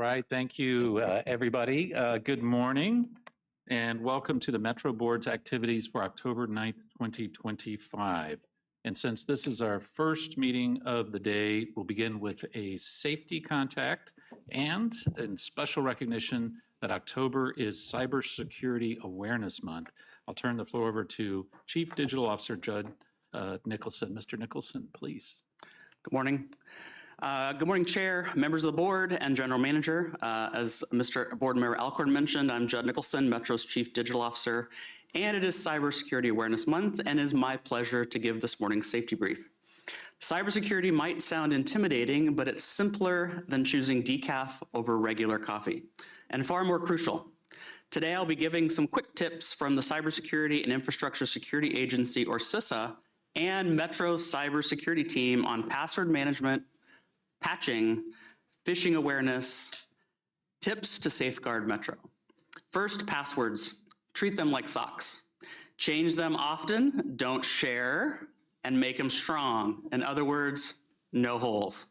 right, thank you, everybody. Good morning and welcome to the Metro Board's activities for October 9th, 2025. And since this is our first meeting of the day, we'll begin with a safety contact and in special recognition that October is Cybersecurity Awareness Month. I'll turn the floor over to Chief Digital Officer Judd Nicholson. Mr. Nicholson, please. Good morning. Good morning, Chair, members of the board, and General Manager. As Mr. Board Member Alcorn mentioned, I'm Judd Nicholson, Metro's Chief Digital Officer, and it is Cybersecurity Awareness Month, and it is my pleasure to give this morning's safety brief. Cybersecurity might sound intimidating, but it's simpler than choosing decaf over regular coffee, and far more crucial. Today, I'll be giving some quick tips from the Cybersecurity and Infrastructure Security Agency, or CISA, and Metro's cybersecurity team on password management, patching, phishing awareness, tips to safeguard Metro. First, passwords. Treat them like socks. Change them often, don't share, and make them strong. In other words, no holes.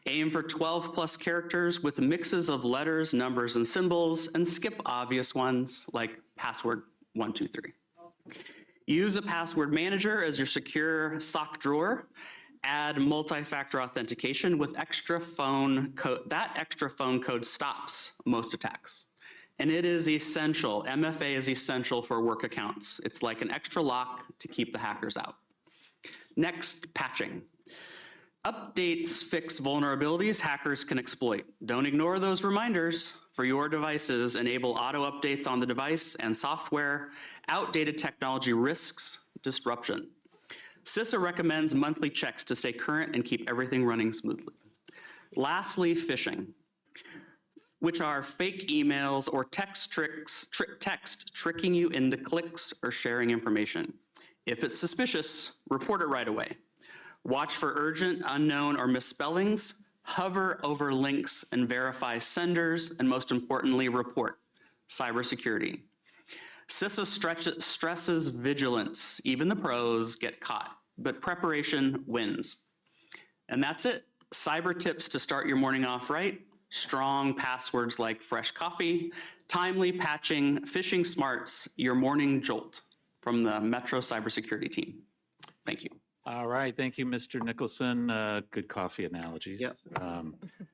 Aim for 12 plus characters with mixes of letters, numbers, and symbols, and skip obvious ones like password 123. Use a password manager as your secure sock drawer. Add multi-factor authentication with extra phone code. That extra phone code stops most attacks. And it is essential. MFA is essential for work accounts. It's like an extra lock to keep the hackers out. Next, patching. Updates fix vulnerabilities hackers can exploit. Don't ignore those reminders. For your devices, enable auto updates on the device and software. Outdated technology risks disruption. CISA recommends monthly checks to stay current and keep everything running smoothly. Lastly, phishing, which are fake emails or text tricking you into clicks or sharing information. If it's suspicious, report it right away. Watch for urgent, unknown, or misspellings. Hover over links and verify senders, and most importantly, report. Cybersecurity. CISA stresses vigilance. Even the pros get caught, but preparation wins. And that's it. Cyber tips to start your morning off right. Strong passwords like fresh coffee, timely patching, phishing smarts, your morning jolt from the Metro cybersecurity team. Thank you. All right, thank you, Mr. Nicholson. Good coffee analogies. Yep.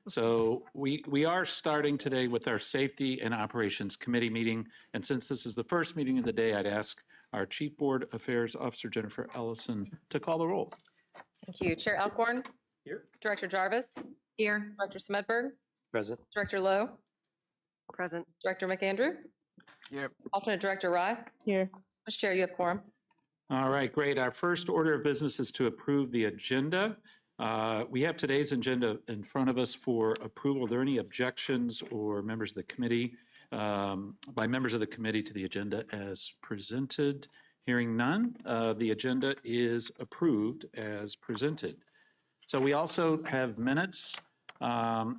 So we are starting today with our Safety and Operations Committee meeting. And since this is the first meeting of the day, I'd ask our Chief Board Affairs Officer, Jennifer Ellison, to call the roll. Thank you. Chair Alcorn. Here. Director Jarvis. Here. Director Smedberg. Present. Director Lowe. Present. Director McAndrew. Here. Alternate Director Rye. Here. Mr. Chair, you have quorum. All right, great. Our first order of business is to approve the agenda. We have today's agenda in front of us for approval. Are there any objections or members of the committee, by members of the committee to the agenda as presented? Hearing none, the agenda is approved as presented. So we also have minutes.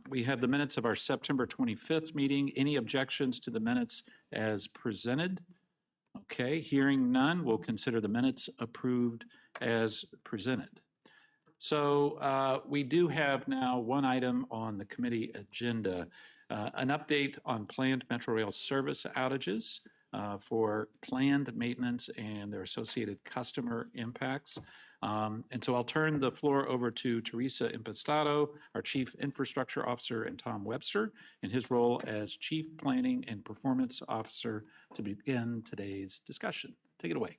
We have the minutes of our September 25th meeting. Any objections to the minutes as presented? Okay, hearing none, we'll consider the minutes approved as presented. So we do have now one item on the committee agenda, an update on planned Metrorail service outages for planned maintenance and their associated customer impacts. And so I'll turn the floor over to Teresa Impastato, our Chief Infrastructure Officer, and Tom Webster in his role as Chief Planning and Performance Officer to begin today's discussion. Take it away.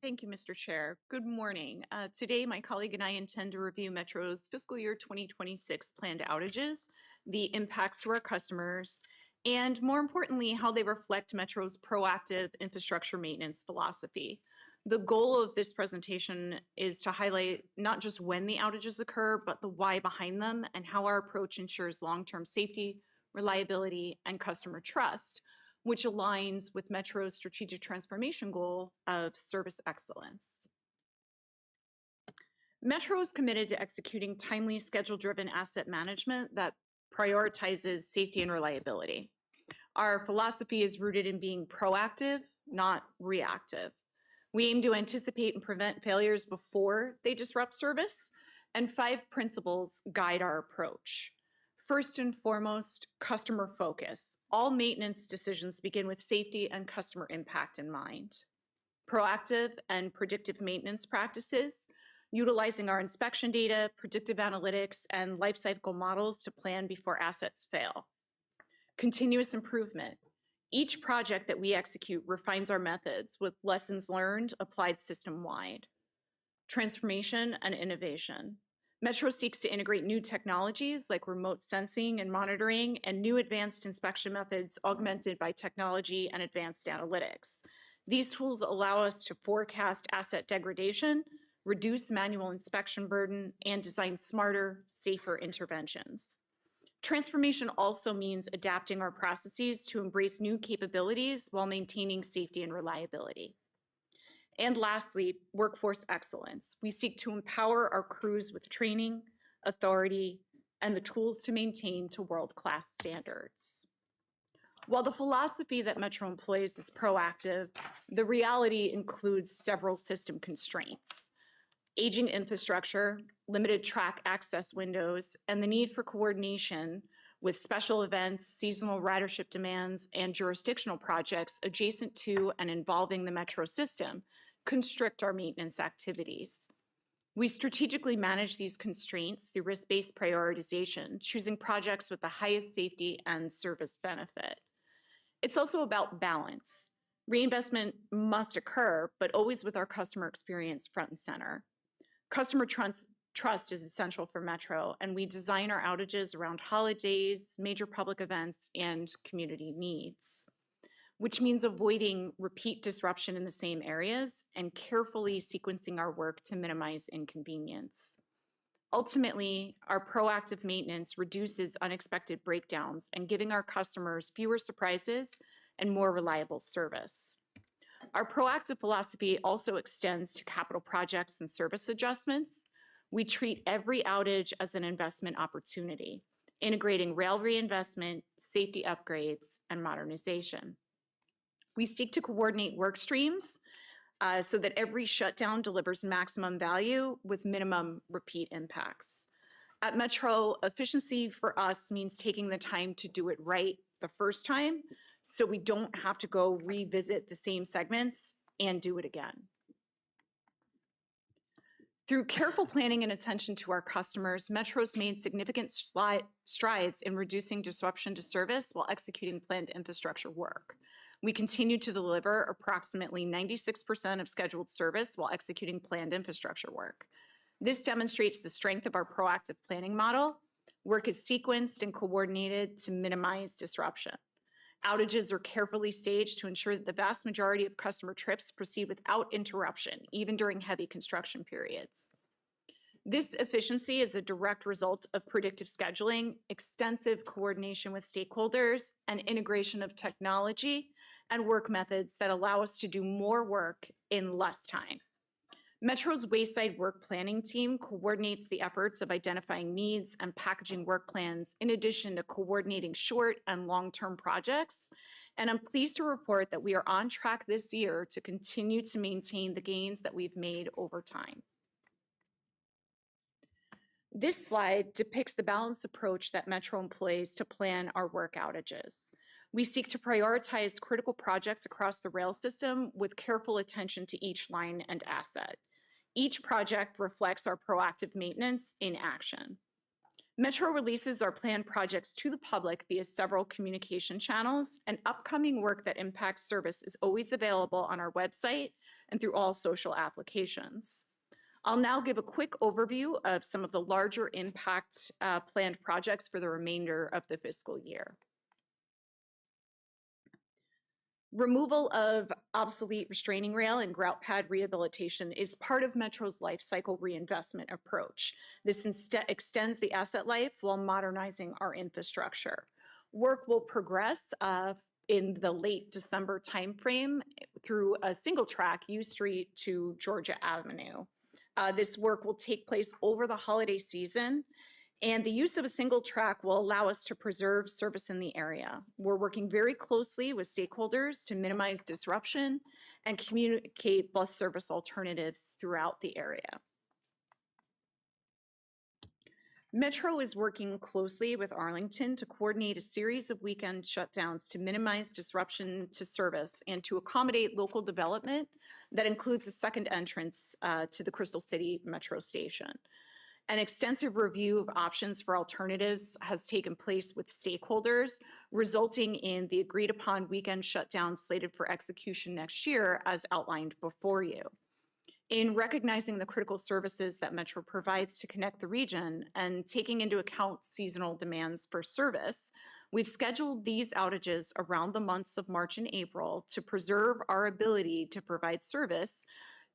Thank you, Mr. Chair. Good morning. Today, my colleague and I intend to review Metro's fiscal year 2026 planned outages, the impacts to our customers, and more importantly, how they reflect Metro's proactive infrastructure maintenance philosophy. The goal of this presentation is to highlight not just when the outages occur, but the why behind them and how our approach ensures long-term safety, reliability, and customer trust, which aligns with Metro's strategic transformation goal of service excellence. Metro is committed to executing timely, schedule-driven asset management that prioritizes safety and reliability. Our philosophy is rooted in being proactive, not reactive. We aim to anticipate and prevent failures before they disrupt service, and 5 principles guide our approach. First and foremost, customer focus. All maintenance decisions begin with safety and customer impact in mind. Proactive and predictive maintenance practices, utilizing our inspection data, predictive analytics, and lifecycle models to plan before assets fail. Continuous improvement. Each project that we execute refines our methods with lessons learned applied system-wide. Transformation and innovation. Metro seeks to integrate new technologies like remote sensing and monitoring and new advanced inspection methods augmented by technology and advanced analytics. These tools allow us to forecast asset degradation, reduce manual inspection burden, and design smarter, safer interventions. Transformation also means adapting our processes to embrace new capabilities while maintaining safety and reliability. And lastly, workforce excellence. We seek to empower our crews with training, authority, and the tools to maintain to world-class standards. While the philosophy that Metro employs is proactive, the reality includes several system constraints. Aging infrastructure, limited track access windows, and the need for coordination with special events, seasonal ridership demands, and jurisdictional projects adjacent to and involving the Metro system constrict our maintenance activities. We strategically manage these constraints through risk-based prioritization, choosing projects with the highest safety and service benefit. It's also about balance. Reinvestment must occur, but always with our customer experience front and center. Customer trust is essential for Metro, and we design our outages around holidays, major public events, and community needs, which means avoiding repeat disruption in the same areas and carefully sequencing our work to minimize inconvenience. Ultimately, our proactive maintenance reduces unexpected breakdowns and giving our customers fewer surprises and more reliable service. Our proactive philosophy also extends to capital projects and service adjustments. We treat every outage as an investment opportunity, integrating rail reinvestment, safety upgrades, and modernization. We seek to coordinate work streams so that every shutdown delivers maximum value with minimum repeat impacts. At Metro, efficiency for us means taking the time to do it right the first time so we don't have to go revisit the same segments and do it again. Through careful planning and attention to our customers, Metro's made significant strides in reducing disruption to service while executing planned infrastructure work. We continue to deliver approximately 96% of scheduled service while executing planned infrastructure work. This demonstrates the strength of our proactive planning model. Work is sequenced and coordinated to minimize disruption. Outages are carefully staged to ensure that the vast majority of customer trips proceed without interruption, even during heavy construction periods. This efficiency is a direct result of predictive scheduling, extensive coordination with stakeholders, and integration of technology and work methods that allow us to do more work in less time. Metro's Wayside Work Planning team coordinates the efforts of identifying needs and packaging work plans in addition to coordinating short and long-term projects. And I'm pleased to report that we are on track this year to continue to maintain the gains that we've made over time. This slide depicts the balanced approach that Metro employs to plan our work outages. We seek to prioritize critical projects across the rail system with careful attention to each line and asset. Each project reflects our proactive maintenance in action. Metro releases our planned projects to the public via several communication channels, and upcoming work that impacts service is always available on our website and through all social applications. I'll now give a quick overview of some of the larger impact planned projects for the remainder of the fiscal year. Removal of obsolete restraining rail and grout pad rehabilitation is part of Metro's life cycle reinvestment approach. This extends the asset life while modernizing our infrastructure. Work will progress in the late December timeframe through a single track U Street to Georgia Avenue. This work will take place over the holiday season, and the use of a single track will allow us to preserve service in the area. We're working very closely with stakeholders to minimize disruption and communicate bus service alternatives throughout the area. Metro is working closely with Arlington to coordinate a series of weekend shutdowns to minimize disruption to service and to accommodate local development that includes a second entrance to the Crystal City Metro Station. An extensive review of options for alternatives has taken place with stakeholders, resulting in the agreed-upon weekend shutdown slated for execution next year, as outlined before you. In recognizing the critical services that Metro provides to connect the region and taking into account seasonal demands for service, we've scheduled these outages around the months of March and April to preserve our ability to provide service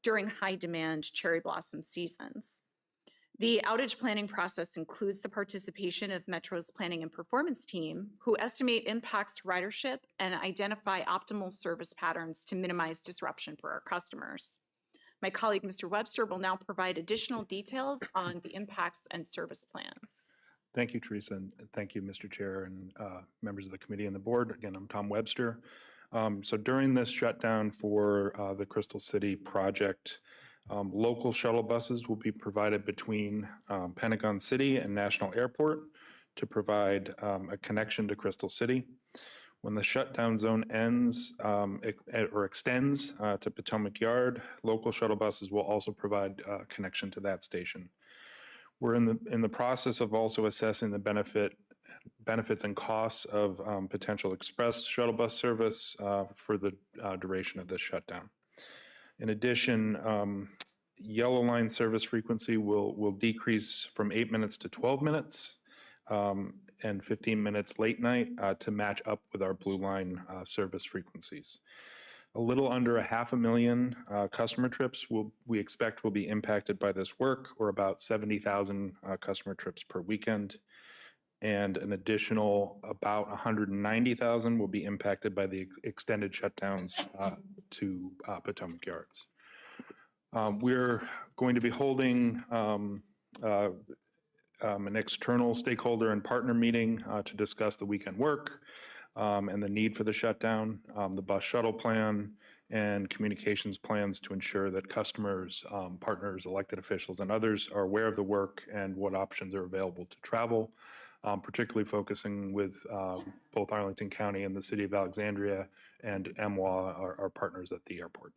during high-demand cherry blossom seasons. The outage planning process includes the participation of Metro's planning and performance team, who estimate impacts to ridership and identify optimal service patterns to minimize disruption for our customers. My colleague, Mr. Webster, will now provide additional details on the impacts and service plans. Thank you, Teresa, and thank you, Mr. Chair and members of the committee and the board. Again, I'm Tom Webster. So during this shutdown for the Crystal City project, local shuttle buses will be provided between Pentagon City and National Airport to provide a connection to Crystal City. When the shutdown zone ends or extends to Potomac Yard, local shuttle buses will also provide connection to that station. We're in the process of also assessing the benefits and costs of potential express shuttle bus service for the duration of this shutdown. In addition, Yellow Line service frequency will decrease from 8 minutes to 12 minutes. And 15 minutes late night to match up with our Blue Line service frequencies. A little under 500,000 customer trips we expect will be impacted by this work, or about 70,000 customer trips per weekend. And an additional about 190,000 will be impacted by the extended shutdowns to Potomac Yards. We're going to be holding an external stakeholder and partner meeting to discuss the weekend work and the need for the shutdown, the bus shuttle plan, and communications plans to ensure that customers, partners, elected officials, and others are aware of the work and what options are available to travel, particularly focusing with both Arlington County and the City of Alexandria and MWA, our partners at the airport.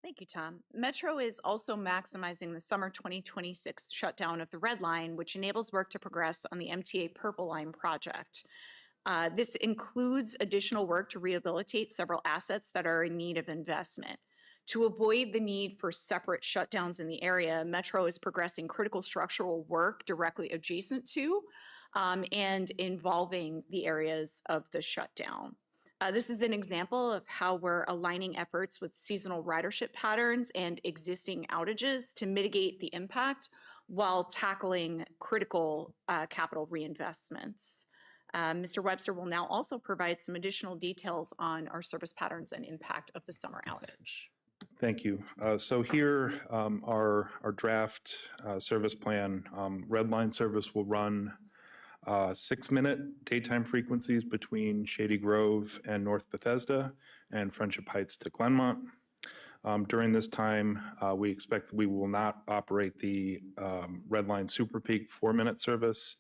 Thank you, Tom. Metro is also maximizing the summer 2026 shutdown of the Red Line, which enables work to progress on the MTA Purple Line project. This includes additional work to rehabilitate several assets that are in need of investment. To avoid the need for separate shutdowns in the area, Metro is progressing critical structural work directly adjacent to and involving the areas of the shutdown. This is an example of how we're aligning efforts with seasonal ridership patterns and existing outages to mitigate the impact while tackling critical capital reinvestments. Mr. Webster will now also provide some additional details on our service patterns and impact of the summer outage. Thank you. So here, our draft service plan, Red Line service will run 6-minute daytime frequencies between Shady Grove and North Bethesda and Friendship Heights to Glenmont. During this time, we expect we will not operate the Red Line Super Peak 4-minute service.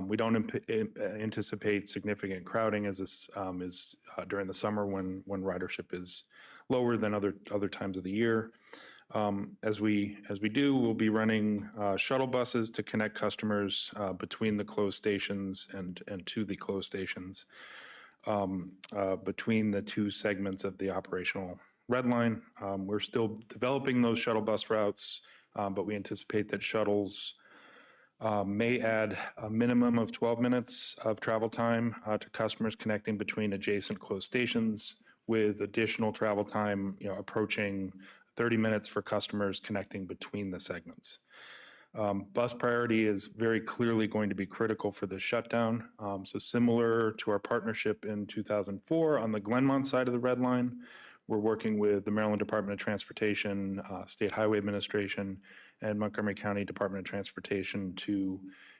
We don't anticipate significant crowding as this is during the summer when ridership is lower than other times of the year. As we do, we'll be running shuttle buses to connect customers between the closed stations and to the closed stations between the two segments of the operational Red Line. We're still developing those shuttle bus routes, but we anticipate that shuttles may add a minimum of 12 minutes of travel time to customers connecting between adjacent closed stations, with additional travel time approaching 30 minutes for customers connecting between the segments. Bus priority is very clearly going to be critical for the shutdown. So similar to our partnership in 2004 on the Glenmont side of the Red Line, we're working with the Maryland Department of Transportation, State Highway Administration, and Montgomery County Department of Transportation to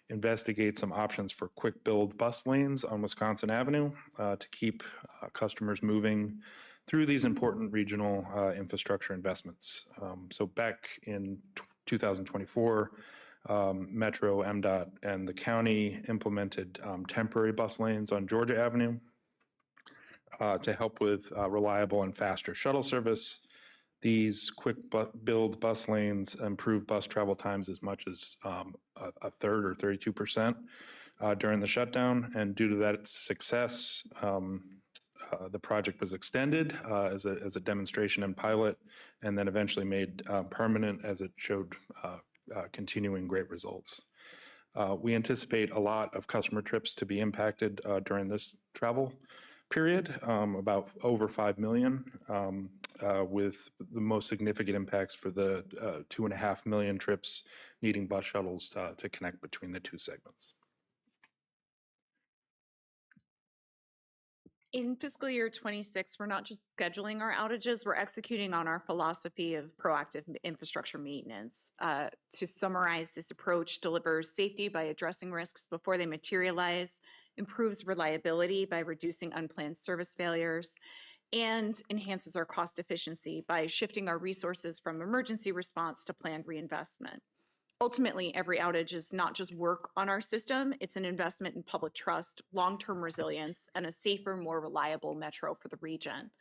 investigate some options for quick build bus lanes on Wisconsin Avenue to keep customers moving through these important regional infrastructure investments. So back in 2024, Metro, MDOT, and the county implemented temporary bus lanes on Georgia Avenue to help with reliable and faster shuttle service. These quick build bus lanes improve bus travel times as much as a third or 32% during the shutdown. And due to that success, the project was extended as a demonstration and pilot, and then eventually made permanent as it showed continuing great results. We anticipate a lot of customer trips to be impacted during this travel period, about over 5 million, with the most significant impacts for the 2.5 million trips needing bus shuttles to connect between the two segments. In fiscal year 26, we're not just scheduling our outages, we're executing on our philosophy of proactive infrastructure maintenance. To summarize, this approach delivers safety by addressing risks before they materialize, improves reliability by reducing unplanned service failures, and enhances our cost efficiency by shifting our resources from emergency response to planned reinvestment. Ultimately, every outage is not just work on our system, it's an investment in public trust, long-term resilience, and a safer, more reliable metro for the region.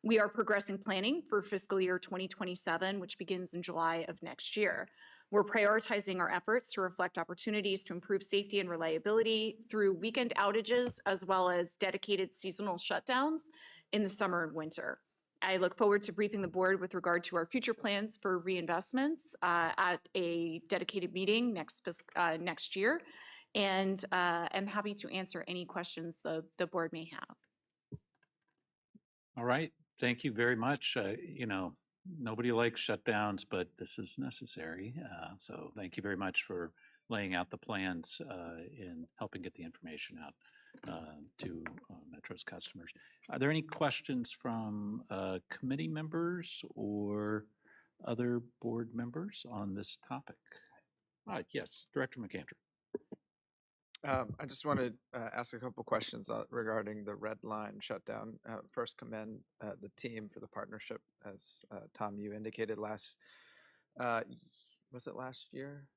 We are progressing planning for fiscal year 2027, which begins in July of next year. We're prioritizing our efforts to reflect opportunities to improve safety and reliability through weekend outages, as well as dedicated seasonal shutdowns in the summer and winter. I look forward to briefing the board with regard to our future plans for reinvestments at a dedicated meeting next year. And I'm happy to answer any questions the board may have. All right, thank you very much. You know, nobody likes shutdowns, but this is necessary. So thank you very much for laying out the plans and helping get the information out to Metro's customers. Are there any questions from committee members or other board members on this topic? Yes, Director McAndrew. I just want to ask a couple questions regarding the red line shutdown. First, commend the team for the partnership, as Tom, you indicated was it last year?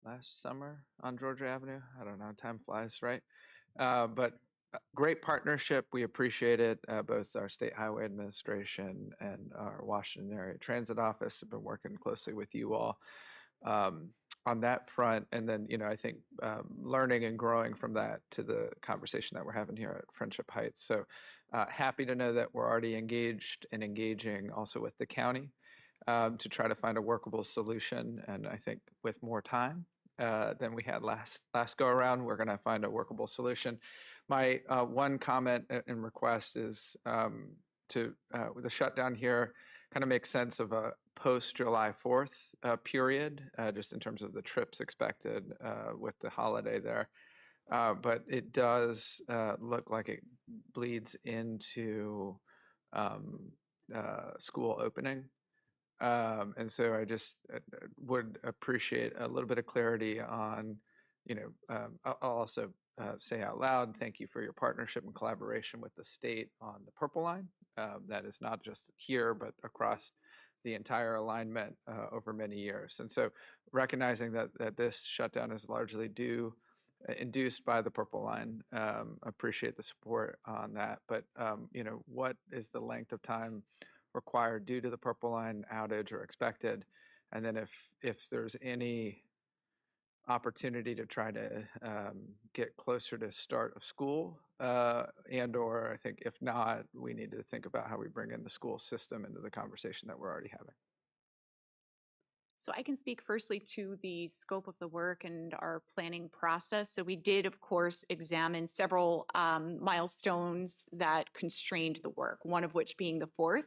Last summer on Georgia Avenue? I don't know, time flies, right? But great partnership. We appreciate it. Both our State Highway Administration and our Washington Area Transit Office have been working closely with you all on that front. And then, you know, I think learning and growing from that to the conversation that we're having here at Friendship Heights. So happy to know that we're already engaged and engaging also with the county to try to find a workable solution. And I think with more time than we had last go around, we're going to find a workable solution. My one comment and request is with the shutdown here, kind of make sense of a post-July 4th period, just in terms of the trips expected with the holiday there. But it does look like it bleeds into school opening. And so I just would appreciate a little bit of clarity on, you know, I'll also say out loud, thank you for your partnership and collaboration with the state on the Purple Line. That is not just here, but across the entire alignment over many years. And so recognizing that this shutdown is largely induced by the Purple Line, appreciate the support on that. But, you know, what is the length of time required due to the Purple Line outage or expected? And then if there's any opportunity to try to get closer to start of school, and or I think if not, we need to think about how we bring in the school system into the conversation that we're already having. So I can speak firstly to the scope of the work and our planning process. So we did, of course, examine several milestones that constrained the work, one of which being the 4th.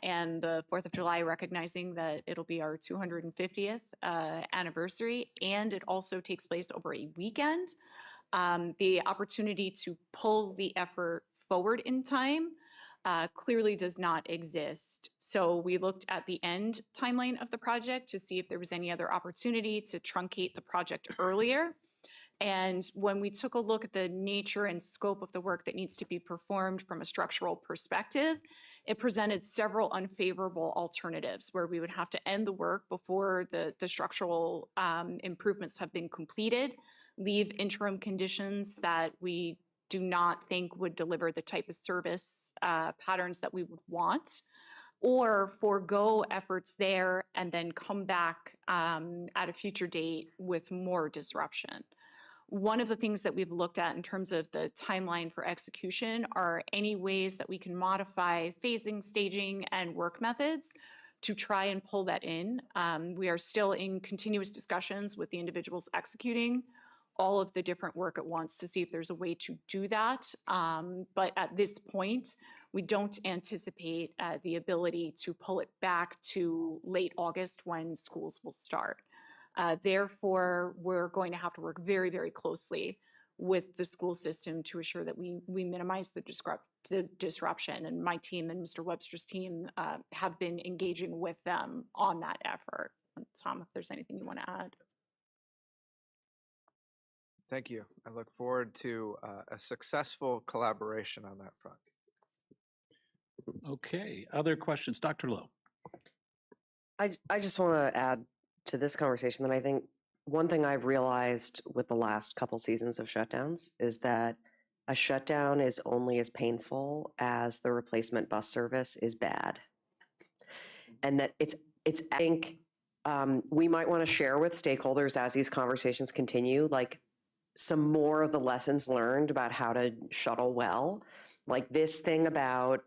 And the 4th of July, recognizing that it'll be our 250th anniversary, and it also takes place over a weekend. The opportunity to pull the effort forward in time clearly does not exist. So we looked at the end timeline of the project to see if there was any other opportunity to truncate the project earlier. And when we took a look at the nature and scope of the work that needs to be performed from a structural perspective, it presented several unfavorable alternatives where we would have to end the work before the structural improvements have been completed, leave interim conditions that we do not think would deliver the type of service patterns that we would want, or forego efforts there and then come back at a future date with more disruption. One of the things that we've looked at in terms of the timeline for execution are any ways that we can modify phasing, staging, and work methods to try and pull that in. We are still in continuous discussions with the individuals executing all of the different work at once to see if there's a way to do that. But at this point, we don't anticipate the ability to pull it back to late August when schools will start. Therefore, we're going to have to work very, very closely with the school system to assure that we minimize the disruption. And my team and Mr. Webster's team have been engaging with them on that effort. Tom, if there's anything you want to add. Thank you. I look forward to a successful collaboration on that front. Okay, other questions? Dr. Lowe? I just want to add to this conversation that I think one thing I've realized with the last couple seasons of shutdowns is that a shutdown is only as painful as the replacement bus service is bad. And that it's I think we might want to share with stakeholders as these conversations continue, like some more of the lessons learned about how to shuttle well. Like this thing about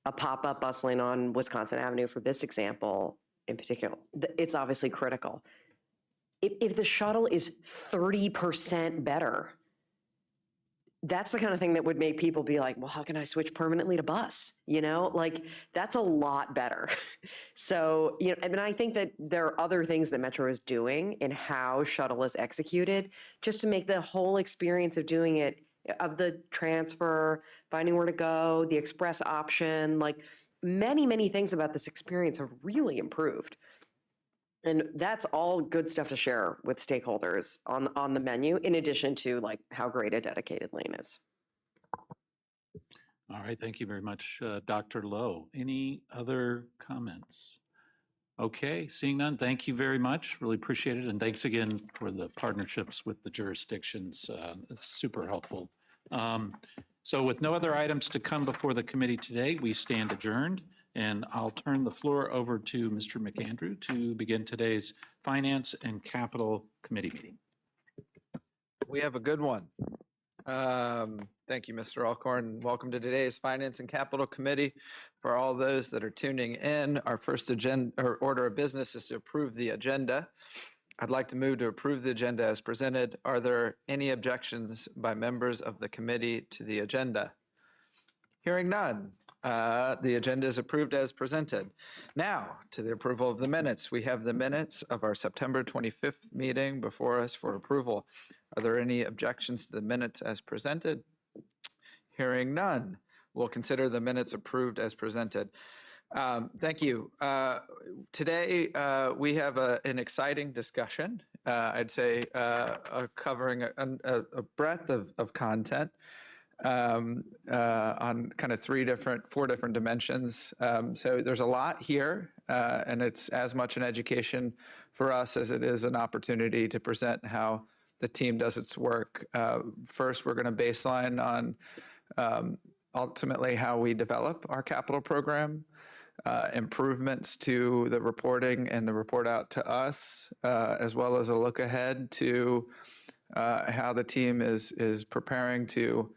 a pop-up bus lane on Wisconsin Avenue for this example in particular, it's obviously critical. If the shuttle is 30% better, that's the kind of thing that would make people be like, well, how can I switch permanently to bus? You know, like that's a lot better. So, you know, I mean, I think that there are other things that Metro is doing in how shuttle is executed just to make the whole experience of doing it, of the transfer, finding where to go, the express option, like many, many things about this experience have really improved. And that's all good stuff to share with stakeholders on the menu, in addition to like how great a dedicated lane is. All right, thank you very much, Dr. Lowe. Any other comments? Okay, seeing none, thank you very much. Really appreciate it. And thanks again for the partnerships with the jurisdictions. It's super helpful. So with no other items to come before the committee today, we stand adjourned. And I'll turn the floor over to Mr. McAndrew to begin today's Finance and Capital Committee meeting. We have a good one. Thank you, Mr. Alcorn. Welcome to today's Finance and Capital Committee. For all those that are tuning in, our first agenda or order of business is to approve the agenda. I'd like to move to approve the agenda as presented. Are there any objections by members of the committee to the agenda? Hearing none. The agenda is approved as presented. Now, to the approval of the minutes. We have the minutes of our September 25th meeting before us for approval. Are there any objections to the minutes as presented? Hearing none, we'll consider the minutes approved as presented. Thank you. Today, we have an exciting discussion, I'd say covering a breadth of content. On kind of four different dimensions. So there's a lot here, and it's as much an education for us as it is an opportunity to present how the team does its work. First, we're going to baseline on ultimately how we develop our capital program, improvements to the reporting and the report out to us, as well as a look ahead to how the team is preparing to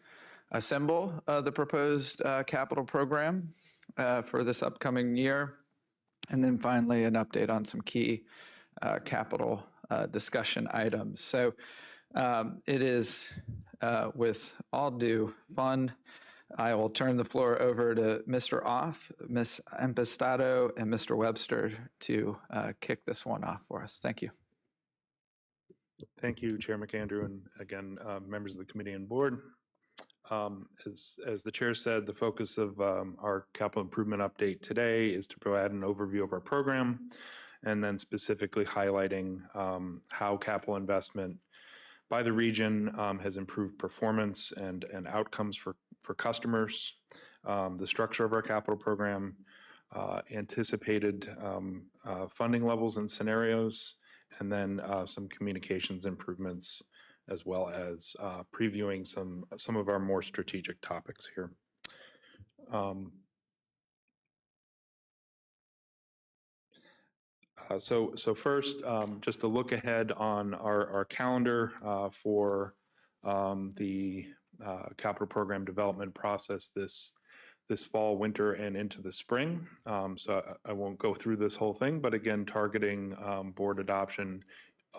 assemble the proposed capital program for this upcoming year. And then finally, an update on some key capital discussion items. So it is with all due fun, I will turn the floor over to Mr. Off, Ms. Impastato, and Mr. Webster to kick this one off for us. Thank you. Thank you, Chair McAndrew, and again, members of the committee and board. As the chair said, the focus of our capital improvement update today is to provide an overview of our program and then specifically highlighting how capital investment by the region has improved performance and outcomes for customers. The structure of our capital program, anticipated funding levels and scenarios, and then some communications improvements, as well as previewing some of our more strategic topics here. So first, just to look ahead on our calendar for the capital program development process this fall, winter, and into the spring. So I won't go through this whole thing, but again, targeting board adoption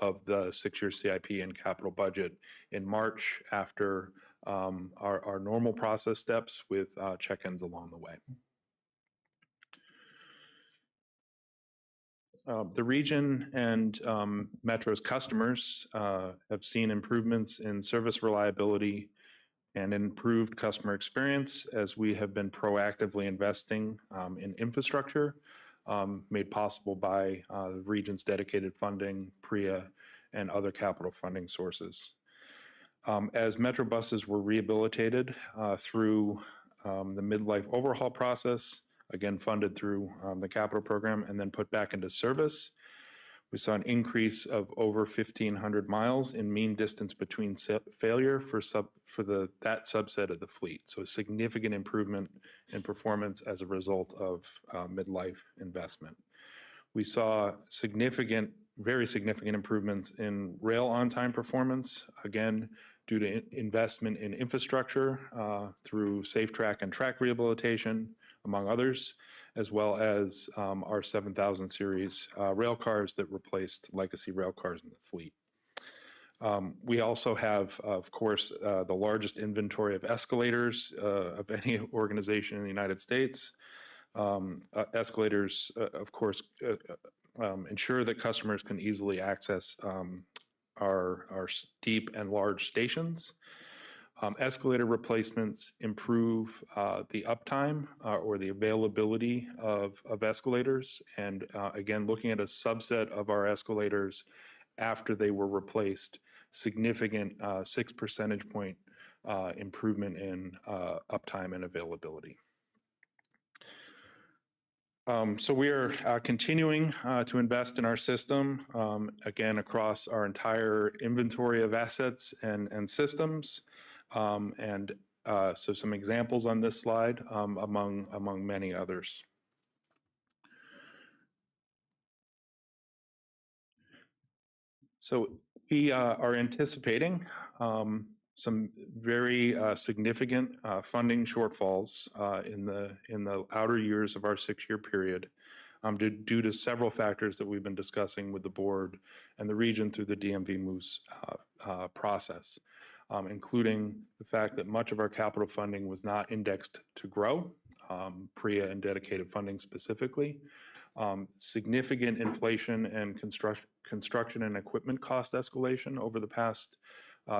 of the 6-year CIP and capital budget in March after our normal process steps with check-ins along the way. The region and Metro's customers have seen improvements in service reliability and improved customer experience as we have been proactively investing in infrastructure made possible by the region's dedicated funding, PREA, and other capital funding sources. As Metro buses were rehabilitated through the midlife overhaul process, again funded through the capital program, and then put back into service, we saw an increase of over 1,500 miles in mean distance between failure for that subset of the fleet. So a significant improvement in performance as a result of midlife investment. We saw very significant improvements in rail on-time performance, again, due to investment in infrastructure through SafeTrack and track rehabilitation, among others, as well as our 7000 series rail cars that replaced legacy rail cars in the fleet. We also have, of course, the largest inventory of escalators of any organization in the United States. Escalators, of course, ensure that customers can easily access our deep and large stations. Escalator replacements improve the uptime or the availability of escalators. And again, looking at a subset of our escalators after they were replaced, significant 6 percentage point improvement in uptime and availability. So we are continuing to invest in our system, again, across our entire inventory of assets and systems. So some examples on this slide among many others. So we are anticipating some very significant funding shortfalls in the outer years of our 6-year period due to several factors that we've been discussing with the board and the region through the DMV moves process, including the fact that much of our capital funding was not indexed to grow, PREA and dedicated funding specifically, significant inflation and construction and equipment cost escalation over the past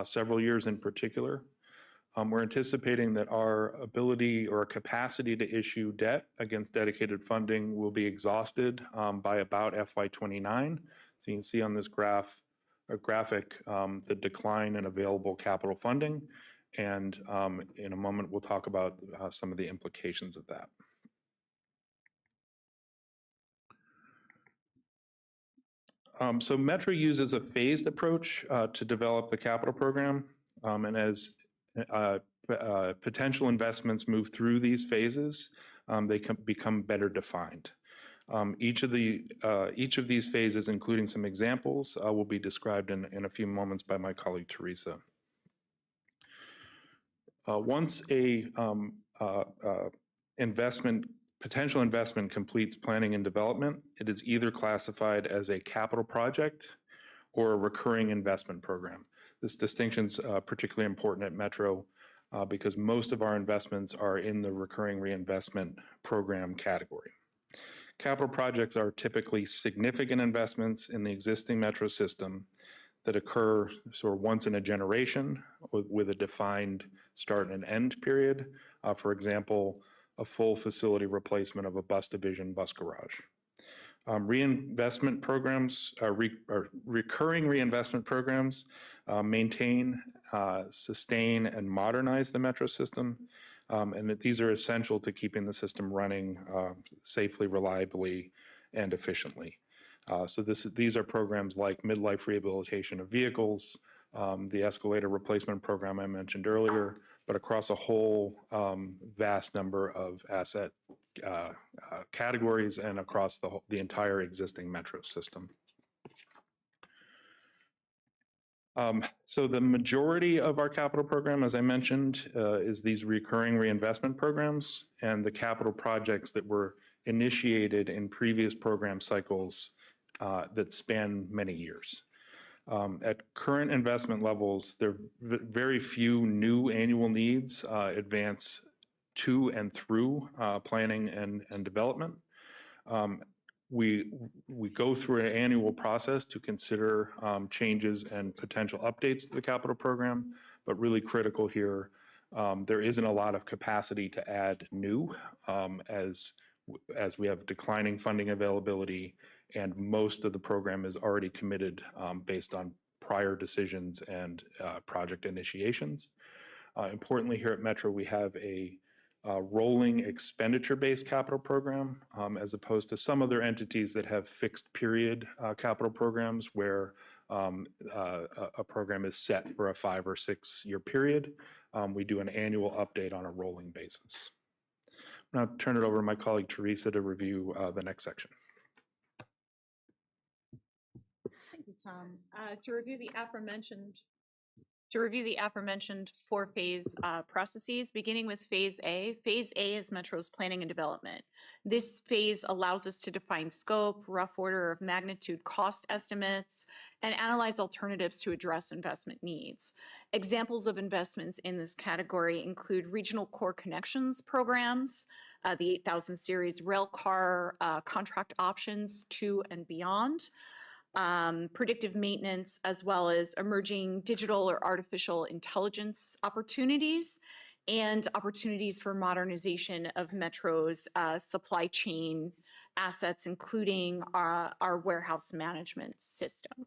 several years in particular. We're anticipating that our ability or capacity to issue debt against dedicated funding will be exhausted by about FY29. So you can see on this graphic the decline in available capital funding. And in a moment, we'll talk about some of the implications of that. So Metro uses a phased approach to develop the capital program. And as potential investments move through these phases, they can become better defined. Each of these phases, including some examples, will be described in a few moments by my colleague Teresa. Once a potential investment completes planning and development, it is either classified as a capital project or a recurring investment program. This distinction is particularly important at Metro because most of our investments are in the recurring reinvestment program category. Capital projects are typically significant investments in the existing Metro system that occur sort of once in a generation with a defined start and end period. For example, a full facility replacement of a bus division bus garage. Reinvestment programs, recurring reinvestment programs maintain, sustain, and modernize the metro system. And that these are essential to keeping the system running safely, reliably, and efficiently. So these are programs like midlife rehabilitation of vehicles, the escalator replacement program I mentioned earlier, but across a whole vast number of asset categories and across the entire existing metro system. So the majority of our capital program, as I mentioned, is these recurring reinvestment programs and the capital projects that were initiated in previous program cycles that span many years. At current investment levels, there are very few new annual needs advance to and through planning and development. We go through an annual process to consider changes and potential updates to the capital program, but really critical here, there isn't a lot of capacity to add new as we have declining funding availability, and most of the program is already committed based on prior decisions and project initiations. Importantly, here at Metro, we have a rolling expenditure-based capital program, as opposed to some other entities that have fixed period capital programs where a program is set for a 5 or 6 year period. We do an annual update on a rolling basis. Now turn it over to my colleague Teresa to review the next section. Thank you, Tom. To review the aforementioned 4-phase processes, beginning with Phase A. Phase A is Metro's planning and development. This phase allows us to define scope, rough order of magnitude cost estimates, and analyze alternatives to address investment needs. Examples of investments in this category include regional core connections programs, the 8000 series rail car contract options to and beyond, predictive maintenance, as well as emerging digital or artificial intelligence opportunities and opportunities for modernization of Metro's supply chain assets, including our warehouse management system.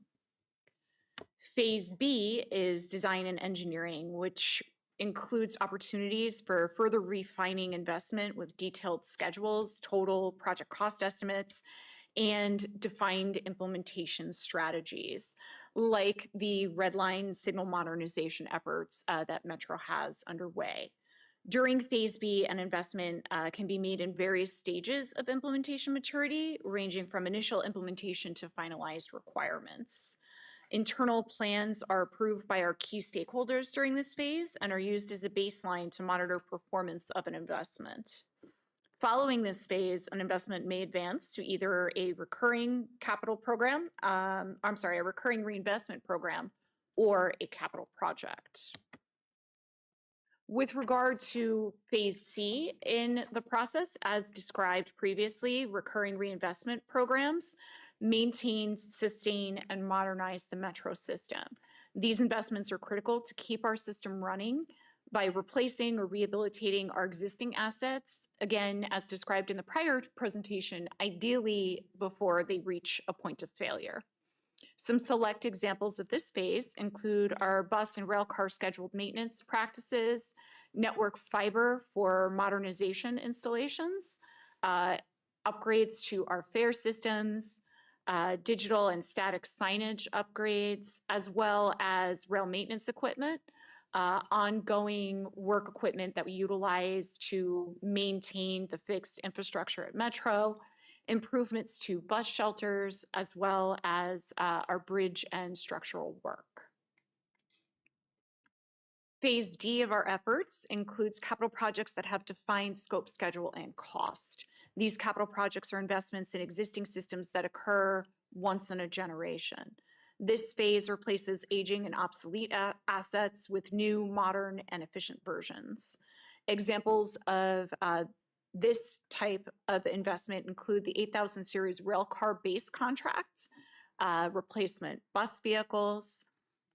Phase B is design and engineering, which includes opportunities for further refining investment with detailed schedules, total project cost estimates, and defined implementation strategies, like the Red Line signal modernization efforts that Metro has underway. During Phase B, an investment can be made in various stages of implementation maturity, ranging from initial implementation to finalized requirements. Internal plans are approved by our key stakeholders during this phase and are used as a baseline to monitor performance of an investment. Following this phase, an investment may advance to either a recurring capital program, a recurring reinvestment program, or a capital project. With regard to Phase C in the process, as described previously, recurring reinvestment programs maintain, sustain, and modernize the Metro system. These investments are critical to keep our system running by replacing or rehabilitating our existing assets, again, as described in the prior presentation, ideally before they reach a point of failure. Some select examples of this phase include our bus and rail car scheduled maintenance practices, network fiber for modernization installations, upgrades to our fare systems, digital and static signage upgrades, as well as rail maintenance equipment, ongoing work equipment that we utilize to maintain the fixed infrastructure at Metro, improvements to bus shelters, as well as our bridge and structural work. Phase D of our efforts includes capital projects that have defined scope, schedule, and cost. These capital projects are investments in existing systems that occur once in a generation. This phase replaces aging and obsolete assets with new, modern, and efficient versions. Examples of this type of investment include the 8000 series rail car base contracts, replacement bus vehicles,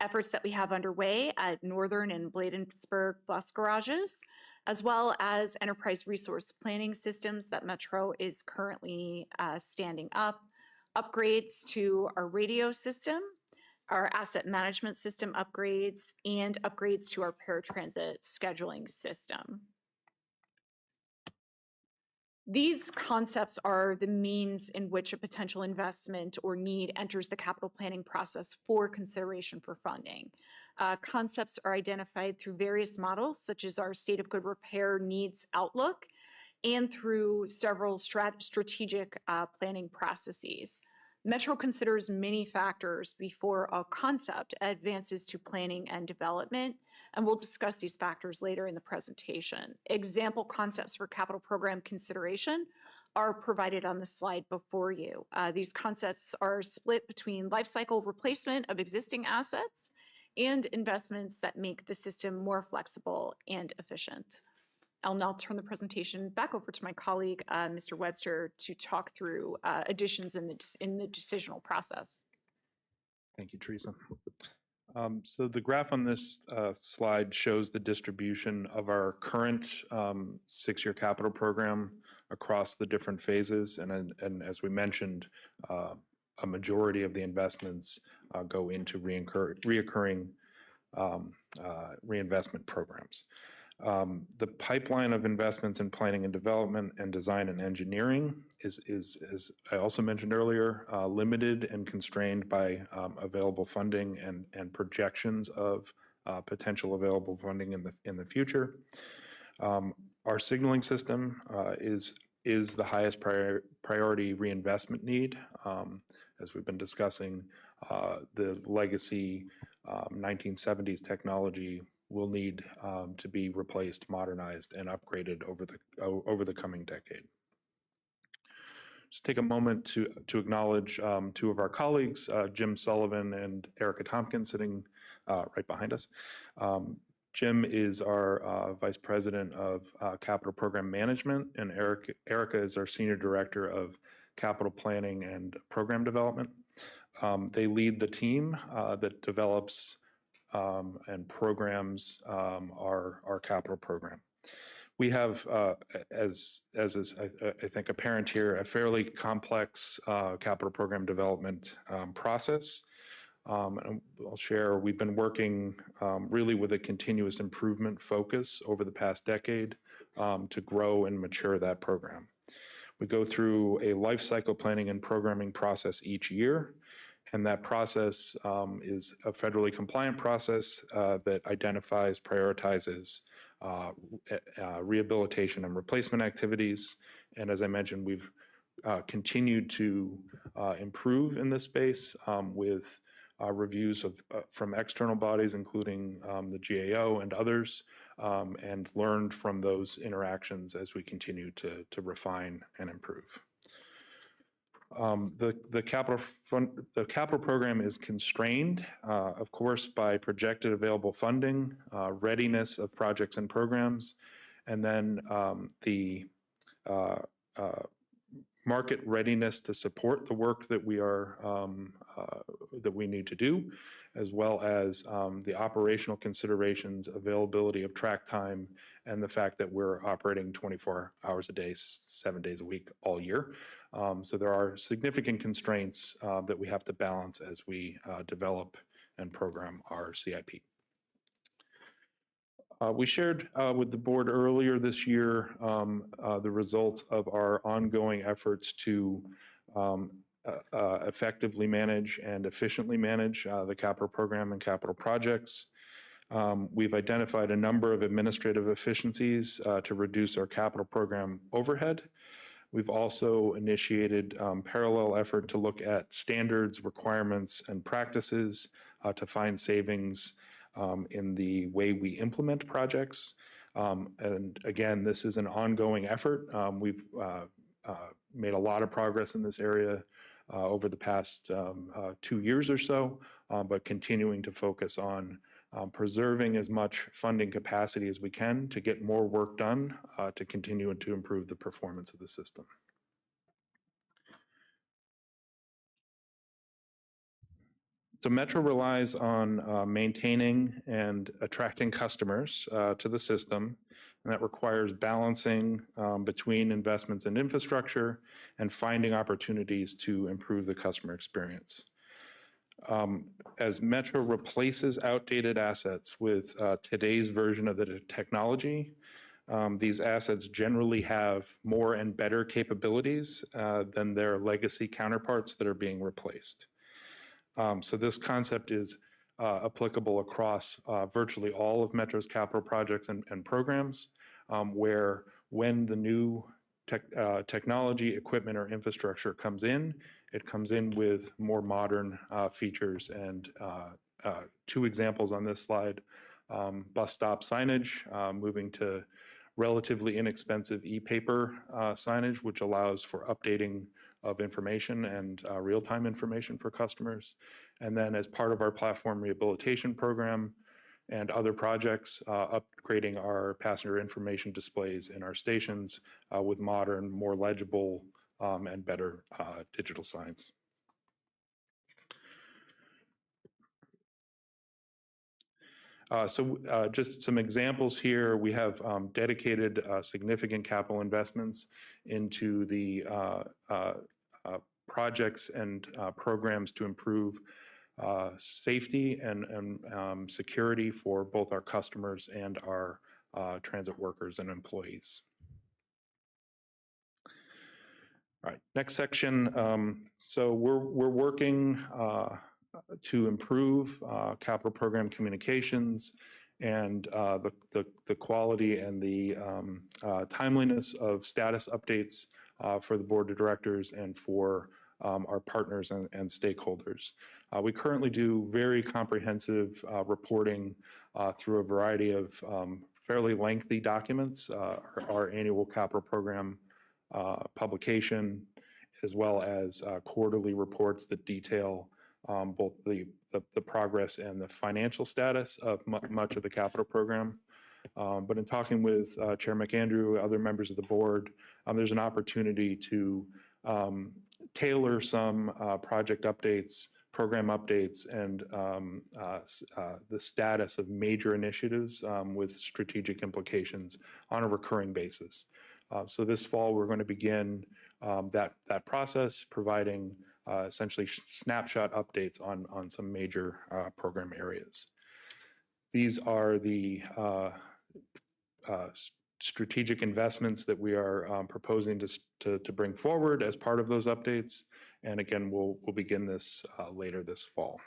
efforts that we have underway at Northern and Bladensburg bus garages, as well as enterprise resource planning systems that Metro is currently standing up, upgrades to our radio system, our asset management system upgrades, and upgrades to our paratransit scheduling system. These concepts are the means in which a potential investment or need enters the capital planning process for consideration for funding. Concepts are identified through various models, such as our state of good repair needs outlook, and through several strategic planning processes. Metro considers many factors before a concept advances to planning and development, and we'll discuss these factors later in the presentation. Example concepts for capital program consideration are provided on the slide before you. These concepts are split between life cycle replacement of existing assets and investments that make the system more flexible and efficient. I'll now turn the presentation back over to my colleague, Mr. Webster, to talk through additions in the decisional process. Thank you, Teresa. So the graph on this slide shows the distribution of our current 6-year capital program across the different phases. And as we mentioned, a majority of the investments go into reoccurring reinvestment programs. The pipeline of investments in planning and development and design and engineering is as I also mentioned earlier, limited and constrained by available funding and projections of potential available funding in the future. Our signaling system is the highest priority reinvestment need. As we've been discussing, the legacy 1970s technology will need to be replaced, modernized, and upgraded over the coming decade. Just take a moment to acknowledge 2 of our colleagues, Jim Sullivan and Erica Tompkins, sitting right behind us. Jim is our Vice President of Capital Program Management, and Erica is our Senior Director of Capital Planning and Program Development. They lead the team that develops and programs our capital program. We have, as is I think apparent here, a fairly complex capital program development process. And I'll share, we've been working really with a continuous improvement focus over the past decade to grow and mature that program. We go through a life cycle planning and programming process each year. And that process is a federally compliant process that identifies, prioritizes rehabilitation and replacement activities. And as I mentioned, we've continued to improve in this space with reviews from external bodies, including the GAO and others, and learned from those interactions as we continue to refine and improve. The capital program is constrained, of course, by projected available funding, readiness of projects and programs, and then the market readiness to support the work that we need to do, as well as the operational considerations, availability of track time, and the fact that we're operating 24 hours a day, 7 days a week, all year. So there are significant constraints that we have to balance as we develop and program our CIP. We shared with the board earlier this year the results of our ongoing efforts to effectively manage and efficiently manage the capital program and capital projects. We've identified a number of administrative efficiencies to reduce our capital program overhead. We've also initiated parallel effort to look at standards, requirements, and practices to find savings in the way we implement projects. And again, this is an ongoing effort. We've made a lot of progress in this area over the past 2 years or so, but continuing to focus on preserving as much funding capacity as we can to get more work done to continue to improve the performance of the system. So Metro relies on maintaining and attracting customers to the system and that requires balancing between investments in infrastructure and finding opportunities to improve the customer experience. As Metro replaces outdated assets with today's version of the technology, these assets generally have more and better capabilities than their legacy counterparts that are being replaced. So this concept is applicable across virtually all of Metro's capital projects and programs, where when the new technology, equipment, or infrastructure comes in, it comes in with more modern features. And two examples on this slide, bus stop signage, moving to relatively inexpensive e-paper signage, which allows for updating of information and real-time information for customers. And then as part of our platform rehabilitation program and other projects, upgrading our passenger information displays in our stations with modern, more legible, and better digital signs. Just some examples here. We have dedicated significant capital investments into the projects and programs to improve safety and security for both our customers and our transit workers and employees. All right, next section. So we're working to improve capital program communications and the quality and the timeliness of status updates for the board of directors and for our partners and stakeholders. We currently do very comprehensive reporting through a variety of fairly lengthy documents, our annual capital program publication, as well as quarterly reports that detail both the progress and the financial status of much of the capital program. But in talking with Chair McAndrew, other members of the board, there's an opportunity to tailor some project updates, program updates, and the status of major initiatives with strategic implications on a recurring basis. So this fall, we're going to begin that process, providing essentially snapshot updates on some major program areas. These are the strategic investments that we are proposing to bring forward as part of those updates. And again, we'll begin this later this fall.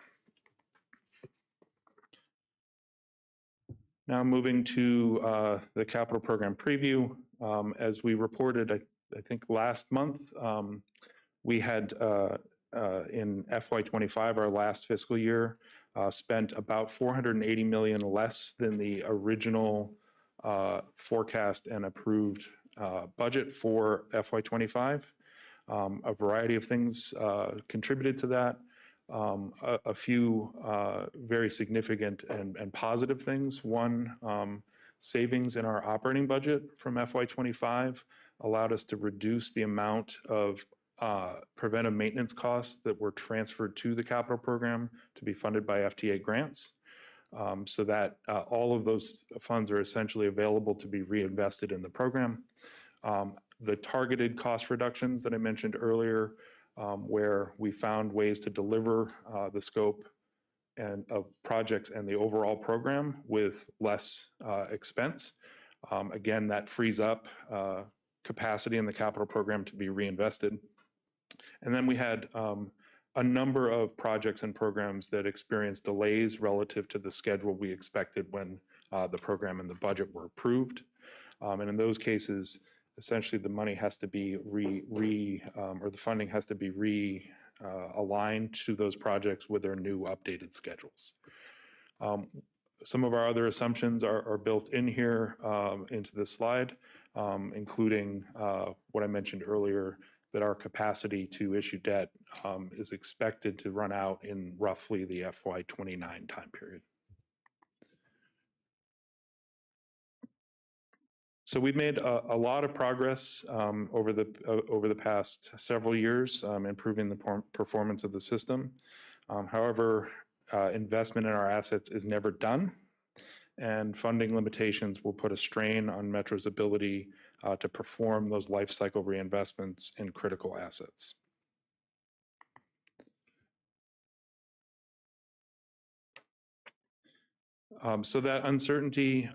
Now moving to the capital program preview. As we reported, I think last month, we had in FY25, our last fiscal year, spent about $480 million less than the original forecast and approved budget for FY25. A variety of things contributed to that. A few very significant and positive things. One, savings in our operating budget from FY25 allowed us to reduce the amount of preventive maintenance costs that were transferred to the capital program to be funded by FTA grants, so that all of those funds are essentially available to be reinvested in the program. The targeted cost reductions that I mentioned earlier, where we found ways to deliver the scope and of projects and the overall program with less expense. Again, that frees up capacity in the capital program to be reinvested. And then we had a number of projects and programs that experienced delays relative to the schedule we expected when the program and the budget were approved. And in those cases, essentially the money has to be or the funding has to be aligned to those projects with their new updated schedules. Some of our other assumptions are built in here into this slide, including what I mentioned earlier, that our capacity to issue debt is expected to run out in roughly the FY29 time period. So we've made a lot of progress over the past several years, improving the performance of the system. However, investment in our assets is never done. and funding limitations will put a strain on Metro's ability to perform those life cycle reinvestments in critical assets. So that uncertainty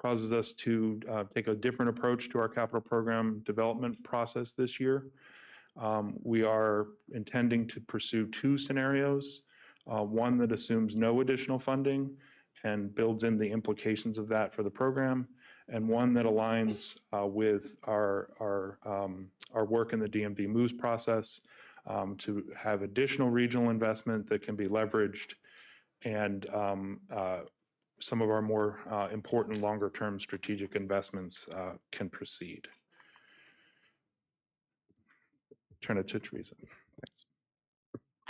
causes us to take a different approach to our capital program development process this year. We are intending to pursue two scenarios, one that assumes no additional funding and builds in the implications of that for the program, and one that aligns with our work in the DMV moves process to have additional regional investment that can be leveraged and some of our more important longer-term strategic investments can proceed. Turn it to Teresa. Thanks.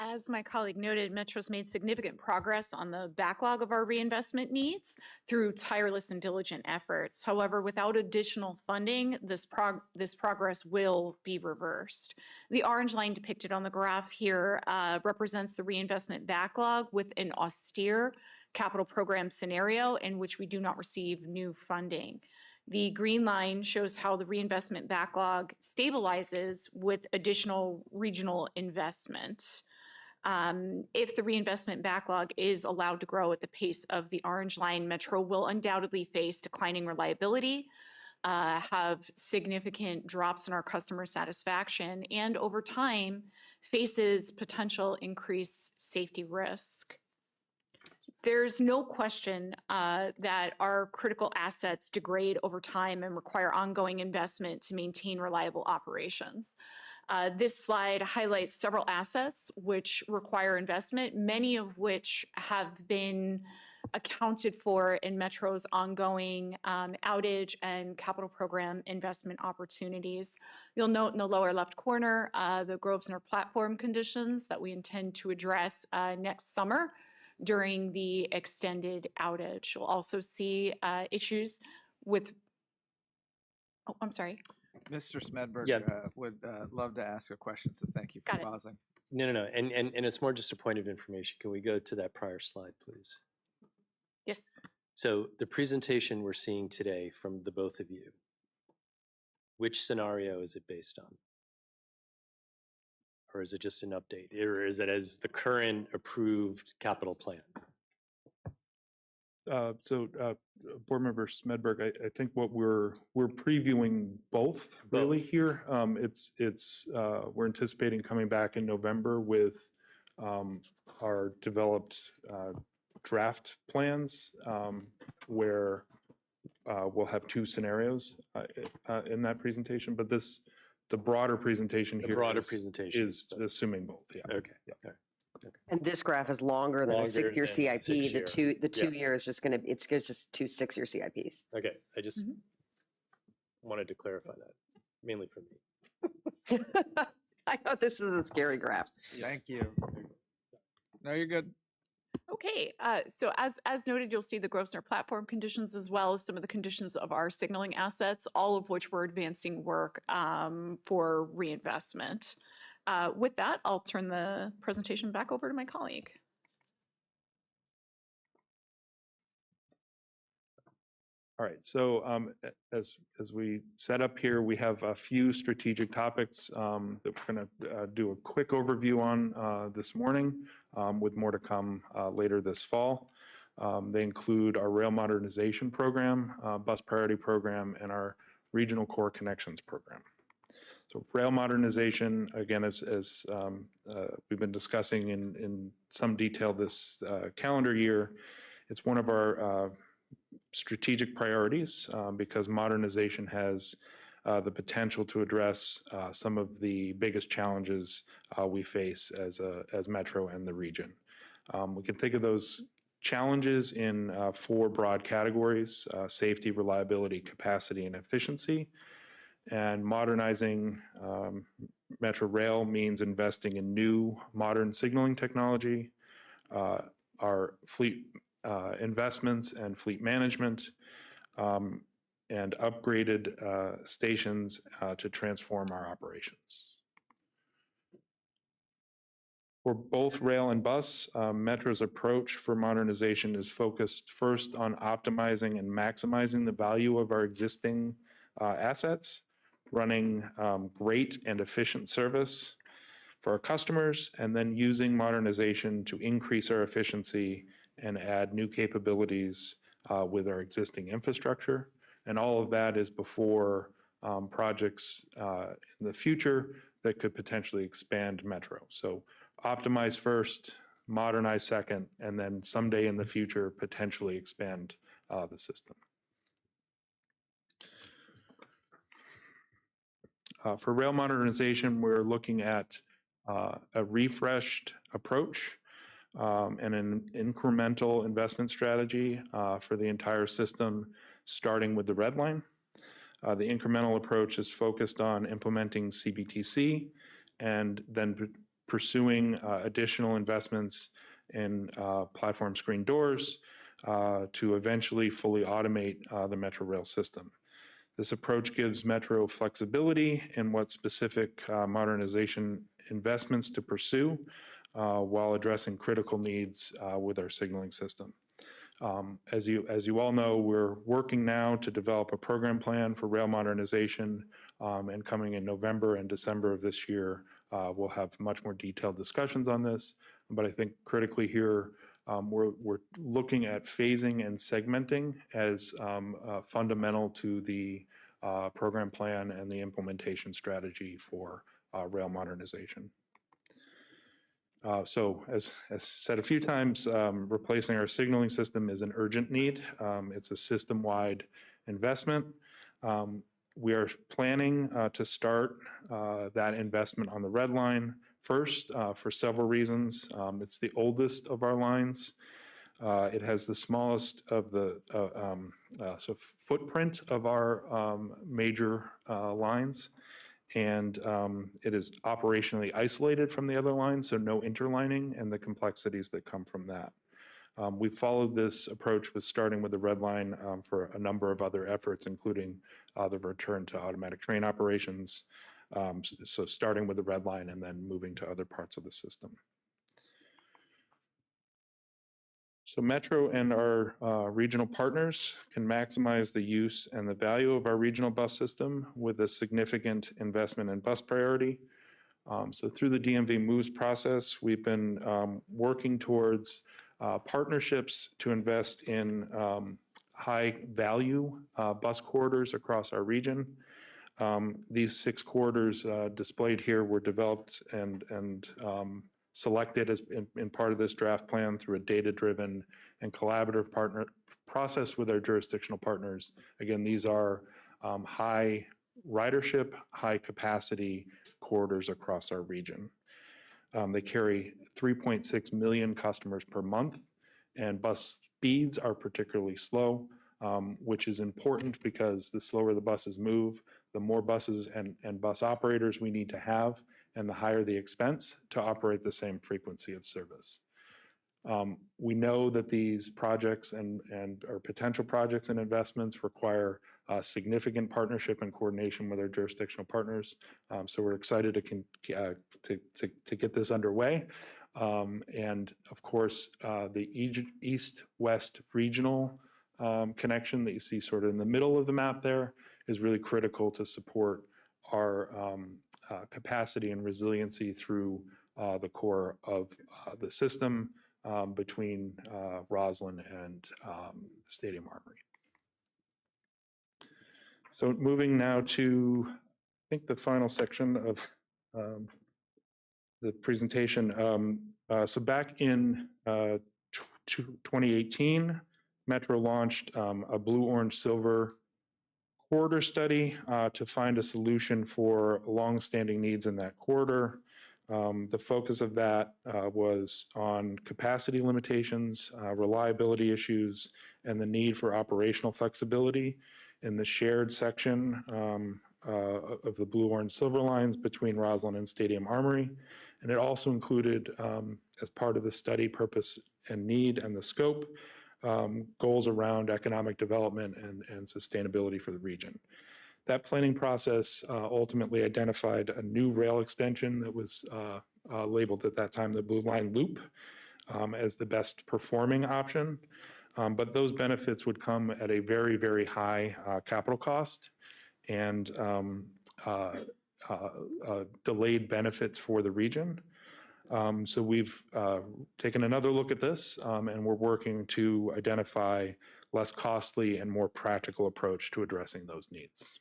As my colleague noted, Metro's made significant progress on the backlog of our reinvestment needs through tireless and diligent efforts. However, without additional funding, this progress will be reversed. The orange line depicted on the graph here represents the reinvestment backlog with an austere capital program scenario in which we do not receive new funding. The green line shows how the reinvestment backlog stabilizes with additional regional investment. If the reinvestment backlog is allowed to grow at the pace of the orange line, Metro will undoubtedly face declining reliability, have significant drops in our customer satisfaction, and over time faces potential increased safety risk. There's no question that our critical assets degrade over time and require ongoing investment to maintain reliable operations. This slide highlights several assets which require investment, many of which have been accounted for in Metro's ongoing outage and capital program investment opportunities. You'll note in the lower left corner the Grosvenor platform conditions that we intend to address next summer during the extended outage. You'll also see issues with, oh, I'm sorry. Mr. Smedberg Yeah. Would love to ask a question, so thank you for Got it. pausing. No. And it's more just a point of information. Can we go to that prior slide, please? Yes. So the presentation we're seeing today from the both of you, which scenario is it based on? Or is it just an update? Or is it as the current approved capital plan? Board Member Smedberg, I think what we're previewing both really Both. here. We're anticipating coming back in November with our developed draft plans where we'll have two scenarios in that presentation, but the broader presentation The here broader is- presentation is stuff. assuming both, yeah. Okay. Yeah. All right. And this graph is longer than a Longer 6-year than CIP. The 6-year. two year is just it's just two 6-year CIPs. Okay. I just Mhm. wanted to clarify that, mainly for me. I know this is a scary graph. Thank you. No, you're good. Okay, so as noted, you'll see the Grosvenor platform conditions as well as some of the conditions of our signaling assets, all of which we're advancing work for reinvestment. With that, I'll turn the presentation back over to my colleague. All right, so as we set up here, we have a few strategic topics that we're going to do a quick overview on this morning, with more to come later this fall. They include our rail modernization program, bus priority program, and our regional core connections program. So rail modernization, again, as we've been discussing in some detail this calendar year, it's one of our strategic priorities because modernization has the potential to address some of the biggest challenges we face as Metro and the region. We can think of those challenges in 4 broad categories: safety, reliability, capacity, and efficiency. And modernizing Metro Rail means investing in new modern signaling technology, our fleet investments and fleet management, and upgraded stations to transform our operations. For both rail and bus, Metro's approach for modernization is focused first on optimizing and maximizing the value of our existing assets, running great and efficient service for our customers, and then using modernization to increase our efficiency and add new capabilities with our existing infrastructure. And all of that is before projects in the future that could potentially expand Metro. So optimize first, modernize second, and then someday in the future, potentially expand the system. For rail modernization, we're looking at a refreshed approach and an incremental investment strategy for the entire system, starting with the Red Line. The incremental approach is focused on implementing CBTC and then pursuing additional investments in platform screen doors to eventually fully automate the Metro Rail system. This approach gives Metro flexibility in what specific modernization investments to pursue while addressing critical needs with our signaling system. As you all know, we're working now to develop a program plan for rail modernization, and coming in November and December of this year, we'll have much more detailed discussions on this. But I think critically here, we're looking at phasing and segmenting as fundamental to the program plan and the implementation strategy for rail modernization. So as said a few times, replacing our signaling system is an urgent need. It's a system-wide investment. We are planning to start that investment on the Red Line first for several reasons. It's the oldest of our lines. It has the smallest of the footprint of our major lines. And it is operationally isolated from the other lines, so no interlining and the complexities that come from that. We've followed this approach with starting with the Red Line for a number of other efforts, including the return to automatic train operations. So starting with the Red Line and then moving to other parts of the system. So Metro and our regional partners can maximize the use and the value of our regional bus system with a significant investment in bus priority. So through the DMV Moves process, we've been working towards partnerships to invest in high value bus corridors across our region. These 6 corridors displayed here were developed and selected as in part of this draft plan through a data-driven and collaborative partner process with our jurisdictional partners. Again, these are high ridership, high capacity corridors across our region. They carry 3.6 million customers per month, and bus speeds are particularly slow, which is important because the slower the buses move, the more buses and bus operators we need to have, and the higher the expense to operate the same frequency of service. We know that these projects and or potential projects and investments require significant partnership and coordination with our jurisdictional partners. So we're excited to get this underway. And of course, the east-west regional connection that you see sort of in the middle of the map there is really critical to support our capacity and resiliency through the core of the system between Roslyn and Stadium Armory. So moving now to, I think, the final section of the presentation. So back in 2018, Metro launched a blue, orange, silver corridor study to find a solution for longstanding needs in that corridor. The focus of that was on capacity limitations, reliability issues, and the need for operational flexibility in the shared section of the blue, orange, silver lines between Roslyn and Stadium Armory. And it also included, as part of the study purpose and need and the scope, goals around economic development and sustainability for the region. That planning process ultimately identified a new rail extension that was labeled at that time the Blue Line Loop, as the best performing option. But those benefits would come at a very, very high capital cost and delayed benefits for the region. So we've taken another look at this, and we're working to identify less costly and more practical approach to addressing those needs.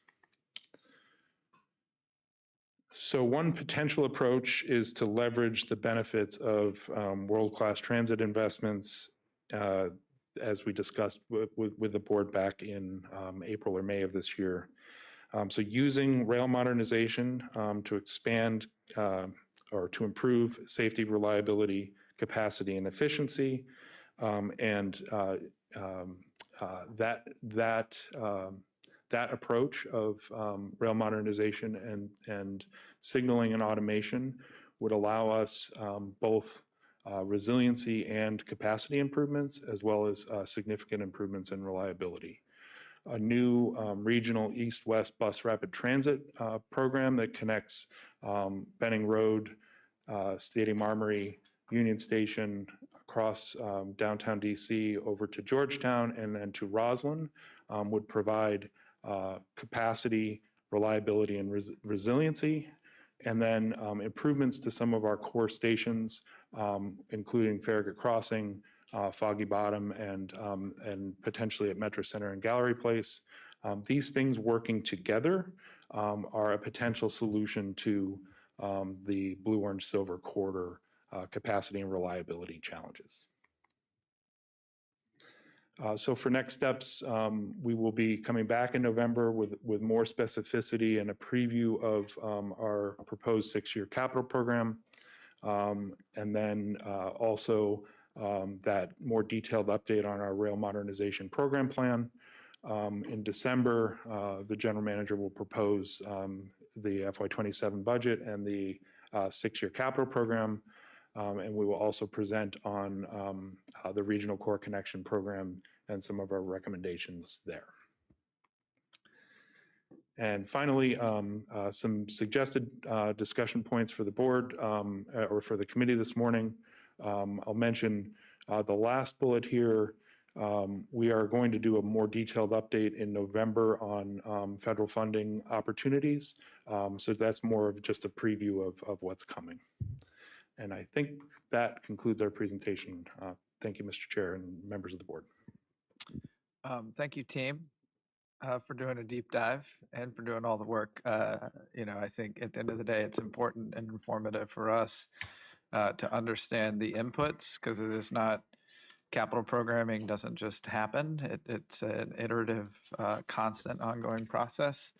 So one potential approach is to leverage the benefits of world-class transit investments, as we discussed with the board back in April or May of this year. So using rail modernization to expand or to improve safety, reliability, capacity, and efficiency, and that approach of rail modernization and signaling and automation would allow us both resiliency and capacity improvements, as well as significant improvements in reliability. A new regional east-west bus rapid transit program that connects Benning Road, Stadium Armory, Union Station, across downtown DC over to Georgetown and then to Roslyn would provide capacity, reliability, and resiliency. And then improvements to some of our core stations, including Farragut Crossing, Foggy Bottom, and potentially at Metro Center and Gallery Place. These things working together are a potential solution to the Blue Orange Silver Corridor capacity and reliability challenges. So for next steps, we will be coming back in November with more specificity and a preview of our proposed 6-year capital program. And then also that more detailed update on our rail modernization program plan. In December, the general manager will propose the FY27 budget and the 6-year capital program. And we will also present on the Regional Core Connection program and some of our recommendations there. And finally, some suggested discussion points for the board or for the committee this morning. I'll mention the last bullet here. We are going to do a more detailed update in November on federal funding opportunities. So that's more of just a preview of what's coming. And I think that concludes our presentation. Thank you, Mr. Chair and members of the board. Thank you, team, for doing a deep dive and for doing all the work. I think at the end of the day, it's important and informative for us to understand the inputs, because it is not, capital programming doesn't just happen. It's an iterative, constant, ongoing process.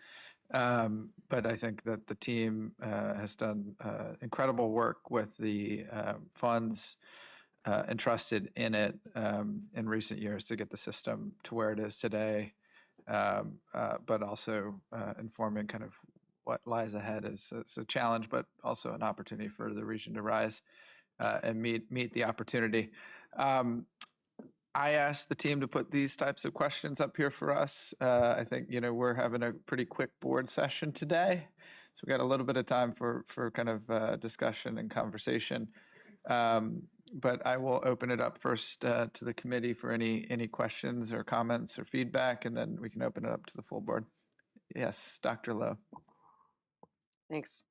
But I think that the team has done incredible work with the funds entrusted in it in recent years to get the system to where it is today, but also informing kind of what lies ahead is a challenge, but also an opportunity for the region to rise and meet the opportunity. I asked the team to put these types of questions up here for us. I think, we're having a pretty quick board session today, so we got a little bit of time for kind of discussion and conversation. But I will open it up first to the committee for any questions or comments or feedback, and then we can open it up to the full board. Yes, Dr. Lowe. Thanks.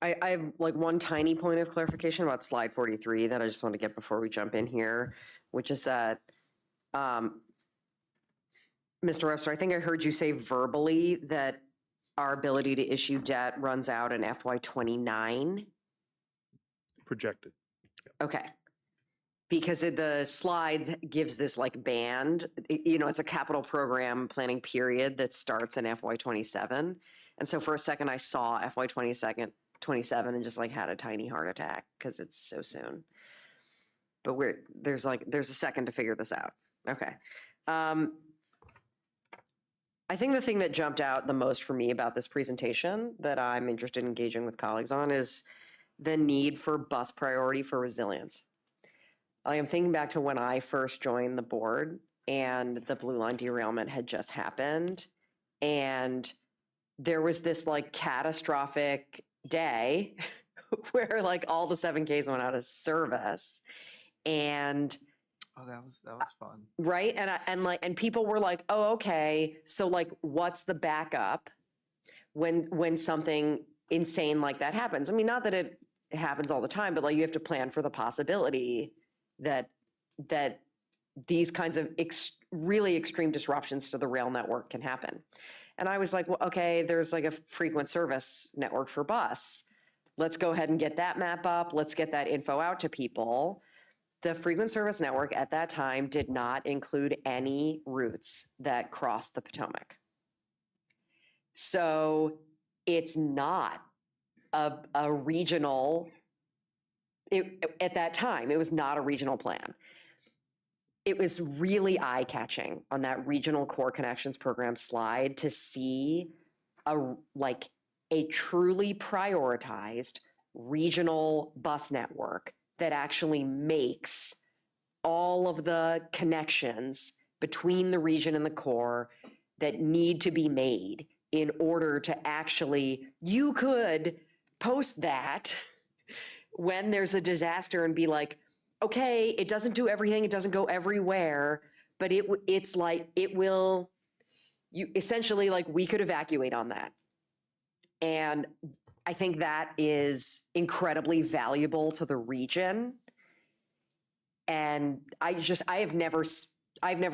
I have like one tiny point of clarification about slide 43 that I just want to get before we jump in here, which is that, Mr. Webster, I think I heard you say verbally that our ability to issue debt runs out in FY29. Projected. Okay. Because the slide gives this like band, it's a capital program planning period that starts in FY27. And so for a second I saw FY27 and just like had a tiny heart attack because it's so soon. But there's a second to figure this out. Okay. I think the thing that jumped out the most for me about this presentation that I'm interested in engaging with colleagues on is the need for bus priority for resilience. I am thinking back to when I first joined the board and the Blue Line derailment had just happened. And there was this like catastrophic day where like all the 7Ks went out of service. And Oh, that was fun. right. And people were like, oh, okay. So like, what's the backup when something insane like that happens? I mean, not that it happens all the time, but like you have to plan for the possibility that these kinds of really extreme disruptions to the rail network can happen. And I was like, well, okay, there's like a frequent service network for bus. Let's go ahead and get that map up. Let's get that info out to people. The frequent service network at that time did not include any routes that crossed the Potomac. So it's not a regional, at that time, it was not a regional plan. It was really eye-catching on that Regional Core Connections Program slide to see a truly prioritized regional bus network that actually makes all of the connections between the region and the core that need to be made in order to actually, you could post that when there's a disaster and be like, okay, it doesn't do everything, it doesn't go everywhere, but it's like, it will, you essentially, like, we could evacuate on that. And I think that is incredibly valuable to the region. And I've never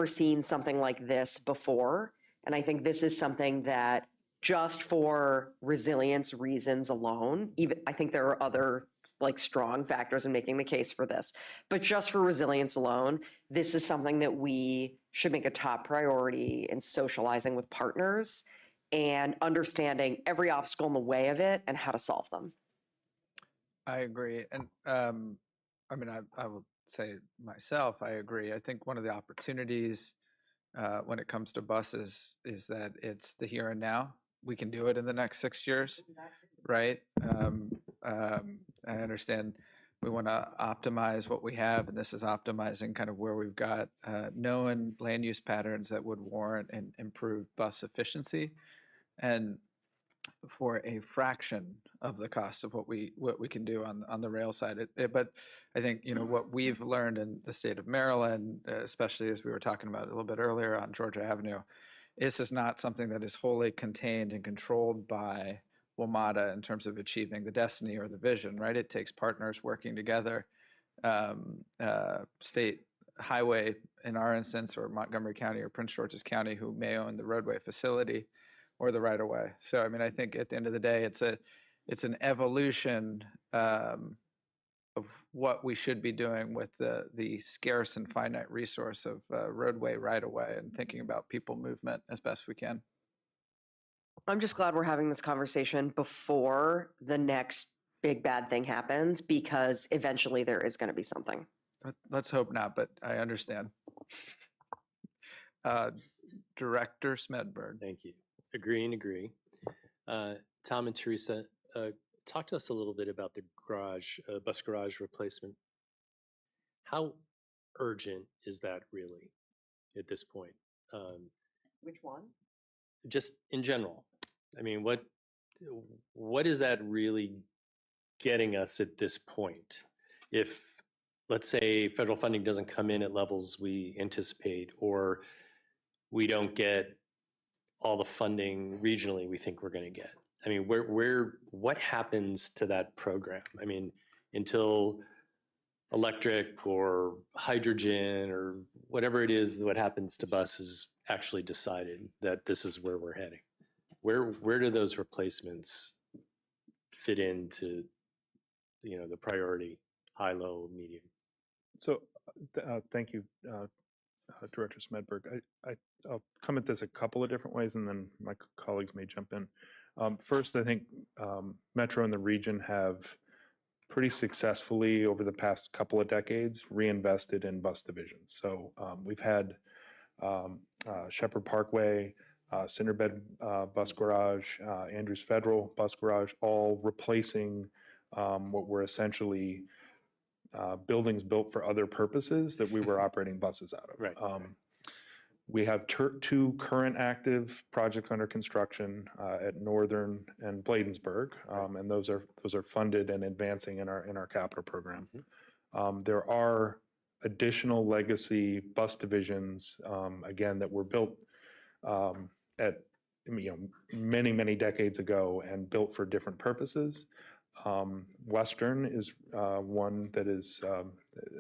seen something like this before. And I think this is something that just for resilience reasons alone, even I think there are other like strong factors in making the case for this, but just for resilience alone, this is something that we should make a top priority in socializing with partners and understanding every obstacle in the way of it and how to solve them. I agree. And I mean, I will say myself, I agree. I think one of the opportunities when it comes to buses is that it's the here and now. We can do it in the next 6 years, right? I understand we want to optimize what we have, and this is optimizing kind of where we've got known land use patterns that would warrant and improve bus efficiency, and for a fraction of the cost of what we can do on the rail side. But I think, you know, what we've learned in the state of Maryland, especially as we were talking about a little bit earlier on Georgia Avenue, this is not something that is wholly contained and controlled by WMATA in terms of achieving the destiny or the vision, right? It takes partners working together, state highway in our instance, or Montgomery County or Prince George's County, who may own the roadway facility or the right of way. So, I mean, I think at the end of the day, it's an evolution of what we should be doing with the scarce and finite resource of roadway right of way, and thinking about people movement as best we can. I'm just glad we're having this conversation before the next big bad thing happens, because eventually there is going to be something. Let's hope not, but I understand. Director Smedberg. Thank you. Agree. Tom and Teresa, talk to us a little bit about the bus garage replacement. How urgent is that really at this point? Which one? Just in general. I mean, what is that really getting us at this point? If, let's say, federal funding doesn't come in at levels we anticipate, or we don't get all the funding regionally we think we're going to get. I mean, what happens to that program? I mean, until electric or hydrogen or whatever it is, what happens to buses actually decided that this is where we're heading. Where do those replacements fit into, you know, the priority, high, low, medium? So thank you, Director Smedberg. I'll come at this a couple of different ways, and then my colleagues may jump in. First, I think Metro and the region have pretty successfully, over the past couple of decades, reinvested in bus divisions. So we've had Shepherd Parkway, Cinderbed Bus Garage, Andrews Federal Bus Garage, all replacing what were essentially buildings built for other purposes that we were operating buses out of. Right. We have two current active projects under construction at Northern and Bladensburg, and those are funded and advancing in our capital program. There are additional legacy bus divisions, again, that were built at many decades ago and built for different purposes. Western is one that is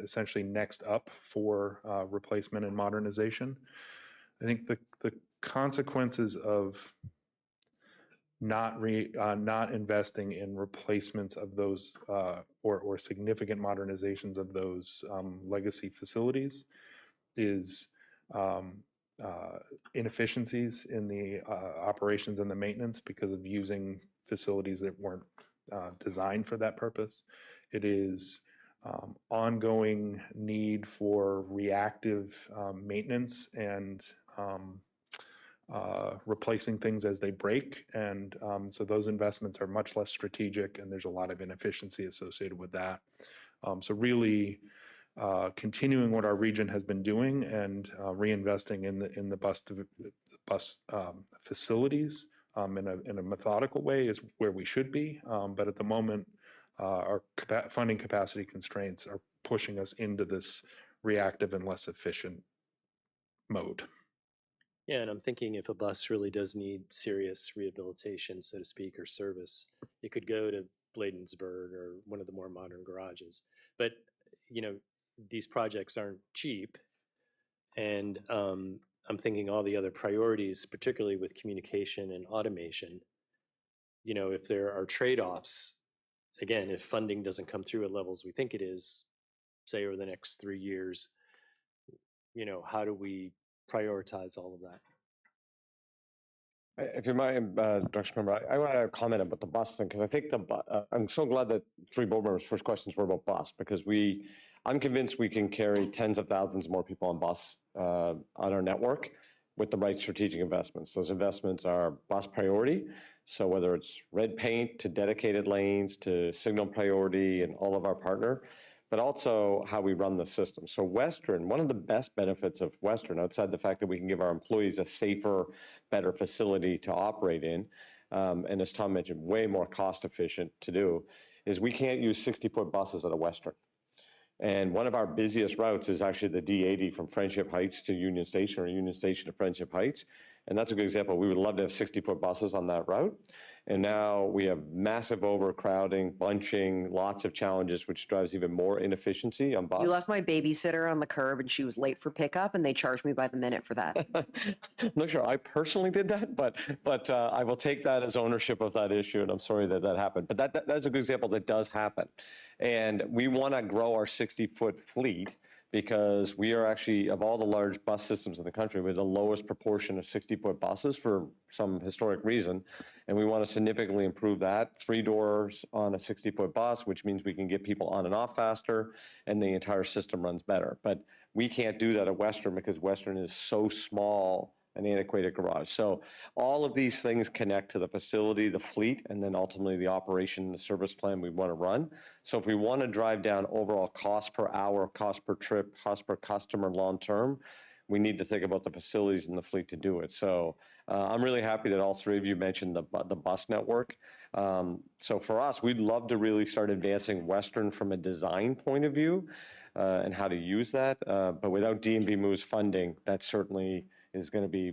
essentially next up for replacement and modernization. I think the consequences of not investing in replacements of those or significant modernizations of those legacy facilities is inefficiencies in the operations and the maintenance because of using facilities that weren't designed for that purpose. It is ongoing need for reactive maintenance and replacing things as they break. And so those investments are much less strategic, and there's a lot of inefficiency associated with that. So really continuing what our region has been doing and reinvesting in the bus facilities in a methodical way is where we should be. But at the moment, our funding capacity constraints are pushing us into this reactive and less efficient mode. Yeah, and I'm thinking if a bus really does need serious rehabilitation, so to speak, or service, it could go to Bladensburg or one of the more modern garages. But, these projects aren't cheap. And I'm thinking all the other priorities, particularly with communication and automation, if there are trade-offs, again, if funding doesn't come through at levels we think it is, say over the next 3 years, how do we prioritize all of that? If you mind, Dr. Member, I want to comment about the bus thing, because I think I'm so glad that three board members' first questions were about bus, because I'm convinced we can carry tens of thousands more people on bus on our network with the right strategic investments. Those investments are bus priority. So whether it's red paint to dedicated lanes to signal priority and all of our partner, but also how we run the system. So Western, one of the best benefits of Western, outside the fact that we can give our employees a safer, better facility to operate in, and as Tom mentioned, way more cost efficient to do, is we can't use 60-foot buses at a Western. And one of our busiest routes is actually the D80 from Friendship Heights to Union Station, or Union Station to Friendship Heights. And that's a good example. We would love to have 60-foot buses on that route. And now we have massive overcrowding, bunching, lots of challenges, which drives even more inefficiency on bus. You left my babysitter on the curb and she was late for pickup, and they charged me by the minute for that. I'm not sure I personally did that, but I will take that as ownership of that issue, and I'm sorry that happened. But that's a good example that does happen. And we want to grow our 60-foot fleet, because we are actually, of all the large bus systems in the country, we're the lowest proportion of 60-foot buses for some historic reason. And we want to significantly improve that. 3 doors on a 60-foot bus, which means we can get people on and off faster, and the entire system runs better. But we can't do that at Western because Western is so small, an antiquated garage. So all of these things connect to the facility, the fleet, and then ultimately the operation, the service plan we want to run. So if we want to drive down overall cost per hour, cost per trip, cost per customer long-term, we need to think about the facilities and the fleet to do it. So I'm really happy that all three of you mentioned the bus network. So for us, we'd love to really start advancing Western from a design point of view and how to use that. But without D&B Moves funding, that certainly is going to be,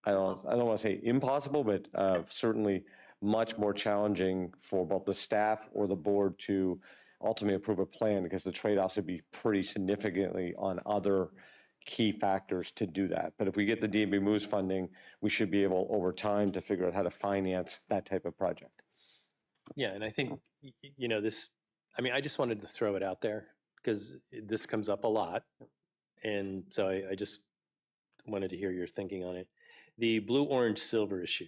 I don't want to say impossible, but certainly much more challenging for both the staff or the board to ultimately approve a plan, because the trade-offs would be pretty significantly on other key factors to do that. But if we get the D&B Moves funding, we should be able over time to figure out how to finance that type of project. Yeah, and I think, I just wanted to throw it out there because this comes up a lot. And so I just wanted to hear your thinking on it. The blue, orange, silver issue,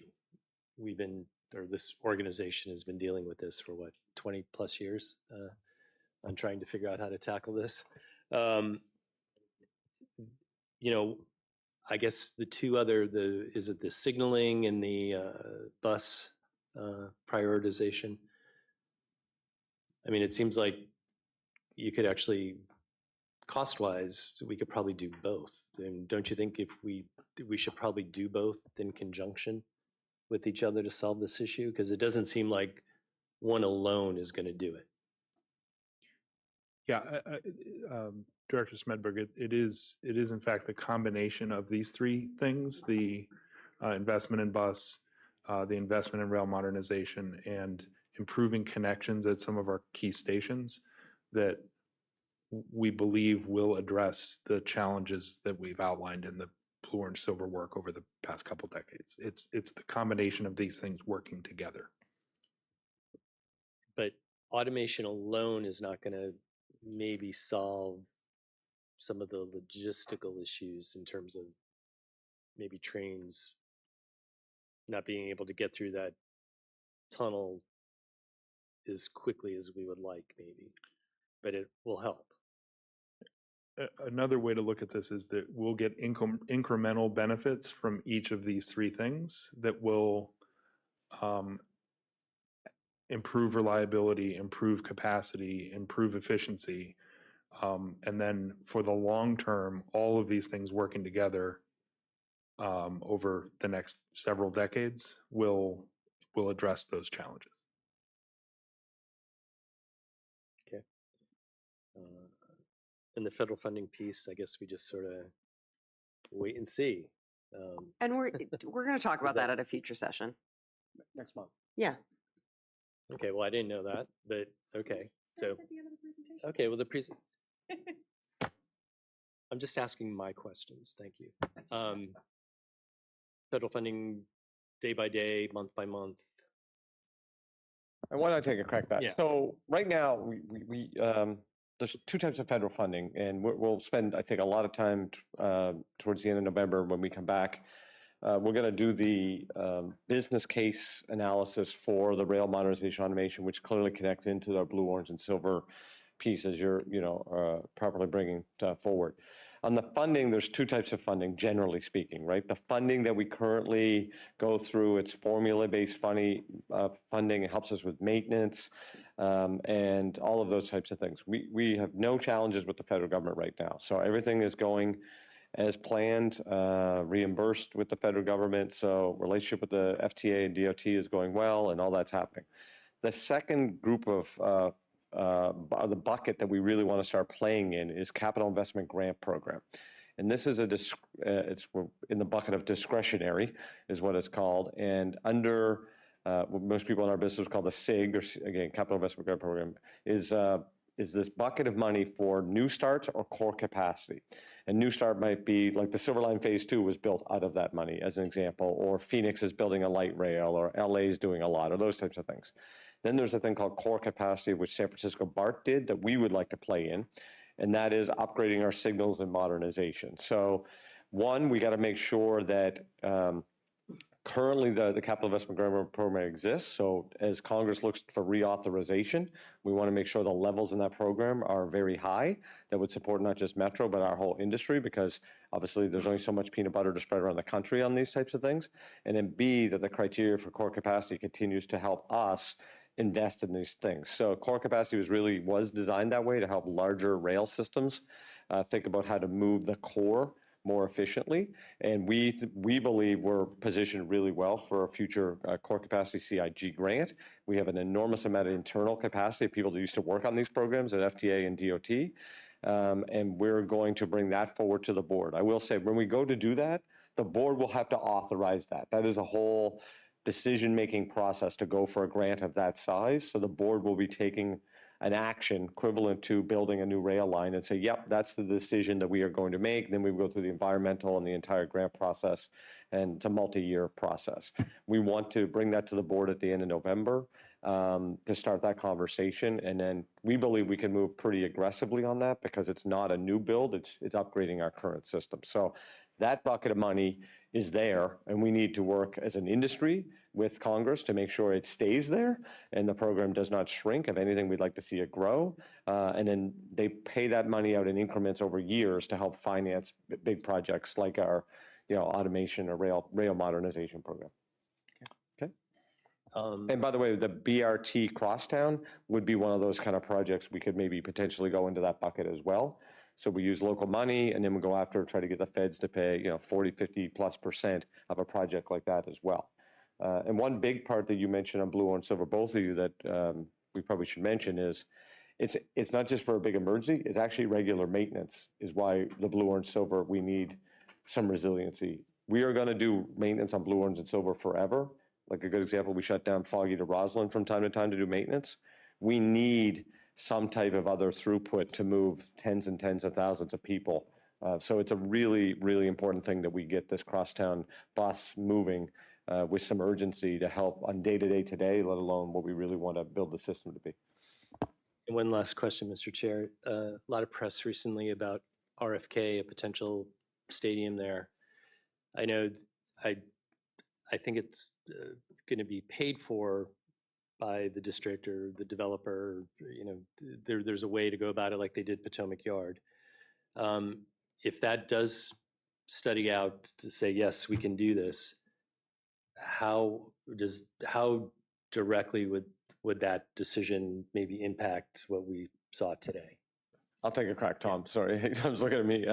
this organization has been dealing with this for 20 plus years on trying to figure out how to tackle this. I guess the two other, is it the signaling and the bus prioritization? I mean, it seems like you could actually cost-wise, we could probably do both. And don't you think if we should probably do both in conjunction with each other to solve this issue? Because it doesn't seem like one alone is going to do it. Yeah, Director Smedberg, it is in fact the combination of these three things: the investment in bus, the investment in rail modernization, and improving connections at some of our key stations that we believe will address the challenges that we've outlined in the Blue Orange Silver work over the past couple decades. It's the combination of these things working together. But automation alone is not going to maybe solve some of the logistical issues in terms of maybe trains not being able to get through that tunnel as quickly as we would like, maybe, but it will help. Another way to look at this is that we'll get incremental benefits from each of these three things that will improve reliability, improve capacity, improve efficiency. And then for the long term, all of these things working together over the next several decades will address those challenges. Okay. And the federal funding piece, I guess we just sort of wait and see. And we're going to talk about that at a future session. Next month. Yeah. Okay, well, I didn't know that, but okay. So, okay, well, the I'm just asking my questions. Thank you. Federal funding day by day, month by month. And why don't I take a crack at that? Yeah. So right now, we there's two types of federal funding, and we'll spend, I think, a lot of time towards the end of November when we come back. We're going to do the business case analysis for the rail modernization automation, which clearly connects into the Blue, Orange, and Silver piece as you're, properly bringing forward. On the funding, there's two types of funding, generally speaking, right? The funding that we currently go through, it's formula-based funding. It helps us with maintenance and all of those types of things. We have no challenges with the federal government right now. So everything is going as planned, reimbursed with the federal government. So relationship with the FTA and DOT is going well, and all that's happening. The second group of the bucket that we really want to start playing in is capital investment grant program. And this is it's in the bucket of discretionary is what it's called. And under what most people in our business call the SIG, or again, capital investment grant program, is this bucket of money for new starts or core capacity. And new start might be like the Silver Line Phase 2 was built out of that money as an example, or Phoenix is building a light rail, or LA is doing a lot, or those types of things. Then there's a thing called core capacity, which San Francisco BART did, that we would like to play in, and that is upgrading our signals and modernization. So one, we got to make sure that currently the capital investment grant program exists. So as Congress looks for reauthorization, we want to make sure the levels in that program are very high that would support not just Metro, but our whole industry, because obviously there's only so much peanut butter to spread around the country on these types of things. And then B, that the criteria for core capacity continues to help us invest in these things. So core capacity was designed that way to help larger rail systems think about how to move the core more efficiently. And we believe we're positioned really well for a future core capacity CIG grant. We have an enormous amount of internal capacity of people that used to work on these programs at FTA and DOT. And we're going to bring that forward to the board. I will say, when we go to do that, the board will have to authorize that. That is a whole decision-making process to go for a grant of that size. So the board will be taking an action equivalent to building a new rail line and say, yep, that's the decision that we are going to make. Then we go through the environmental and the entire grant process, and it's a multi-year process. We want to bring that to the board at the end of November to start that conversation. And then we believe we can move pretty aggressively on that because it's not a new build, it's upgrading our current system. So that bucket of money is there, and we need to work as an industry with Congress to make sure it stays there and the program does not shrink. If anything, we'd like to see it grow. And then they pay that money out in increments over years to help finance big projects like our automation or rail modernization program. Okay. And by the way, the BRT Crosstown would be one of those kind of projects we could maybe potentially go into that bucket as well. So we use local money, and then we go after, try to get the feds to pay, 40, 50+% of a project like that as well. And one big part that you mentioned on Blue, Orange, Silver, both of you, that we probably should mention is it's not just for a big emergency, it's actually regular maintenance is why the Blue, Orange, Silver, we need some resiliency. We are gonna do maintenance on Blue, Orange, and Silver forever. Like a good example, we shut down Foggy to Roslyn from time to time to do maintenance. We need some type of other throughput to move tens and tens of thousands of people. So it's a really, really important thing that we get this crosstown bus moving with some urgency to help on day-to-day today, let alone what we really want to build the system to be. And one last question, Mr. Chair. A lot of press recently about RFK, a potential stadium there. I know I think it's going to be paid for by the district or the developer. There's a way to go about it like they did Potomac Yard. If that does study out to say, yes, we can do this, how directly would that decision maybe impact what we saw today? I'll take a crack, Tom. Sorry, Tom's looking at me.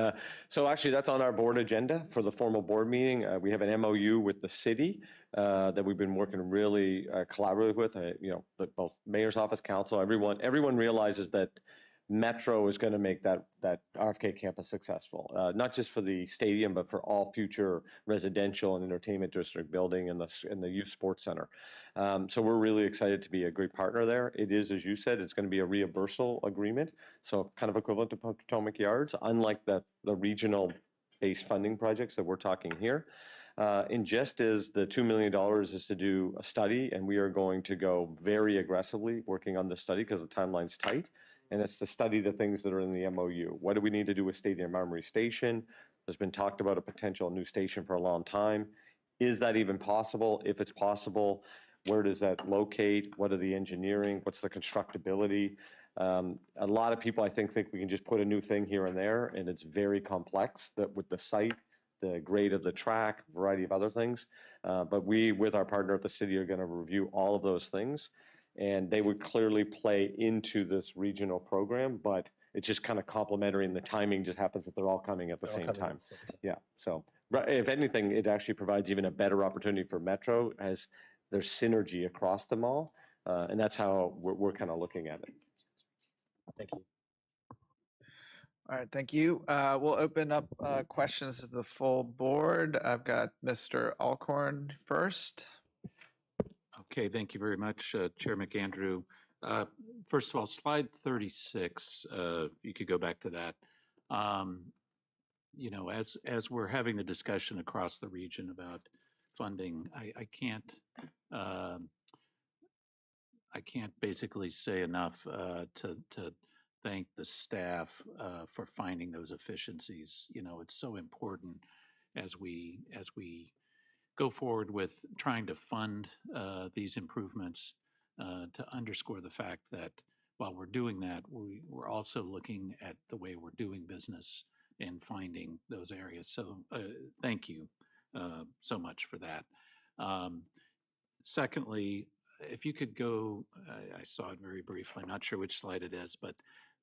So actually, that's on our board agenda for the formal board meeting. We have an MOU with the city that we've been working really collaboratively with. Both mayor's office, council, everyone realizes that Metro is going to make that RFK campus successful, not just for the stadium, but for all future residential and entertainment district building and the youth sports center. So we're really excited to be a great partner there. It is, as you said, it's going to be a reimbursal agreement, so kind of equivalent to Potomac Yards, unlike the regional-based funding projects that we're talking here. And just as the $2 million is to do a study, and we are going to go very aggressively working on this study because the timeline's tight. And it's to study the things that are in the MOU. What do we need to do with Stadium Armory Station? There's been talked about a potential new station for a long time. Is that even possible? If it's possible, where does that locate? What are the engineering? What's the constructability? A lot of people, I think we can just put a new thing here and there, and it's very complex that with the site, the grade of the track, a variety of other things. But we, with our partner at the city, are going to review all of those things. And they would clearly play into this regional program, but it's just kind of complementary, and the timing just happens that they're all coming at the same time. Yeah, so if anything, it actually provides even a better opportunity for Metro as there's synergy across them all, and that's how we're kind of looking at it. Thank you. All right, thank you. We'll open up questions to the full board. I've got Mr. Alcorn first. Okay, thank you very much, Chair McAndrew. First of all, slide 36, you could go back to that. As we're having the discussion across the region about funding, I can't basically say enough to thank the staff for finding those efficiencies. It's so important as we go forward with trying to fund these improvements to underscore the fact that while we're doing that, we're also looking at the way we're doing business and finding those areas. So thank you so much for that. Secondly, if you could go, I saw it very briefly, I'm not sure which slide it is, but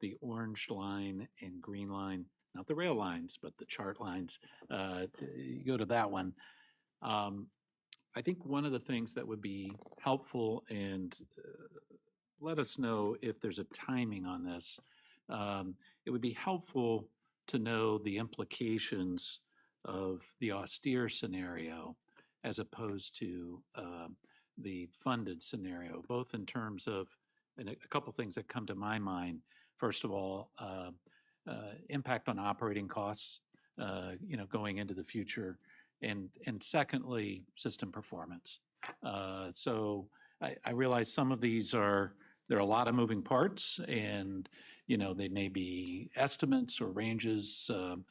the orange line and green line, not the rail lines, but the chart lines, you go to that one. I think one of the things that would be helpful, and let us know if there's a timing on this, it would be helpful to know the implications of the austere scenario as opposed to the funded scenario, both in terms of, and a couple things that come to my mind. First of all, impact on operating costs, going into the future. And secondly, system performance. So I realize some of these there are a lot of moving parts, and they may be estimates or ranges, on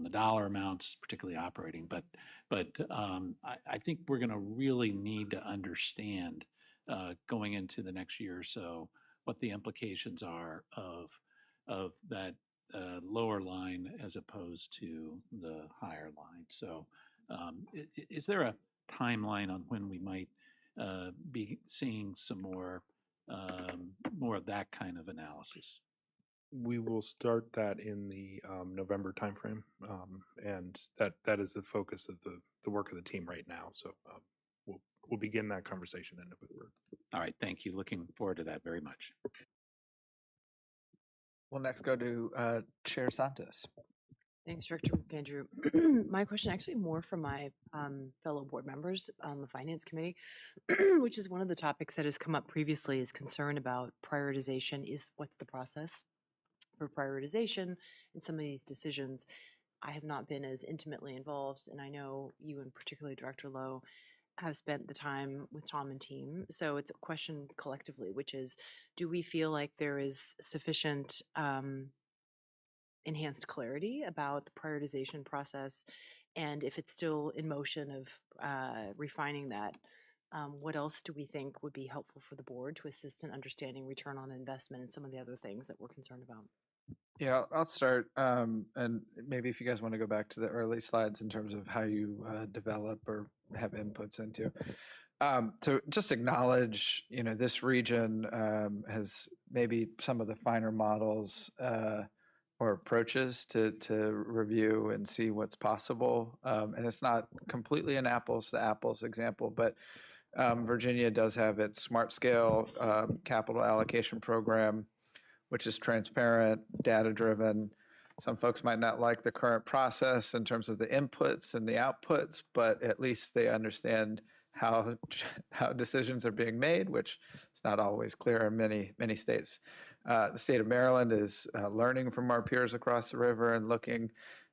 the dollar amounts, particularly operating. But I think we're going to really need to understand going into the next year or so what the implications are of that lower line as opposed to the higher line. So is there a timeline on when we might be seeing some more of that kind of analysis? We will start that in the November timeframe, and that is the focus of the work of the team right now. So we'll begin that conversation in November. All right, thank you. Looking forward to that very much. We'll next go to Chair Santos. Thanks, Director McAndrew. My question actually more for my fellow board members on the Finance Committee, which is one of the topics that has come up previously, is concern about prioritization. What's the process for prioritization in some of these decisions? I have not been as intimately involved, and I know you and particularly Director Lowe have spent the time with Tom and team. So it's a question collectively, which is, do we feel like there is sufficient enhanced clarity about the prioritization process? And if it's still in motion of refining that, what else do we think would be helpful for the board to assist in understanding return on investment and some of the other things that we're concerned about? Yeah, I'll start. And maybe if you guys want to go back to the early slides in terms of how you develop or have inputs into. To just acknowledge, this region has maybe some of the finer models or approaches to review and see what's possible. And it's not completely an apples to apples example, but Virginia does have its Smart Scale capital allocation program, which is transparent, data-driven. Some folks might not like the current process in terms of the inputs and the outputs, but at least they understand how decisions are being made, which is not always clear in many states. The state of Maryland is learning from our peers across the river and looking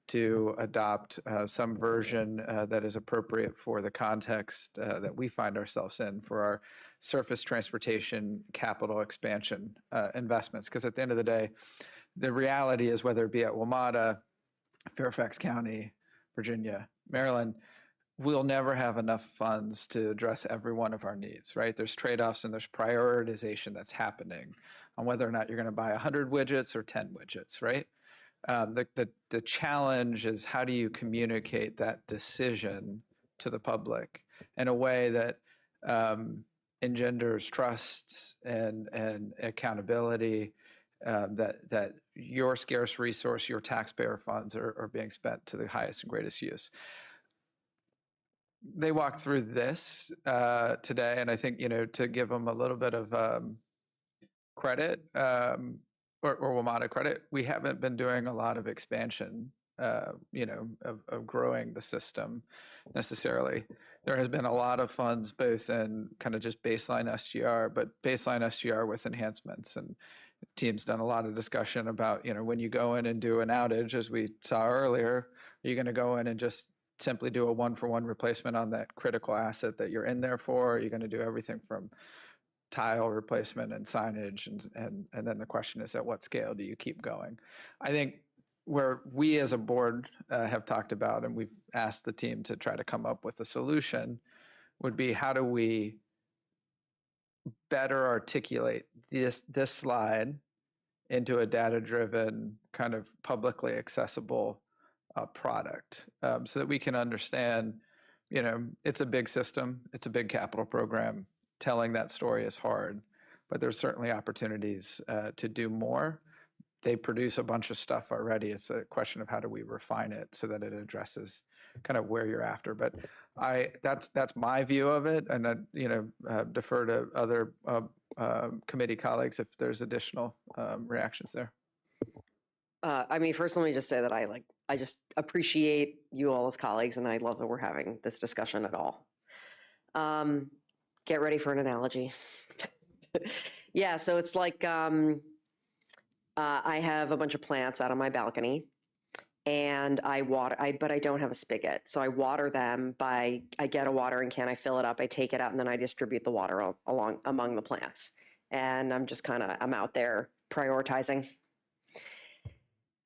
to adopt some version that is appropriate for the context that we find ourselves in for our surface transportation capital expansion investments. Because at the end of the day, the reality is, whether it be at WMATA, Fairfax County, Virginia, Maryland, we'll never have enough funds to address every one of our needs, right? There's trade-offs and there's prioritization that's happening on whether or not you're going to buy 100 widgets or 10 widgets, right? The challenge is, how do you communicate that decision to the public in a way that engenders trust and accountability, that your scarce resource, your taxpayer funds are being spent to the highest and greatest use. They walked through this today, and I think, to give them a little bit of credit, or WMATA credit, we haven't been doing a lot of expansion, of growing the system necessarily. There has been a lot of funds, both in kind of just baseline SGR, but baseline SGR with enhancements. And the team's done a lot of discussion about, when you go in and do an outage, as we saw earlier, are you going to go in and just simply do a one-for-one replacement on that critical asset that you're in there for? Are you going to do everything from tile replacement and signage, and then the question is, at what scale do you keep going? I think where we as a board have talked about, and we've asked the team to try to come up with a solution, would be, how do we better articulate this slide into a data-driven, kind of publicly accessible product, so that we can understand, it's a big system, it's a big capital program. Telling that story is hard, but there's certainly opportunities to do more. They produce a bunch of stuff already. It's a question of, how do we refine it so that it addresses kind of where you're after. But that's my view of it, and I defer to other committee colleagues if there's additional reactions there. First, let me just say that I just appreciate you all as colleagues, and I love that we're having this discussion at all. Get ready for an analogy. Yeah, so it's like, I have a bunch of plants out on my balcony, and but I don't have a spigot. So I water them I get a watering can, I fill it up, I take it out, and then I distribute the water among the plants. And I'm out there prioritizing.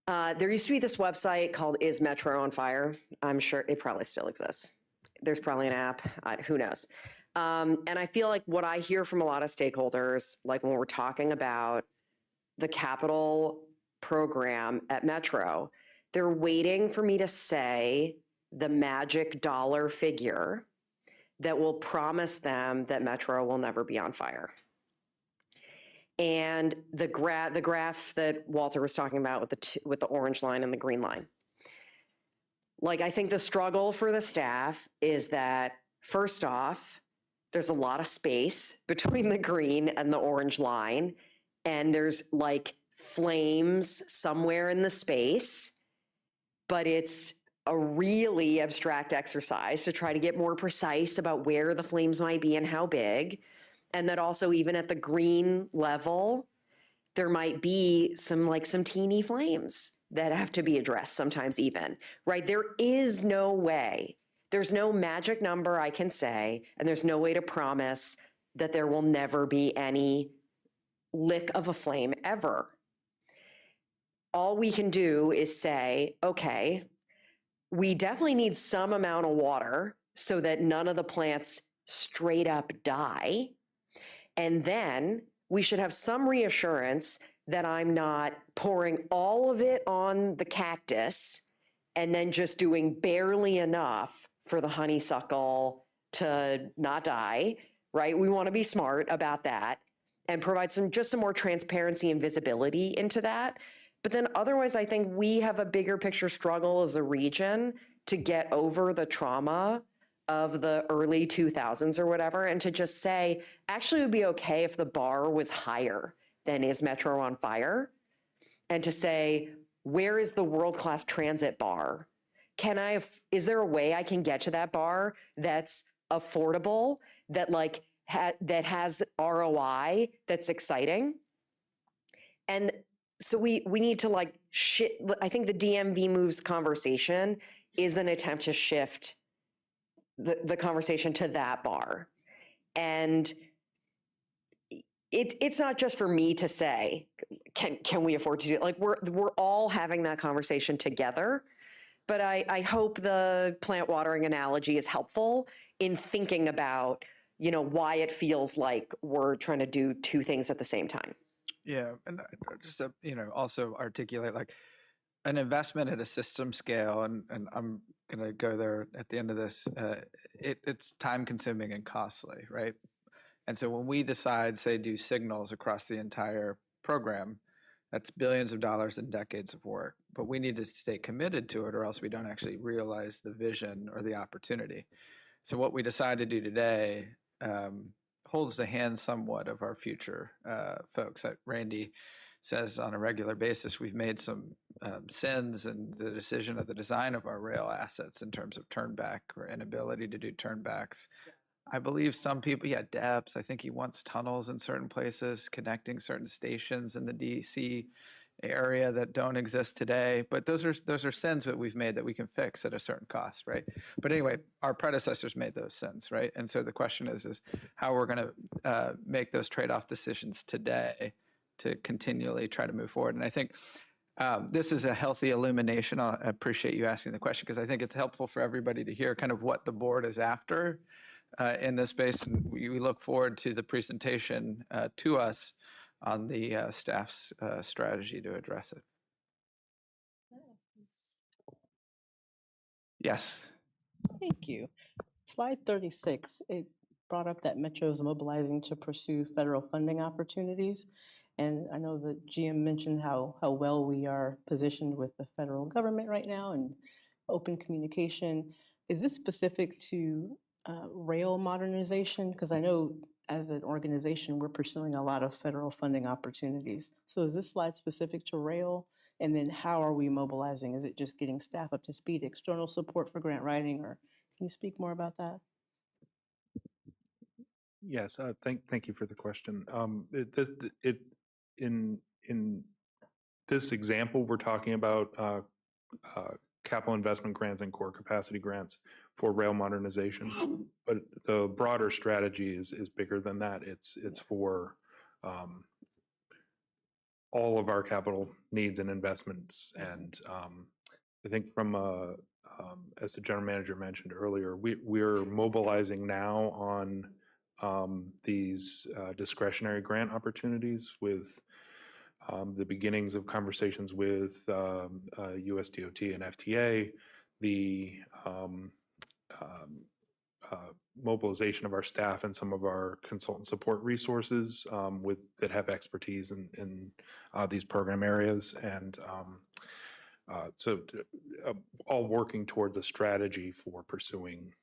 There used to be this website called Is Metro on Fire? I'm sure it probably still exists. There's probably an app, who knows? And I feel like what I hear from a lot of stakeholders, like when we're talking about the capital program at Metro, they're waiting for me to say the magic dollar figure that will promise them that Metro will never be on fire. and the graph that Walter was talking about with the orange line and the green line. Like, I think the struggle for the staff is that, first off, there's a lot of space between the green and the orange line, and there's like flames somewhere in the space, but it's a really abstract exercise to try to get more precise about where the flames might be and how big. And that also, even at the green level, there might be some teeny flames that have to be addressed sometimes even, right? There is no way, there's no magic number I can say, and there's no way to promise that there will never be any lick of a flame ever. All we can do is say, okay, we definitely need some amount of water so that none of the plants straight up die. And then we should have some reassurance that I'm not pouring all of it on the cactus and then just doing barely enough for the honeysuckle to not die, right? We want to be smart about that and provide some more transparency and visibility into that. But then otherwise, I think we have a bigger picture struggle as a region to get over the trauma of the early 2000s or whatever, and to just say, actually, it would be okay if the bar was higher than is Metro on Fire, and to say, where is the world-class transit bar? Is there a way I can get to that bar that's affordable, that that has ROI, that's exciting? And so we need to I think the DMV moves conversation is an attempt to shift the conversation to that bar. And it's not just for me to say, can we afford to do it? Like, we're all having that conversation together. But I hope the plant watering analogy is helpful in thinking about, why it feels like we're trying to do two things at the same time. Yeah, and just also articulate like an investment at a system scale, and I'm going to go there at the end of this. It's time consuming and costly, right? And so when we decide, say, do signals across the entire program, that's billions of dollars and decades of work. But we need to stay committed to it, or else we don't actually realize the vision or the opportunity. So what we decide to do today holds the hand somewhat of our future folks. Randy says on a regular basis, we've made some sins in the decision of the design of our rail assets in terms of turnback or inability to do turnbacks. I believe some people, Debs, I think he wants tunnels in certain places, connecting certain stations in the DC area that don't exist today. But those are sins that we've made that we can fix at a certain cost, right? But anyway, our predecessors made those sins, right? And so the question is how we're going to make those trade-off decisions today to continually try to move forward. And I think this is a healthy illumination. I appreciate you asking the question, because I think it's helpful for everybody to hear kind of what the board is after in this space. And we look forward to the presentation to us on the staff's strategy to address it. Yes. Thank you. Slide 36, it brought up that Metro is mobilizing to pursue federal funding opportunities. And I know that GM mentioned how well we are positioned with the federal government right now and open communication. Is this specific to rail modernization? Because I know as an organization, we're pursuing a lot of federal funding opportunities. So is this slide specific to rail? And then how are we mobilizing? Is it just getting staff up to speed, external support for grant writing, or can you speak more about that? Yes, thank you for the question. In this example, we're talking about capital investment grants and core capacity grants for rail modernization, but the broader strategy is bigger than that. It's for all of our capital needs and investments. And I think from as the general manager mentioned earlier, we're mobilizing now on these discretionary grant opportunities with the beginnings of conversations with USDOT and FTA, the mobilization of our staff and some of our consultant support resources that have expertise in these program areas, and all working towards a strategy for pursuing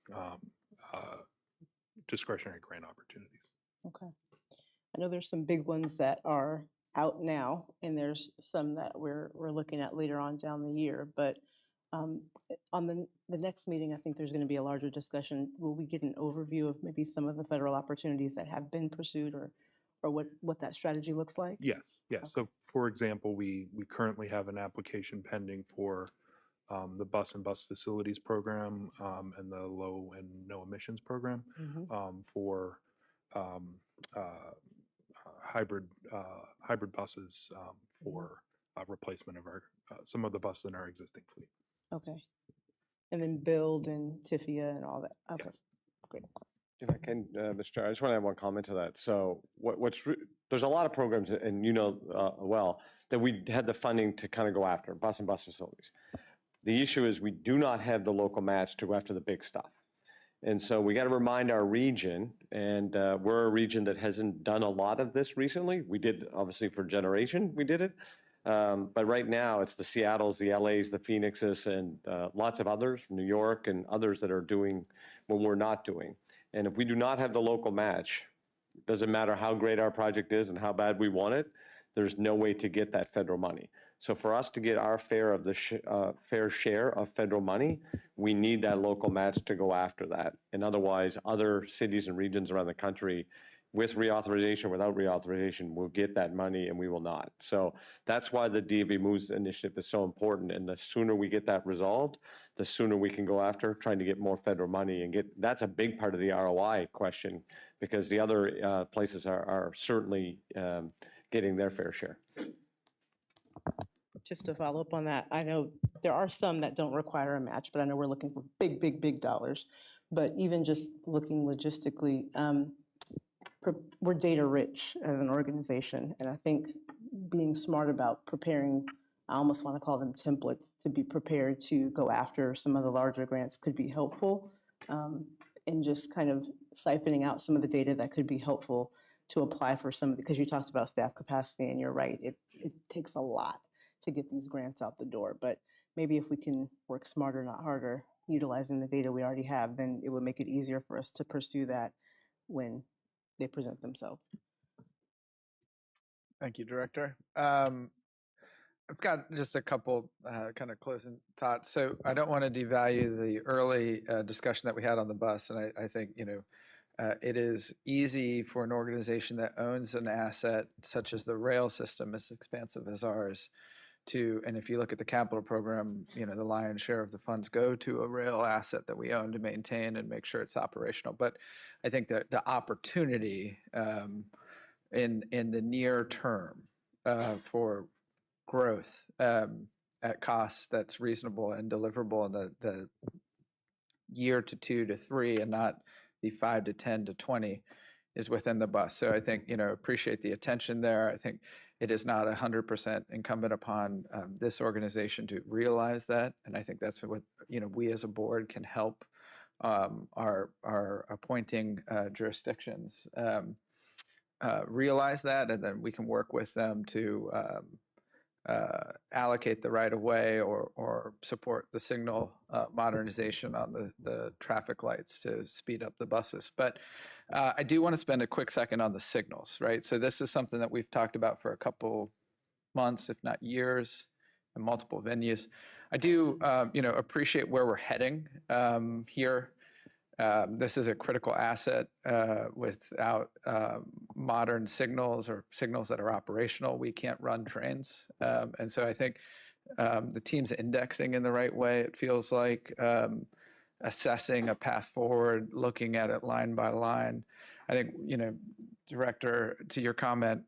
discretionary grant opportunities. Okay. I know there's some big ones that are out now, and there's some that we're looking at later on down the year. But on the next meeting, I think there's going to be a larger discussion. Will we get an overview of maybe some of the federal opportunities that have been pursued, or what that strategy looks like? Yes, yes. So, for example, we currently have an application pending for the bus and bus facilities program and the low and no emissions program for hybrid buses for replacement of our some of the buses in our existing fleet. Okay. And then build and TIFIA and all that. Okay, Yes. great. If I can, Mr. Chair, I just want to add one comment to that. So there's a lot of programs, and you know well, that we had the funding to kind of go after, bus and bus facilities. The issue is we do not have the local match to go after the big stuff. And so we got to remind our region, and we're a region that hasn't done a lot of this recently. We did, obviously, for generation, we did it. But right now, it's the Seattles, the LAs, the Phoenixes, and lots of others, New York and others that are doing what we're not doing. And if we do not have the local match, it doesn't matter how great our project is and how bad we want it, there's no way to get that federal money. So for us to get our fair of the fair share of federal money, we need that local match to go after that. And otherwise, other cities and regions around the country, with reauthorization, without reauthorization, will get that money and we will not. So that's why the DOE Moves initiative is so important. And the sooner we get that resolved, the sooner we can go after trying to get more federal money and that's a big part of the ROI question, because the other places are certainly getting their fair share. Just to follow up on that, I know there are some that don't require a match, but I know we're looking for big, big, big dollars. But even just looking logistically, we're data rich as an organization. And I think being smart about preparing, I almost want to call them templates, to be prepared to go after some of the larger grants could be helpful. And just kind of siphoning out some of the data that could be helpful to apply for some, because you talked about staff capacity, and you're right, it takes a lot to get these grants out the door. But maybe if we can work smarter, not harder, utilizing the data we already have, then it would make it easier for us to pursue that when they present themselves. Thank you, Director. I've got just a couple kind of closing thoughts. So I don't want to devalue the early discussion that we had on the bus. And I think, it is easy for an organization that owns an asset such as the rail system, as expansive as ours, and if you look at the capital program, the lion's share of the funds go to a rail asset that we own to maintain and make sure it's operational. But I think that the opportunity in the near term for growth at costs that's reasonable and deliverable in the year to 2 to 3 and not the 5 to 10 to 20 is within the bus. So I think, appreciate the attention there. I think it is not 100% incumbent upon this organization to realize that. And I think that's what, we as a board can help our appointing jurisdictions realize that, and then we can work with them to allocate the right of way or support the signal modernization on the traffic lights to speed up the buses. But I do want to spend a quick second on the signals, right? So this is something that we've talked about for a couple months, if not years, in multiple venues. I do, appreciate where we're heading here. This is a critical asset. Without modern signals or signals that are operational, we can't run trains. And so I think the team's indexing in the right way. It feels like assessing a path forward, looking at it line by line. I think, Director, to your comment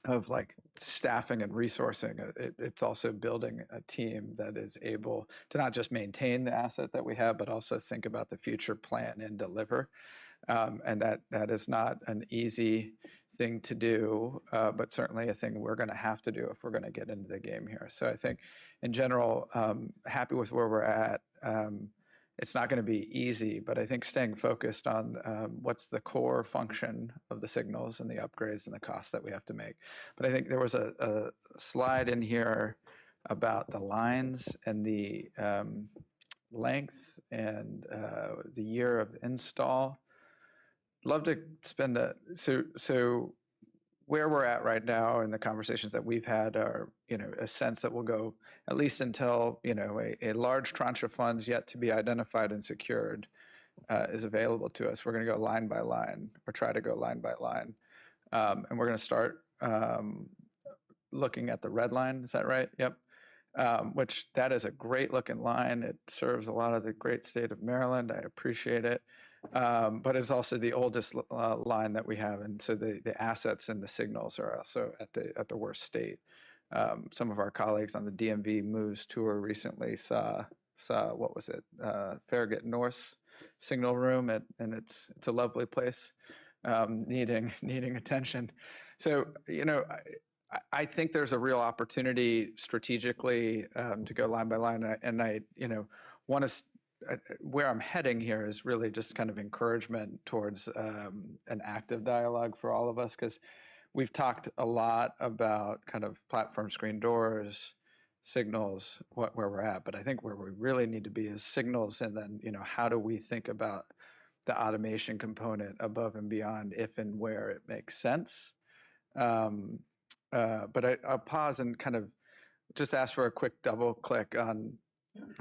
of like staffing and resourcing, it's also building a team that is able to not just maintain the asset that we have, but also think about the future, plan and deliver. And that is not an easy thing to do, but certainly a thing we're going to have to do if we're going to get into the game here. So I think in general, happy with where we're at. it's not going to be easy, but I think staying focused on what's the core function of the signals and the upgrades and the costs that we have to make. But I think there was a slide in here about the lines and the length and the year of install. Love to spend so where we're at right now in the conversations that we've had are, a sense that will go at least until, a large tranche of funds yet to be identified and secured is available to us. We're going to go line by line, or try to go line by line. And we're going to start looking at the red line. Is that right? Yep. Which that is a great looking line. It serves a lot of the great state of Maryland. I appreciate it. But it's also the oldest line that we have, and so the assets and the signals are also at the worst state. Some of our colleagues on the DMV Moves tour recently saw what was it, Farragut North's signal room, and it's a lovely place, needing attention. So I think there's a real opportunity strategically to go line by line, and I want to. Where I'm heading here is really just kind of encouragement towards an active dialogue for all of us, because we've talked a lot about kind of platform screen doors, signals, where we're at, but I think where we really need to be is signals, and then how do we think about the automation component above and beyond if and where it makes sense. But I'll pause and kind of just ask for a quick double click on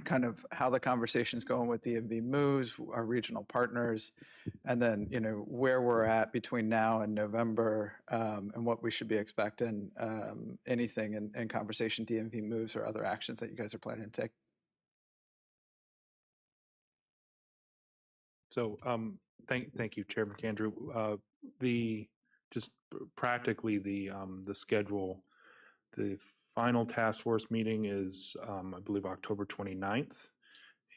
kind of how the conversation's going with DMV Moves, our regional partners, and then where we're at between now and November, and what we should be expecting, anything in conversation DMV Moves or other actions that you guys are planning to take. So thank you, Chair McAndrew. Just practically the schedule, the final task force meeting is, I believe, October 29th.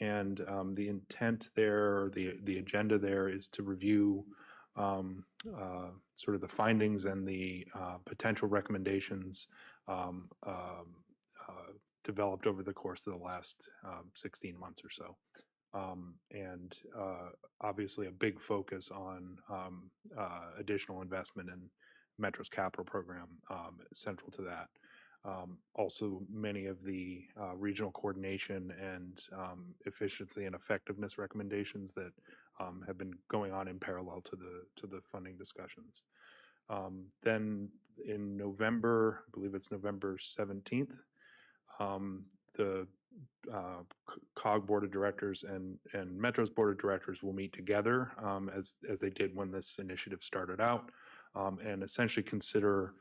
And the intent there, or the agenda there, is to review sort of the findings and the potential recommendations developed over the course of the last 16 months or so. And obviously a big focus on additional investment in Metro's capital program, central to that. Also, many of the regional coordination and efficiency and effectiveness recommendations that have been going on in parallel to the funding discussions. Then in November, I believe it's November 17th, the COG Board of Directors and Metro's Board of Directors will meet together, as they did when this initiative started out, and essentially consider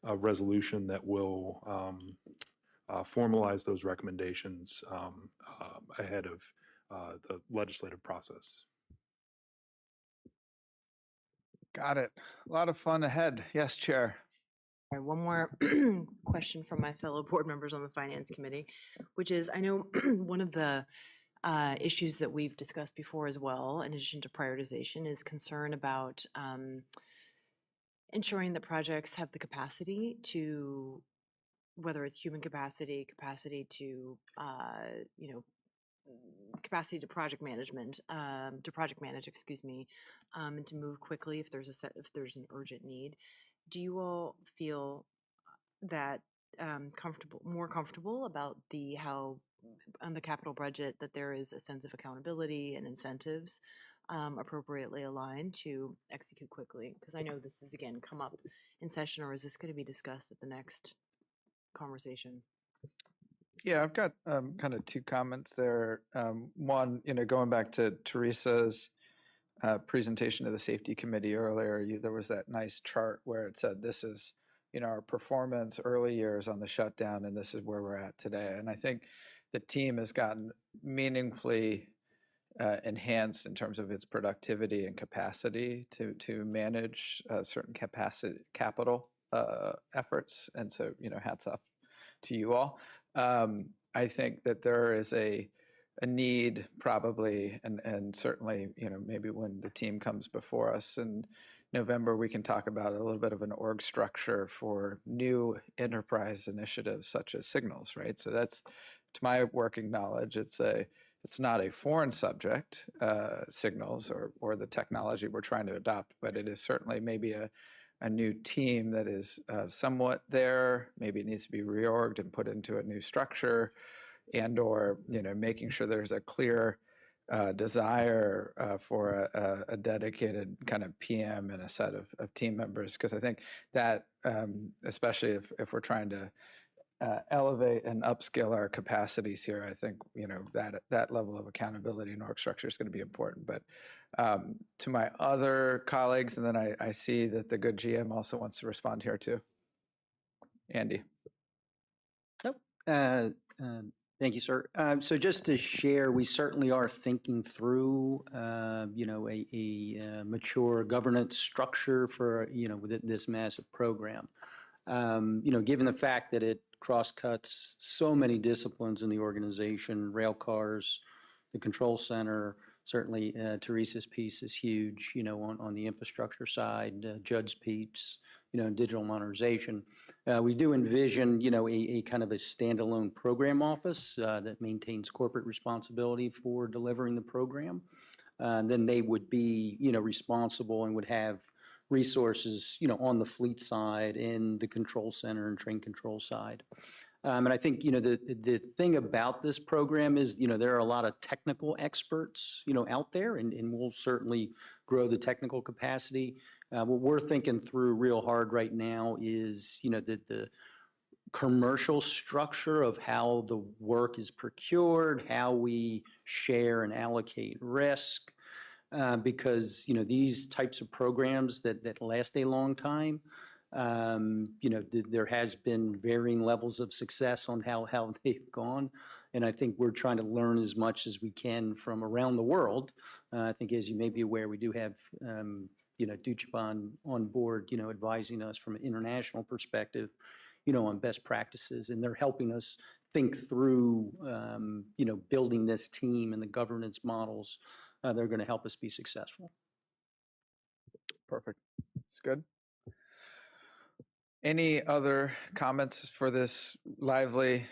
a resolution that will formalize those recommendations ahead of the legislative process. Got it. A lot of fun ahead. Yes, Chair. All right, one more question from my fellow board members on the Finance Committee, which is, I know one of the issues that we've discussed before as well, in addition to prioritization, is concern about ensuring that projects have the capacity to, whether it's human capacity, capacity to project management, to project manage, and to move quickly if there's an urgent need. Do you all feel that more comfortable about how on the capital budget that there is a sense of accountability and incentives appropriately aligned to execute quickly? Because I know this is again come up in session, or is this going to be discussed at the next conversation? Yeah, I've got kind of two comments there. One, going back to Teresa's presentation to the Safety Committee earlier, there was that nice chart where it said this is, our performance early years on the shutdown, and this is where we're at today. And I think the team has gotten meaningfully enhanced in terms of its productivity and capacity to manage certain capital efforts. And so, hats off to you all. I think that there is a need probably, and certainly, maybe when the team comes before us in November, we can talk about a little bit of an org structure for new enterprise initiatives such as signals, right? So that's, to my working knowledge, it's it's not a foreign subject, signals or the technology we're trying to adopt, but it is certainly maybe a new team that is somewhat there. Maybe it needs to be reorged and put into a new structure, and or making sure there's a clear desire for a dedicated kind of PM and a set of team members, because I think that especially if we're trying to elevate and upskill our capacities here, I think that level of accountability and org structure is going to be important. But to my other colleagues, and then I see that the good GM also wants to respond here too. Andy. Nope. Thank you, sir. So just to share, we certainly are thinking through, a mature governance structure for, within this massive program. Given the fact that it cross-cuts so many disciplines in the organization, rail cars, the control center, certainly Teresa's piece is huge, on the infrastructure side, Judd's piece, digital modernization. We do envision, a kind of a standalone program office that maintains corporate responsibility for delivering the program. Then they would be, responsible and would have resources, on the fleet side and the control center and train control side. And I think, the thing about this program is, there are a lot of technical experts, out there, and we'll certainly grow the technical capacity. What we're thinking through real hard right now is, the commercial structure of how the work is procured, how we share and allocate risk, because, these types of programs that last a long time, there has been varying levels of success on how they've gone. And I think we're trying to learn as much as we can from around the world. I think, as you may be aware, we do have, Deutsche Bahn on board, advising us from an international perspective, on best practices. And they're helping us think through, building this team and the governance models. They're going to help us be successful. Perfect. It's good. Any other comments for this lively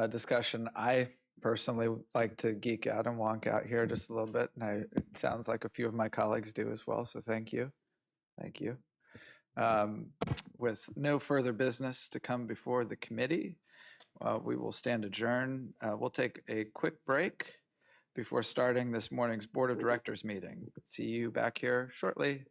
discussion? I personally like to geek out and wonk out here just a little bit, and it sounds like a few of my colleagues do as well, so thank you. Thank you. With no further business to come before the committee, we will stand adjourned. We'll take a quick break before starting this morning's Board of Directors meeting. See you back here shortly.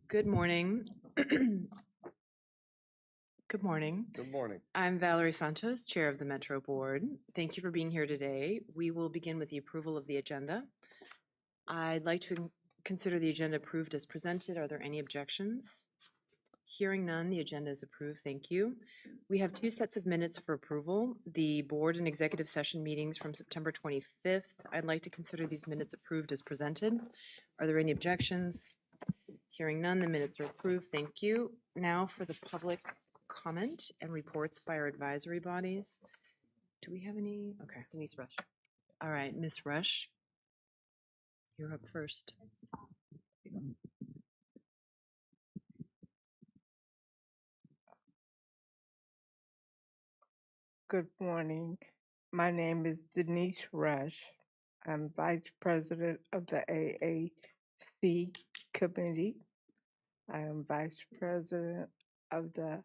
Good morning. Good morning. Good morning. I'm Valerie Santos, Chair of the Metro Board. Thank you for being here today. We will begin with the approval of the agenda. I'd like to consider the agenda approved as presented. Are there any objections? Hearing none, the agenda is approved. Thank you. We have 2 sets of minutes for approval. The board and executive session meetings from September 25th. I'd like to consider these minutes approved as presented. Are there any objections? Hearing none, the minutes are approved. Thank you. Now for the public comment and reports by our advisory bodies. Do we have any? Okay. Denise Rush. All right, Ms. Rush, you're up first. Good morning. My name is Denise Rush. I'm Vice President of the AAC Committee. I am Vice President of the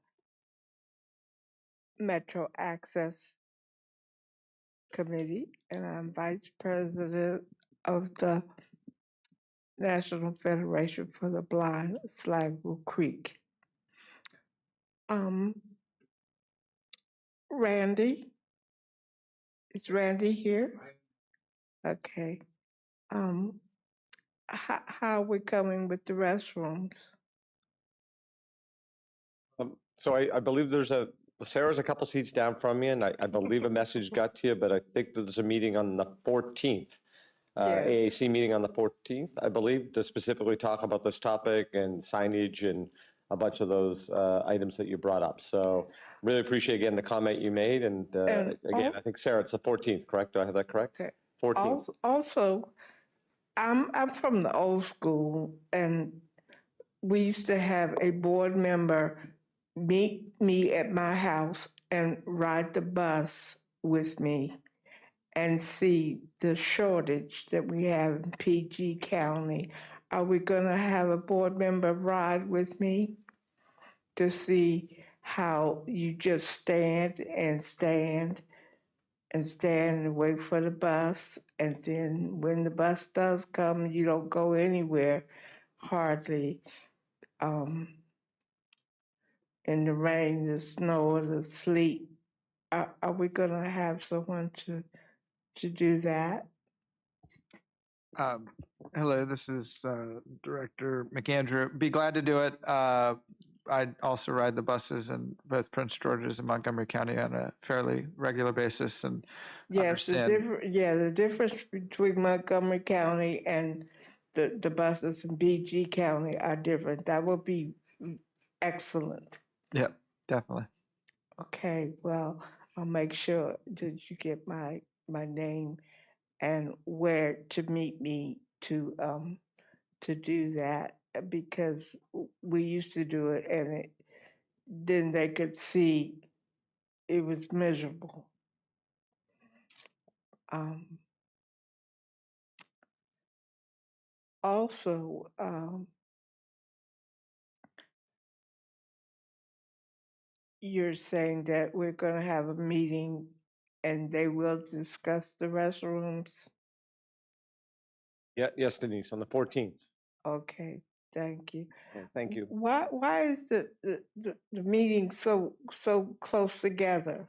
Metro Access Committee, and I'm Vice President of the National Federation for the Blind, Slagville Creek. Randy? Is Randy here? Okay. How are we coming with the restrooms? So I believe Sarah's a couple seats down from me, and I believe a message got to you, but I think there's a meeting on the 14th. AAC meeting on the 14th, I believe, to specifically talk about this topic and signage and a bunch of those items that you brought up. So really appreciate, again, the comment you made. And again, I think, Sarah, it's the 14th, correct? Do I have that correct? Okay. 14th. Also, I'm from the old school, and we used to have a board member meet me at my house and ride the bus with me and see the shortage that we have in PG County. Are we going to have a board member ride with me to see how you just stand and wait for the bus, and then when the bus does come, you don't go anywhere hardly, in the rain, the snow, or the sleet? Are we going to have someone to do that? Hello, this is Director McAndrew. Be glad to do it. I also ride the buses in both Prince George's and Montgomery County on a fairly regular basis, and Yes, the difference between Montgomery County and the buses in BG County are different. That would be excellent. Yep, definitely. Okay, well, I'll make sure that you get my name and where to meet me to do that, because we used to do it, and then they could see it was miserable. Also, you're saying that we're going to have a meeting and they will discuss the restrooms? Yeah, yes, Denise, on the 14th. Okay, thank you. Yeah, thank you. Why is the meeting so close together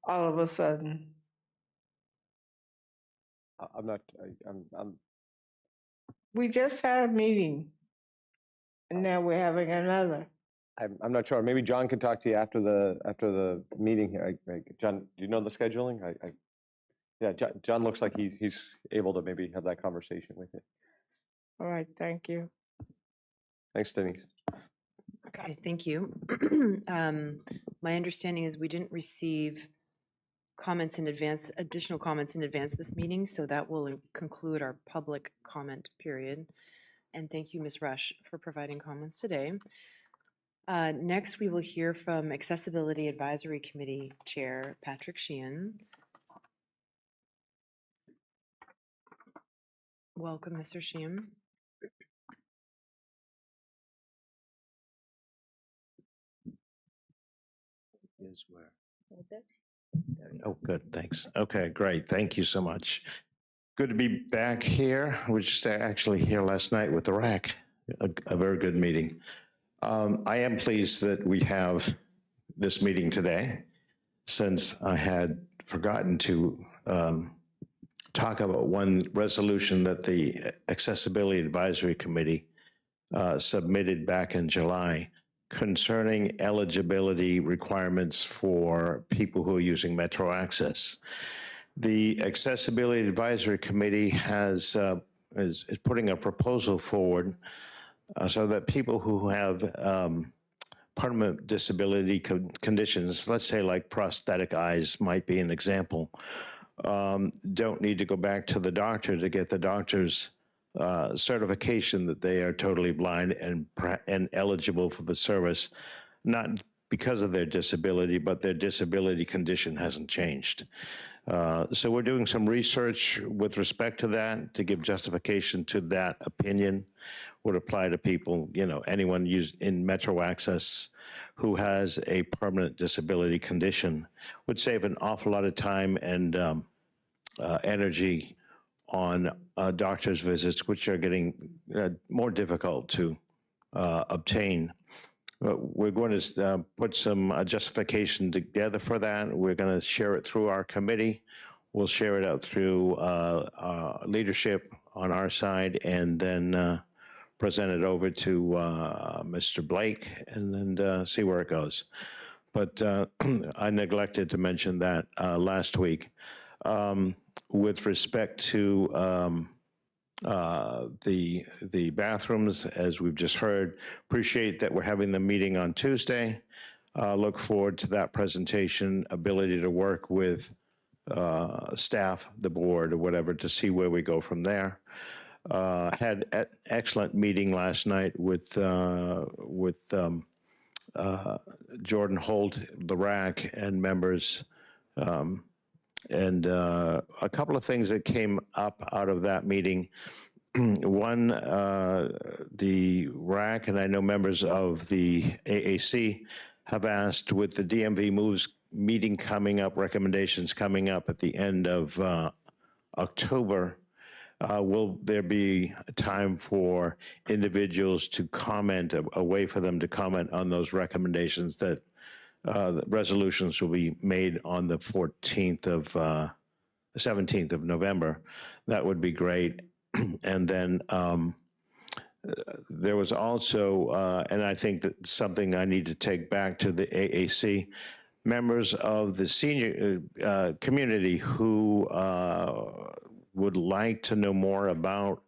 all of a sudden? We just had a meeting, and now we're having another. I'm not sure. Maybe John can talk to you after the meeting here. John, do you know the scheduling? Yeah, John looks like he's able to maybe have that conversation with you. All right, thank you. Thanks, Denise. Okay, thank you. My understanding is we didn't receive comments in advance, additional comments in advance of this meeting, so that will conclude our public comment period. And thank you, Ms. Rush, for providing comments today. Next, we will hear from Accessibility Advisory Committee Chair Patrick Sheehan. Welcome, Mr. Sheehan. Is where? Right there. Oh, good. Thanks. Okay, great. Thank you so much. Good to be back here. We were just actually here last night with the RAC a very good meeting. I am pleased that we have this meeting today, since I had forgotten to talk about one resolution that the Accessibility Advisory Committee submitted back in July concerning eligibility requirements for people who are using Metro Access. The Accessibility Advisory Committee is putting a proposal forward so that people who have permanent disability conditions, let's say like prosthetic eyes might be an example, don't need to go back to the doctor to get the doctor's certification that they are totally blind and eligible for the service, not because of their disability, but their disability condition hasn't changed. So we're doing some research with respect to that to give justification to that opinion. Would apply to people, anyone in Metro Access who has a permanent disability condition, would save an awful lot of time and energy on doctor's visits, which are getting more difficult to obtain. We're going to put some justification together for that. We're going to share it through our committee. We'll share it out through leadership on our side, and then present it over to Mr. Blake, and then see where it goes. But I neglected to mention that last week. With respect to the bathrooms, as we've just heard, appreciate that we're having the meeting on Tuesday. Look forward to that presentation, ability to work with staff, the board, or whatever, to see where we go from there. Had an excellent meeting last night with Jordan Holt, the RAC, and members. And a couple of things that came up out of that meeting. One, the RAC, and I know members of the AAC have asked, with the DMV Moves meeting coming up, recommendations coming up at the end of October, will there be a time for individuals to comment, a way for them to comment on those recommendations, that the resolutions will be made on the 17th of November? That would be great. And then there was also, and I think that something I need to take back to the AAC, members of the senior community who would like to know more about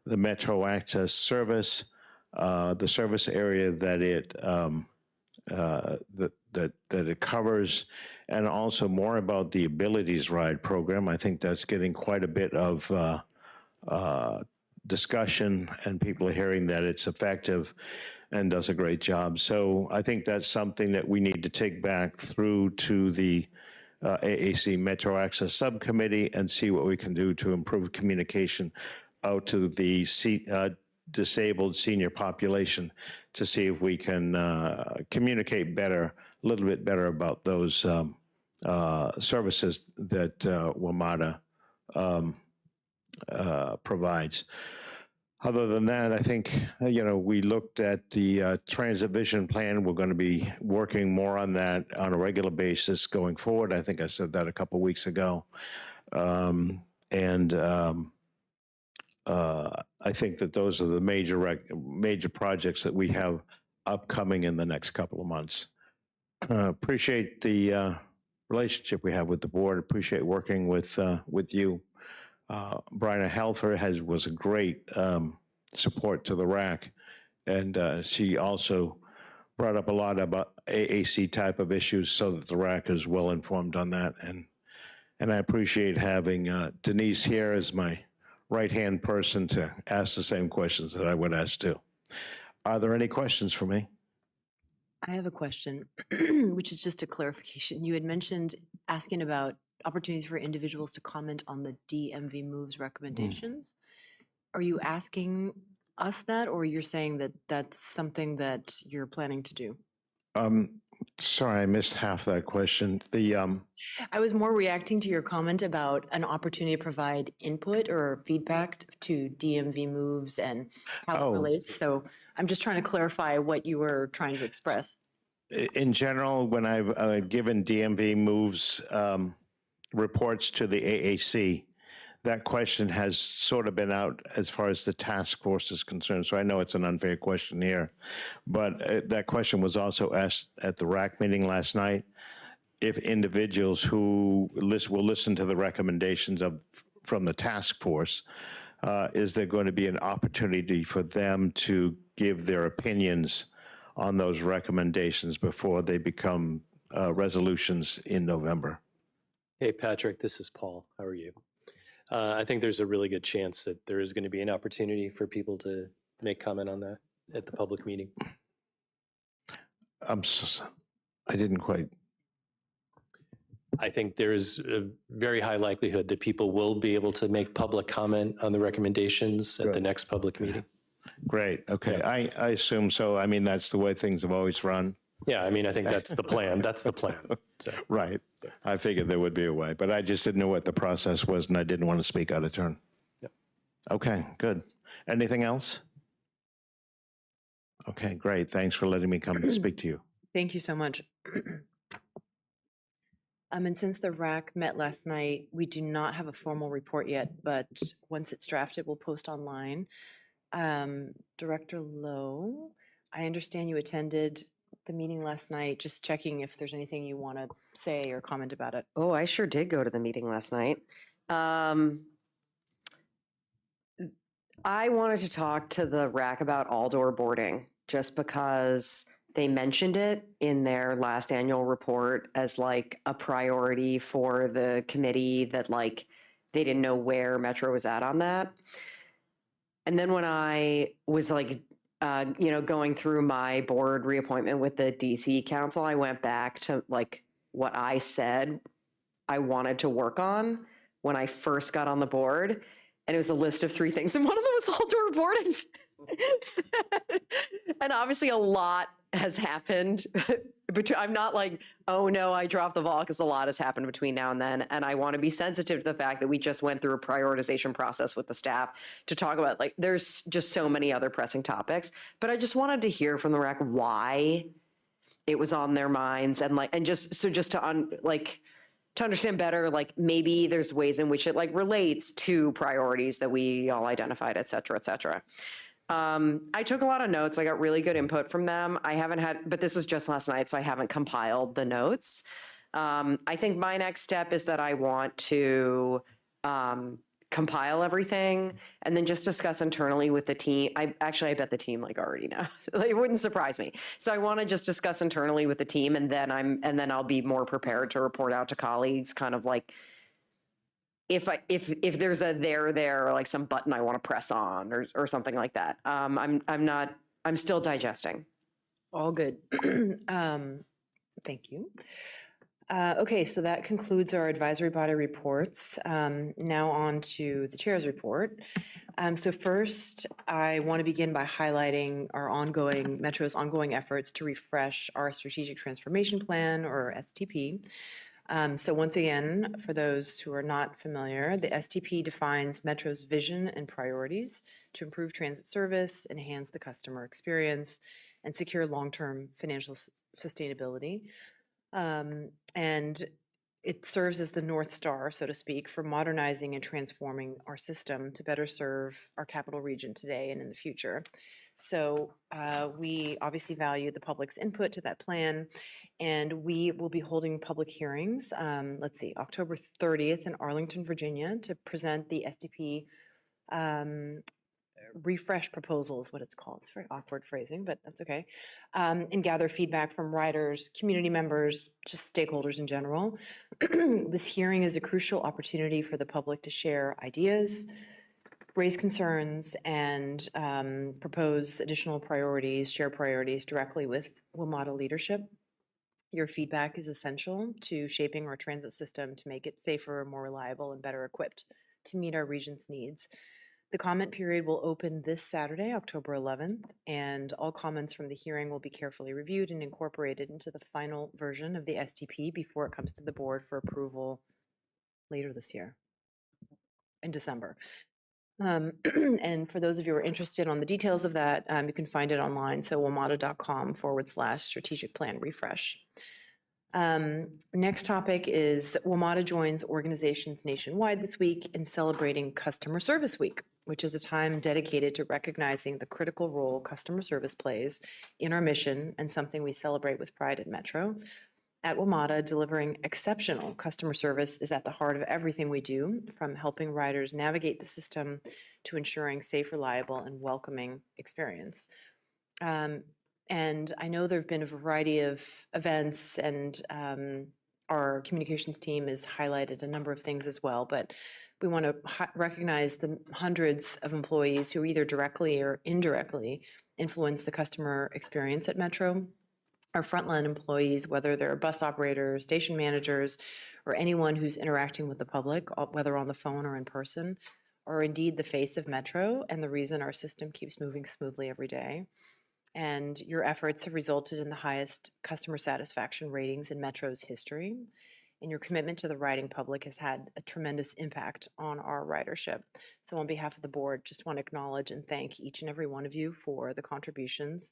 the Metro Access service, the service area that it covers, and also more about the Abilities Ride program. I think that's getting quite a bit of discussion, and people are hearing that it's effective and does a great job. So I think that's something that we need to take back through to the AAC Metro Access Subcommittee and see what we can do to improve communication out to the disabled senior population, to see if we can communicate better, a little bit better about those services that WMATA provides. Other than that, I think, we looked at the transit vision plan. We're going to be working more on that on a regular basis going forward. I think I said that a couple weeks ago. I think that those are the major projects that we have upcoming in the next couple of months. Appreciate the relationship we have with the board. Appreciate working with you. Bryna Halfer was a great support to the RAC, and she also brought up a lot about AAC type of issues, so that the RAC is well informed on that. And I appreciate having Denise here as my right-hand person to ask the same questions that I would ask too. Are there any questions for me? I have a question, which is just a clarification. You had mentioned asking about opportunities for individuals to comment on the DMV Moves recommendations. Are you asking us that, or you're saying that that's something that you're planning to do? Sorry, I missed half that question. I was more reacting to your comment about an opportunity to provide input or feedback to DMV moves and how it Oh. relates. So I'm just trying to clarify what you were trying to express. In general, when I've given DMV moves reports to the AAC, that question has sort of been out as far as the task force is concerned. So I know it's an unfair question here, but that question was also asked at the RAC meeting last night. If individuals who will listen to the recommendations from the task force, is there going to be an opportunity for them to give their opinions on those recommendations before they become resolutions in November? Hey, Patrick, this is Paul. How are you? I think there's a really good chance that there is going to be an opportunity for people to make comment on that at the public meeting. I didn't quite. I think there is a very high likelihood that people will be able to make public comment on the recommendations at the next public meeting. Great. Okay. I assume so. I mean, that's the way things have always run. Yeah, I mean, I think that's the plan. That's the plan. So. Right. I figured there would be a way, but I just didn't know what the process was, and I didn't want to speak out of turn. Yep. Okay, good. Anything else? Okay, great. Thanks for letting me come and speak to you. Thank you so much. And since the RAC met last night, we do not have a formal report yet, but once it's drafted, we'll post online. Director Lowe, I understand you attended the meeting last night, just checking if there's anything you want to say or comment about it. Oh, I sure did go to the meeting last night. I wanted to talk to the RAC about all-door boarding, just because they mentioned it in their last annual report as like a priority for the committee, that like they didn't know where Metro was at on that. And then when I was like, going through my board reappointment with the DC Council, I went back to like what I said I wanted to work on when I first got on the board. And it was a list of 3 things. And one of them was all-door boarding. And obviously a lot has happened. I'm not like, oh no, I dropped the ball, because a lot has happened between now and then. And I want to be sensitive to the fact that we just went through a prioritization process with the staff to talk about, like, there's just so many other pressing topics. But I just wanted to hear from the RAC why it was on their minds, and like, and just to understand better, like maybe there's ways in which it like relates to priorities that we all identified, et cetera, et cetera. I took a lot of notes. I got really good input from them. I haven't had, but this was just last night, so I haven't compiled the notes. I think my next step is that I want to compile everything and then just discuss internally with the team. I bet the team like already knows. It wouldn't surprise me. So I want to just discuss internally with the team, and then I'll be more prepared to report out to colleagues, kind of like if there's a there or like some button I want to press on or something like that. I'm still digesting. All good. Thank you. Okay, so that concludes our advisory body reports. Now on to the chair's report. So first, I want to begin by highlighting our Metro's ongoing efforts to refresh our Strategic Transformation Plan, or STP. So once again, for those who are not familiar, the STP defines Metro's vision and priorities to improve transit service, enhance the customer experience, and secure long-term financial sustainability. And it serves as the North Star, so to speak, for modernizing and transforming our system to better serve our capital region today and in the future. So we obviously value the public's input to that plan, and we will be holding public hearings, October 30th in Arlington, Virginia, to present the STP refresh proposal is what it's called. It's very awkward phrasing, but that's okay. And gather feedback from riders, community members, just stakeholders in general. This hearing is a crucial opportunity for the public to share ideas, raise concerns, and propose additional priorities, share priorities directly with WMATA leadership. Your feedback is essential to shaping our transit system to make it safer, more reliable, and better equipped to meet our region's needs. The comment period will open this Saturday, October 11th, and all comments from the hearing will be carefully reviewed and incorporated into the final version of the STP before it comes to the board for approval later this year, in December. And for those of you who are interested on the details of that, you can find it online, so wamata.com/strategic plan refresh. Next topic is WMATA joins organizations nationwide this week in celebrating Customer Service Week, which is a time dedicated to recognizing the critical role customer service plays in our mission and something we celebrate with pride at Metro. At WMATA, delivering exceptional customer service is at the heart of everything we do, from helping riders navigate the system to ensuring safe, reliable, and welcoming experience. And I know there have been a variety of events, and our communications team has highlighted a number of things as well, but we want to recognize the hundreds of employees who either directly or indirectly influence the customer experience at Metro. Our frontline employees, whether they're bus operators, station managers, or anyone who's interacting with the public, whether on the phone or in person, are indeed the face of Metro and the reason our system keeps moving smoothly every day. And your efforts have resulted in the highest customer satisfaction ratings in Metro's history. And your commitment to the riding public has had a tremendous impact on our ridership. So on behalf of the board, just want to acknowledge and thank each and every one of you for the contributions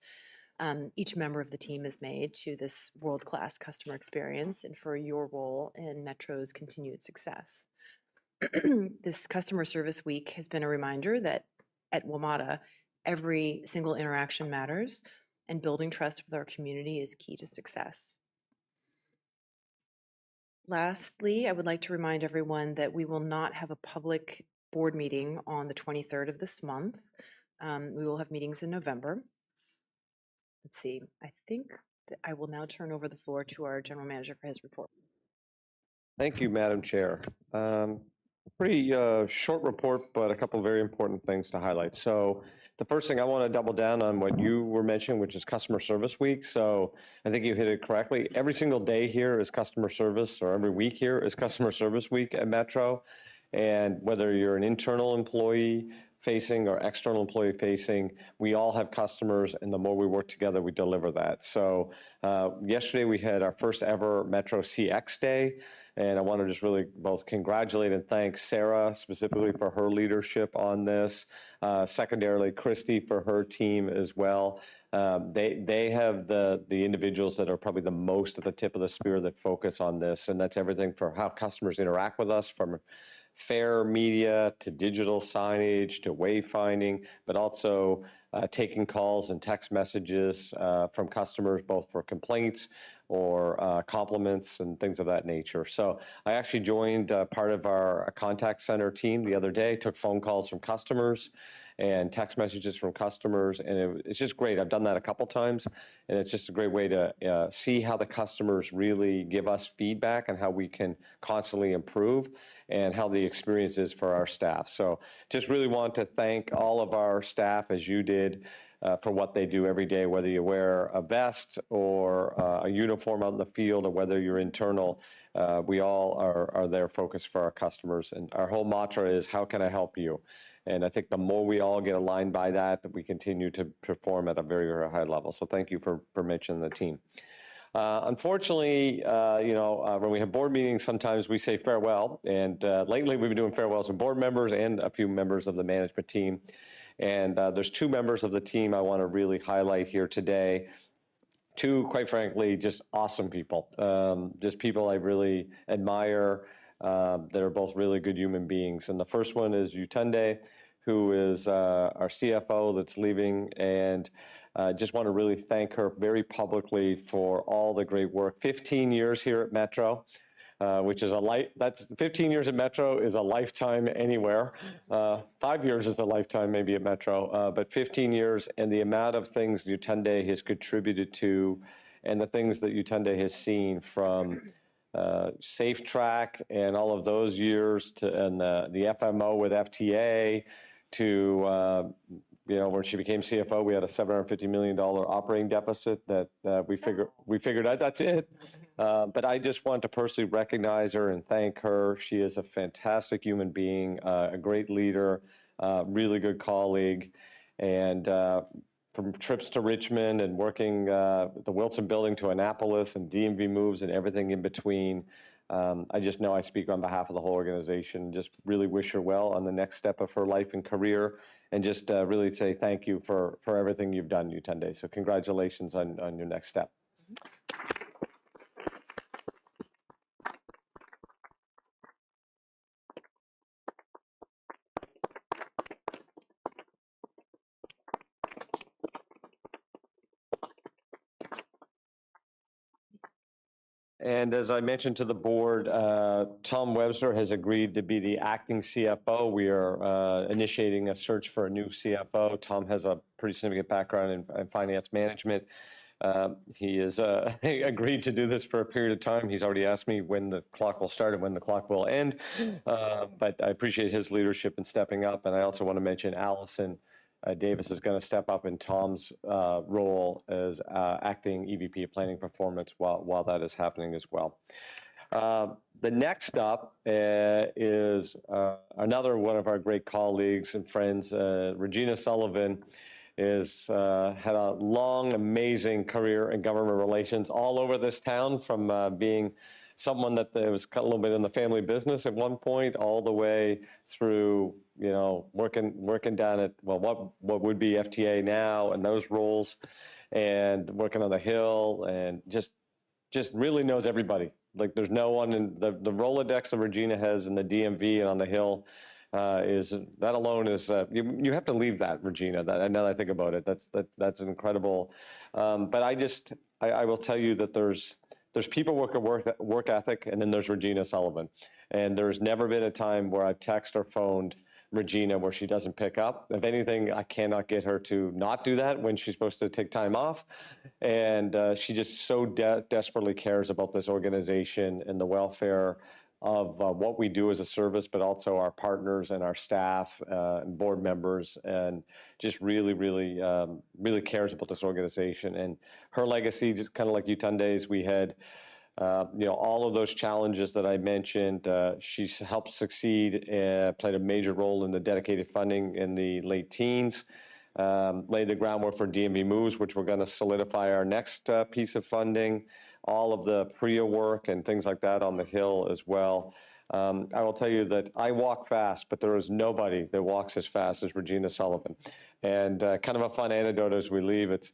each member of the team has made to this world-class customer experience and for your role in Metro's continued success. This Customer Service Week has been a reminder that at WMATA, every single interaction matters, and building trust with our community is key to success. Lastly, I would like to remind everyone that we will not have a public board meeting on the 23rd of this month. We will have meetings in November. Let's see, I think that I will now turn over the floor to our general manager for his report. Thank you, Madam Chair. Pretty short report, but a couple of very important things to highlight. So the first thing I want to double down on what you were mentioning, which is Customer Service Week. So I think you hit it correctly. Every single day here is customer service, or every week here is Customer Service Week at Metro. And whether you're an internal employee facing or external employee facing, we all have customers, and the more we work together, we deliver that. So yesterday we had our first ever Metro CX Day, and I want to just really both congratulate and thank Sarah specifically for her leadership on this, secondarily Christy for her team as well. They have the individuals that are probably the most at the tip of the spear that focus on this, and that's everything for how customers interact with us, from fare media to digital signage to wayfinding, but also taking calls and text messages from customers, both for complaints or compliments and things of that nature. So I actually joined part of our contact center team the other day, took phone calls from customers and text messages from customers, and it's just great. I've done that a couple times, and it's just a great way to see how the customers really give us feedback and how we can constantly improve and how the experience is for our staff. So just really want to thank all of our staff, as you did, for what they do every day, whether you wear a vest or a uniform out in the field or whether you're internal. We all are there focused for our customers. And our whole mantra is, how can I help you? And I think the more we all get aligned by that, we continue to perform at a very, very high level. So thank you for mentioning the team. Unfortunately, when we have board meetings, sometimes we say farewell. And lately we've been doing farewells of board members and a few members of the management team. And there's two members of the team I want to really highlight here today. Two, quite frankly, just awesome people. Just people I really admire that are both really good human beings. And the first one is Yutunde, who is our CFO that's leaving. And I just want to really thank her very publicly for all the great work. 15 years here at Metro. Which is that's 15 years at Metro is a lifetime anywhere. 5 years is a lifetime maybe at Metro, but 15 years, and the amount of things Yutunde has contributed to and the things that Yutunde has seen from Safe Track and all of those years to and the FMO with FTA to when she became CFO, we had a $750 million operating deficit that we figured out that's it. But I just want to personally recognize her and thank her. She is a fantastic human being, a great leader, really good colleague. And from trips to Richmond and working the Wilson Building to Annapolis and DMV moves and everything in between, I just know I speak on behalf of the whole organization. Just really wish her well on the next step of her life and career, and just really say thank you for everything you've done, Utunde. So congratulations on your next step. And as I mentioned to the board, Tom Webster has agreed to be the acting CFO. We are initiating a search for a new CFO. Tom has a pretty significant background in finance management. He has agreed to do this for a period of time. He's already asked me when the clock will start and when the clock will end. But I appreciate his leadership in stepping up. And I also want to mention Allison Davis is going to step up in Tom's role as acting EVP of Planning Performance while that is happening as well. The next up is another one of our great colleagues and friends, Regina Sullivan. Had a long, amazing career in government relations all over this town, from being someone that was a little bit in the family business at one point, all the way through, working down at, well, what would be FTA now, and those roles, and working on the Hill, and just really knows everybody. Like, there's no one in the Rolodex that Regina has in the DMV and on the Hill. That alone is you have to leave that, Regina. That, now that I think about it, that's incredible. But I will tell you that there's people work ethic, and then there's Regina Sullivan. And there's never been a time where I've texted or phoned Regina where she doesn't pick up. If anything, I cannot get her to not do that when she's supposed to take time off. And she just so desperately cares about this organization and the welfare of what we do as a service, but also our partners and our staff and board members, and just really, really, really cares about this organization. And her legacy, just kind of like Utunde's, we had, all of those challenges that I mentioned. She's helped succeed, played a major role in the dedicated funding in the late teens, laid the groundwork for DMV moves, which we're going to solidify our next piece of funding. All of the PRIA work and things like that on the Hill as well. I will tell you that I walk fast, but there is nobody that walks as fast as Regina Sullivan. And kind of a fun anecdote as we leave, it's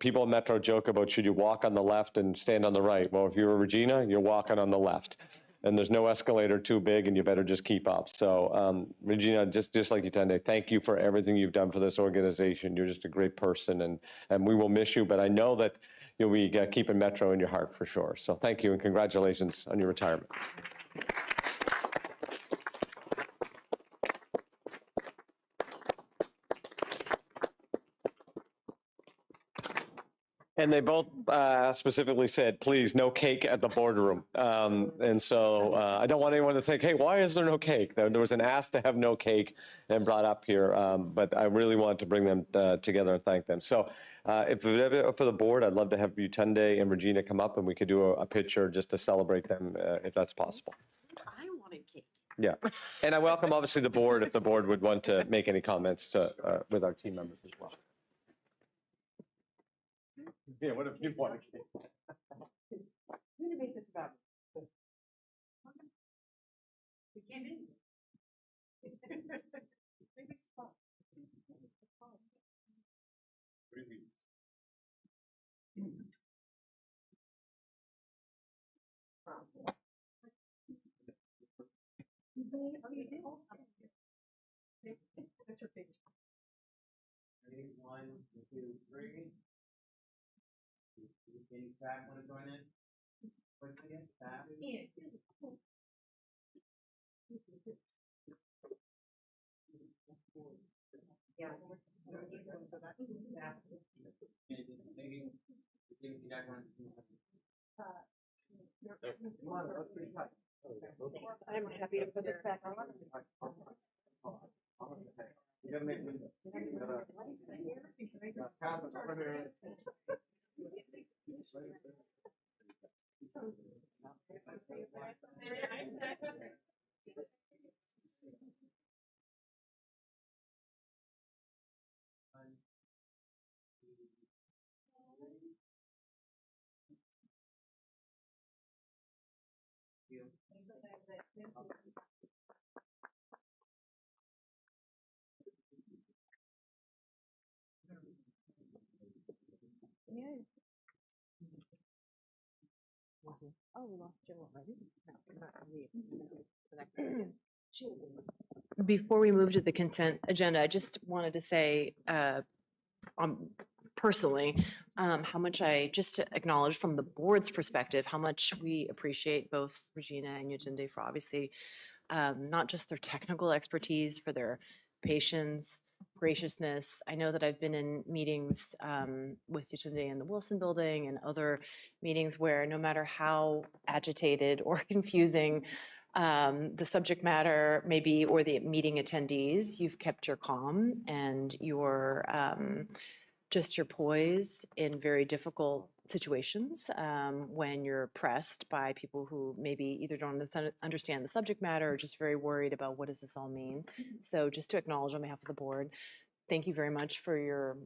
people in Metro joke about, should you walk on the left and stand on the right? Well, if you're Regina, you're walking on the left. And there's no escalator too big, and you better just keep up. So Regina, just like Utunde, thank you for everything you've done for this organization. You're just a great person, and we will miss you, but I know that you'll be keeping Metro in your heart for sure. So thank you, and congratulations on your retirement. And they both specifically said, please, no cake at the boardroom. And so I don't want anyone to think, hey, why is there no cake? There was an ask to have no cake and brought up here, but I really wanted to bring them together and thank them. So if for the board, I'd love to have Utunde and Regina come up, and we could do a picture just to celebrate them, if that's possible. I wanted cake. Yeah, and I welcome, obviously, the board, if the board would want to make any comments with our team members as well. Yeah, what if you want a cake? I'm going to make this about. We came in. Maybe spot. 3 weeks. Oh, you did? That's your picture. Ready? 1, 2, 3. Can you back want to join in? Quickly, back. Yeah. Yeah. I'm happy to put this back on. You gotta make Oh, we lost Jill already? No. Before we move to the consent agenda, I just wanted to say, personally, how much just to acknowledge from the board's perspective, how much we appreciate both Regina and Yatunde for obviously not just their technical expertise, for their patience, graciousness. I know that I've been in meetings with Yatunde in the Wilson Building and other meetings where no matter how agitated or confusing the subject matter maybe or the meeting attendees, you've kept your calm and your just your poise in very difficult situations when you're pressed by people who maybe either don't understand the subject matter or just very worried about what does this all mean. So just to acknowledge on behalf of the board, thank you very much for your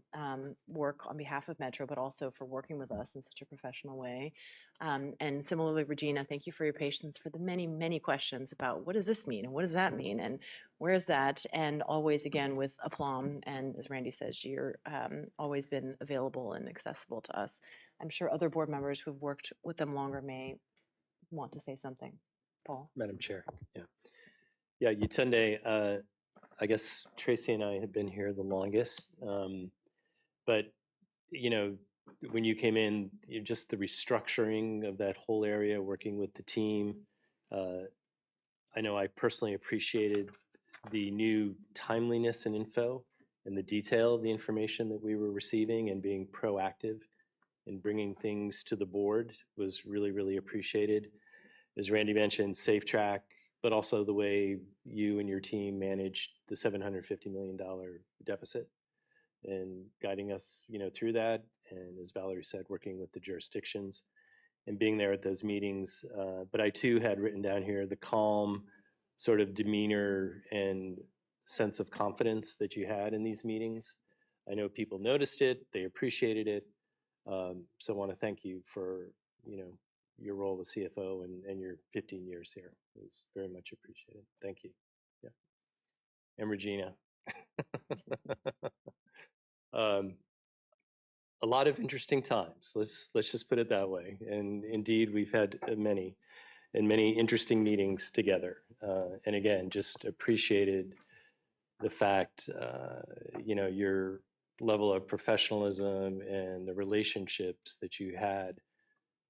work on behalf of Metro, but also for working with us in such a professional way. And similarly, Regina, thank you for your patience for the many, many questions about what does this mean and what does that mean and where is that? And always, again, with aplomb. And as Randy says, you're always been available and accessible to us. I'm sure other board members who've worked with them longer may want to say something. Paul? Madam Chair, yeah. Yeah, Yatunde, I guess Tracy and I have been here the longest, but you know, when you came in, just the restructuring of that whole area, working with the team, I know I personally appreciated the new timeliness and info and the detail of the information that we were receiving, and being proactive in bringing things to the board was really, really appreciated. As Randy mentioned, Safe Track, but also the way you and your team managed the $750 million deficit and guiding us, you know, through that. And as Valerie said, working with the jurisdictions and being there at those meetings. But I too had written down here the calm sort of demeanor and sense of confidence that you had in these meetings. I know people noticed it, they appreciated it. So I want to thank you for, you know, your role as CFO and your 15 years here. It was very much appreciated. Thank you. Yeah. And Regina. A lot of interesting times. Let's just put it that way. And indeed, we've had many interesting meetings together. And again, just appreciated the fact, you know, your level of professionalism and the relationships that you had,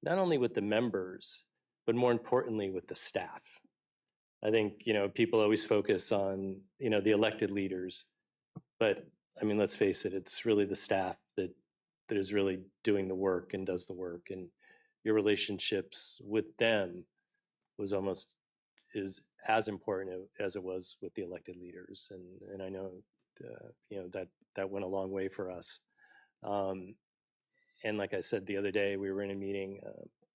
not only with the members, but more importantly with the staff. I think, you know, people always focus on, you know, the elected leaders, but I mean, let's face it, it's really the staff that is really doing the work and does the work. And your relationships with them was almost as important as it was with the elected leaders. And I know, you know, that went a long way for us. And like I said the other day, we were in a meeting,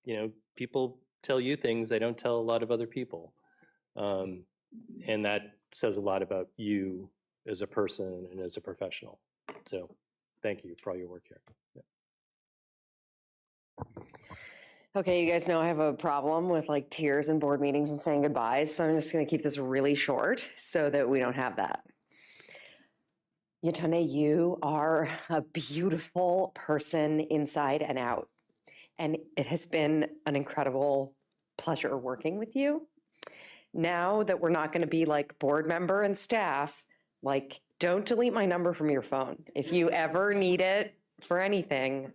you know, people tell you things they don't tell a lot of other people. And that says a lot about you as a person and as a professional. So thank you for all your work here. Yeah. Okay, you guys know I have a problem with like tears in board meetings and saying goodbyes, so I'm just going to keep this really short so that we don't have that. Yatunde, you are a beautiful person inside and out, and it has been an incredible pleasure working with you. Now that we're not going to be like board member and staff, like don't delete my number from your phone. If you ever need it for anything,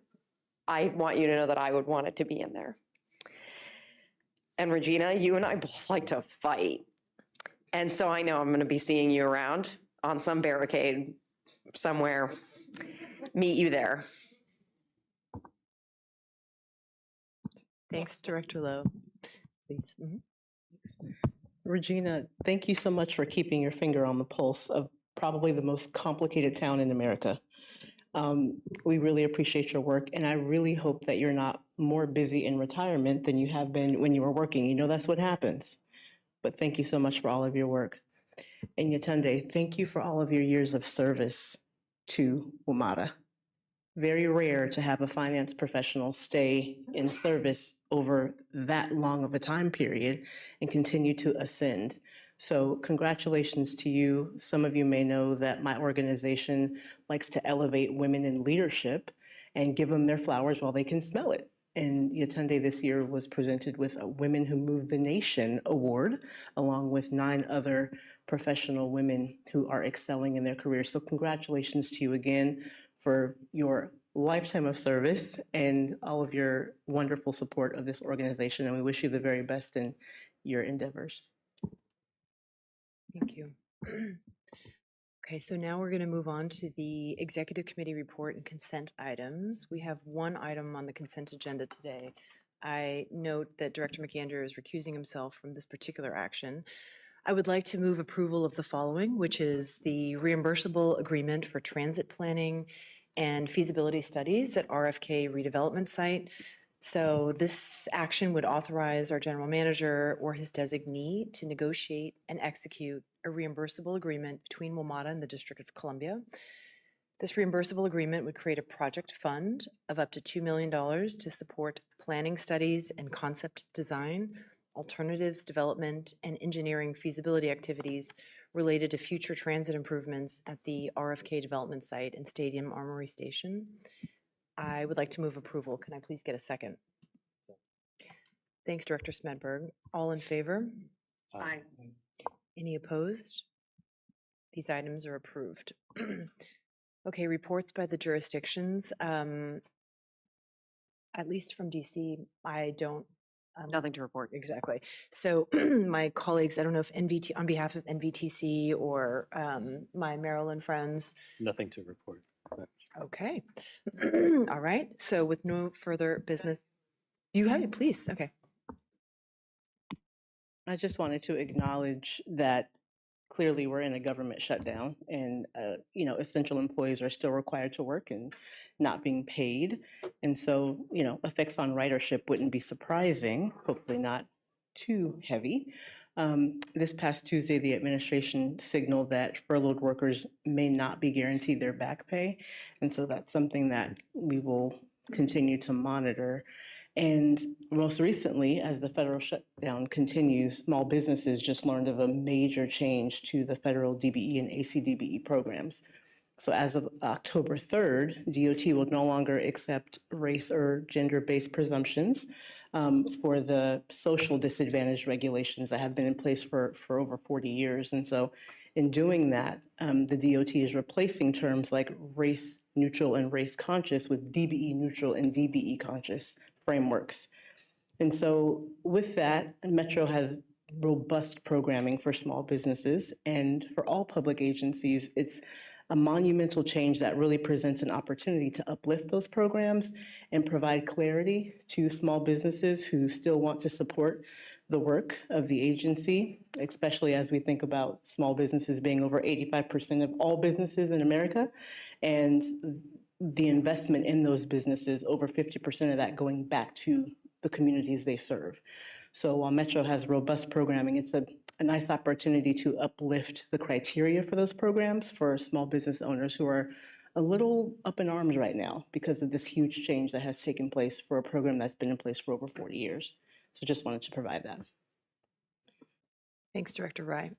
I want you to know that I would want it to be in there. And Regina, you and I both like to fight. And so I know I'm going to be seeing you around on some barricade somewhere. Meet you there. Thanks, Director Lowe. Please. Regina, thank you so much for keeping your finger on the pulse of probably the most complicated town in America. We really appreciate your work, and I really hope that you're not more busy in retirement than you have been when you were working. You know, that's what happens. But thank you so much for all of your work. And Yatunde, thank you for all of your years of service to WMATA. very rare to have a finance professional stay in service over that long of a time period and continue to ascend. So congratulations to you. Some of you may know that my organization likes to elevate women in leadership and give them their flowers while they can smell it. And Yetunde this year was presented with a Women Who Move the Nation award, along with 9 other professional women who are excelling in their careers. So congratulations to you again for your lifetime of service and all of your wonderful support of this organization. And we wish you the very best in your endeavors. Thank you. Okay, so now we're going to move on to the executive committee report and consent items. We have one item on the consent agenda today. I note that Director McAndrew is recusing himself from this particular action. I would like to move approval of the following, which is the reimbursable agreement for transit planning and feasibility studies at RFK redevelopment site. So this action would authorize our general manager or his designee to negotiate and execute a reimbursable agreement between WMATA and the District of Columbia. This reimbursable agreement would create a project fund of up to $2 million to support planning studies and concept design, alternatives development, and engineering feasibility activities related to future transit improvements at the RFK development site and Stadium Armory Station. I would like to move approval. Can I please get a second? Thanks, Director Smedberg. All in favor? Aye. Any opposed? These items are approved. Okay, reports by the jurisdictions. At least from DC, I don't. Nothing to report. Exactly. So my colleagues, I don't know if NVT, on behalf of NVTC or my Maryland friends. Nothing to report. Okay. All right. So with no further business, you have it, please. Okay. I just wanted to acknowledge that clearly we're in a government shutdown and, essential employees are still required to work and not being paid. And so, effects on ridership wouldn't be surprising, hopefully not too heavy. This past Tuesday, the administration signaled that furloughed workers may not be guaranteed their back pay. And so that's something that we will continue to monitor. And most recently, as the federal shutdown continues, small businesses just learned of a major change to the federal DBE and ACDBE programs. So as of October 3rd, DOT will no longer accept race or gender-based presumptions for the social disadvantage regulations that have been in place for over 40 years. And so in doing that, the DOT is replacing terms like race neutral and race conscious with DBE neutral and DBE conscious frameworks. And so with that, Metro has robust programming for small businesses, and for all public agencies, it's a monumental change that really presents an opportunity to uplift those programs and provide clarity to small businesses who still want to support the work of the agency, especially as we think about small businesses being over 85% of all businesses in America, and the investment in those businesses, over 50% of that going back to the communities they serve. So while Metro has robust programming, it's a nice opportunity to uplift the criteria for those programs for small business owners who are a little up in arms right now because of this huge change that has taken place for a program that's been in place for over 40 years. So just wanted to provide that. Thanks, Director Rye.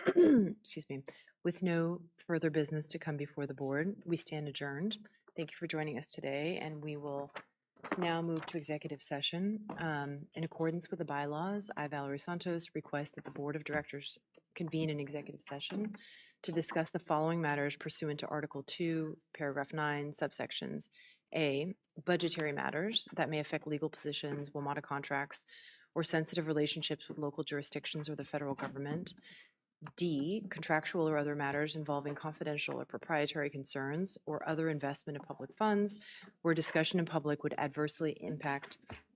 Excuse me. With no further business to come before the board, we stand adjourned. Thank you for joining us today, and we will now move to executive session. In accordance with the bylaws, I, Valerie Santos, request that the Board of Directors convene an executive session to discuss the following matters pursuant to Article 2, Paragraph 9, subsections A, budgetary matters that may affect legal positions, WMATA contracts, or sensitive relationships with local jurisdictions or the federal government. D, contractual or other matters involving confidential or proprietary concerns or other investment of public funds where discussion in public would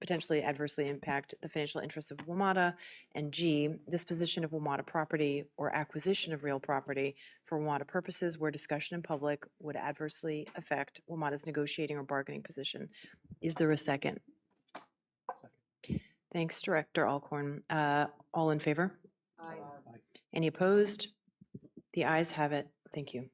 potentially adversely impact the financial interests of WMATA. And G, disposition of WMATA property or acquisition of real property for WMATA purposes where discussion in public would adversely affect WMATA's negotiating or bargaining position. Is there a second? Second. Thanks, Director Alcorn. All in favor? Aye. Any opposed? The ayes have it. Thank you.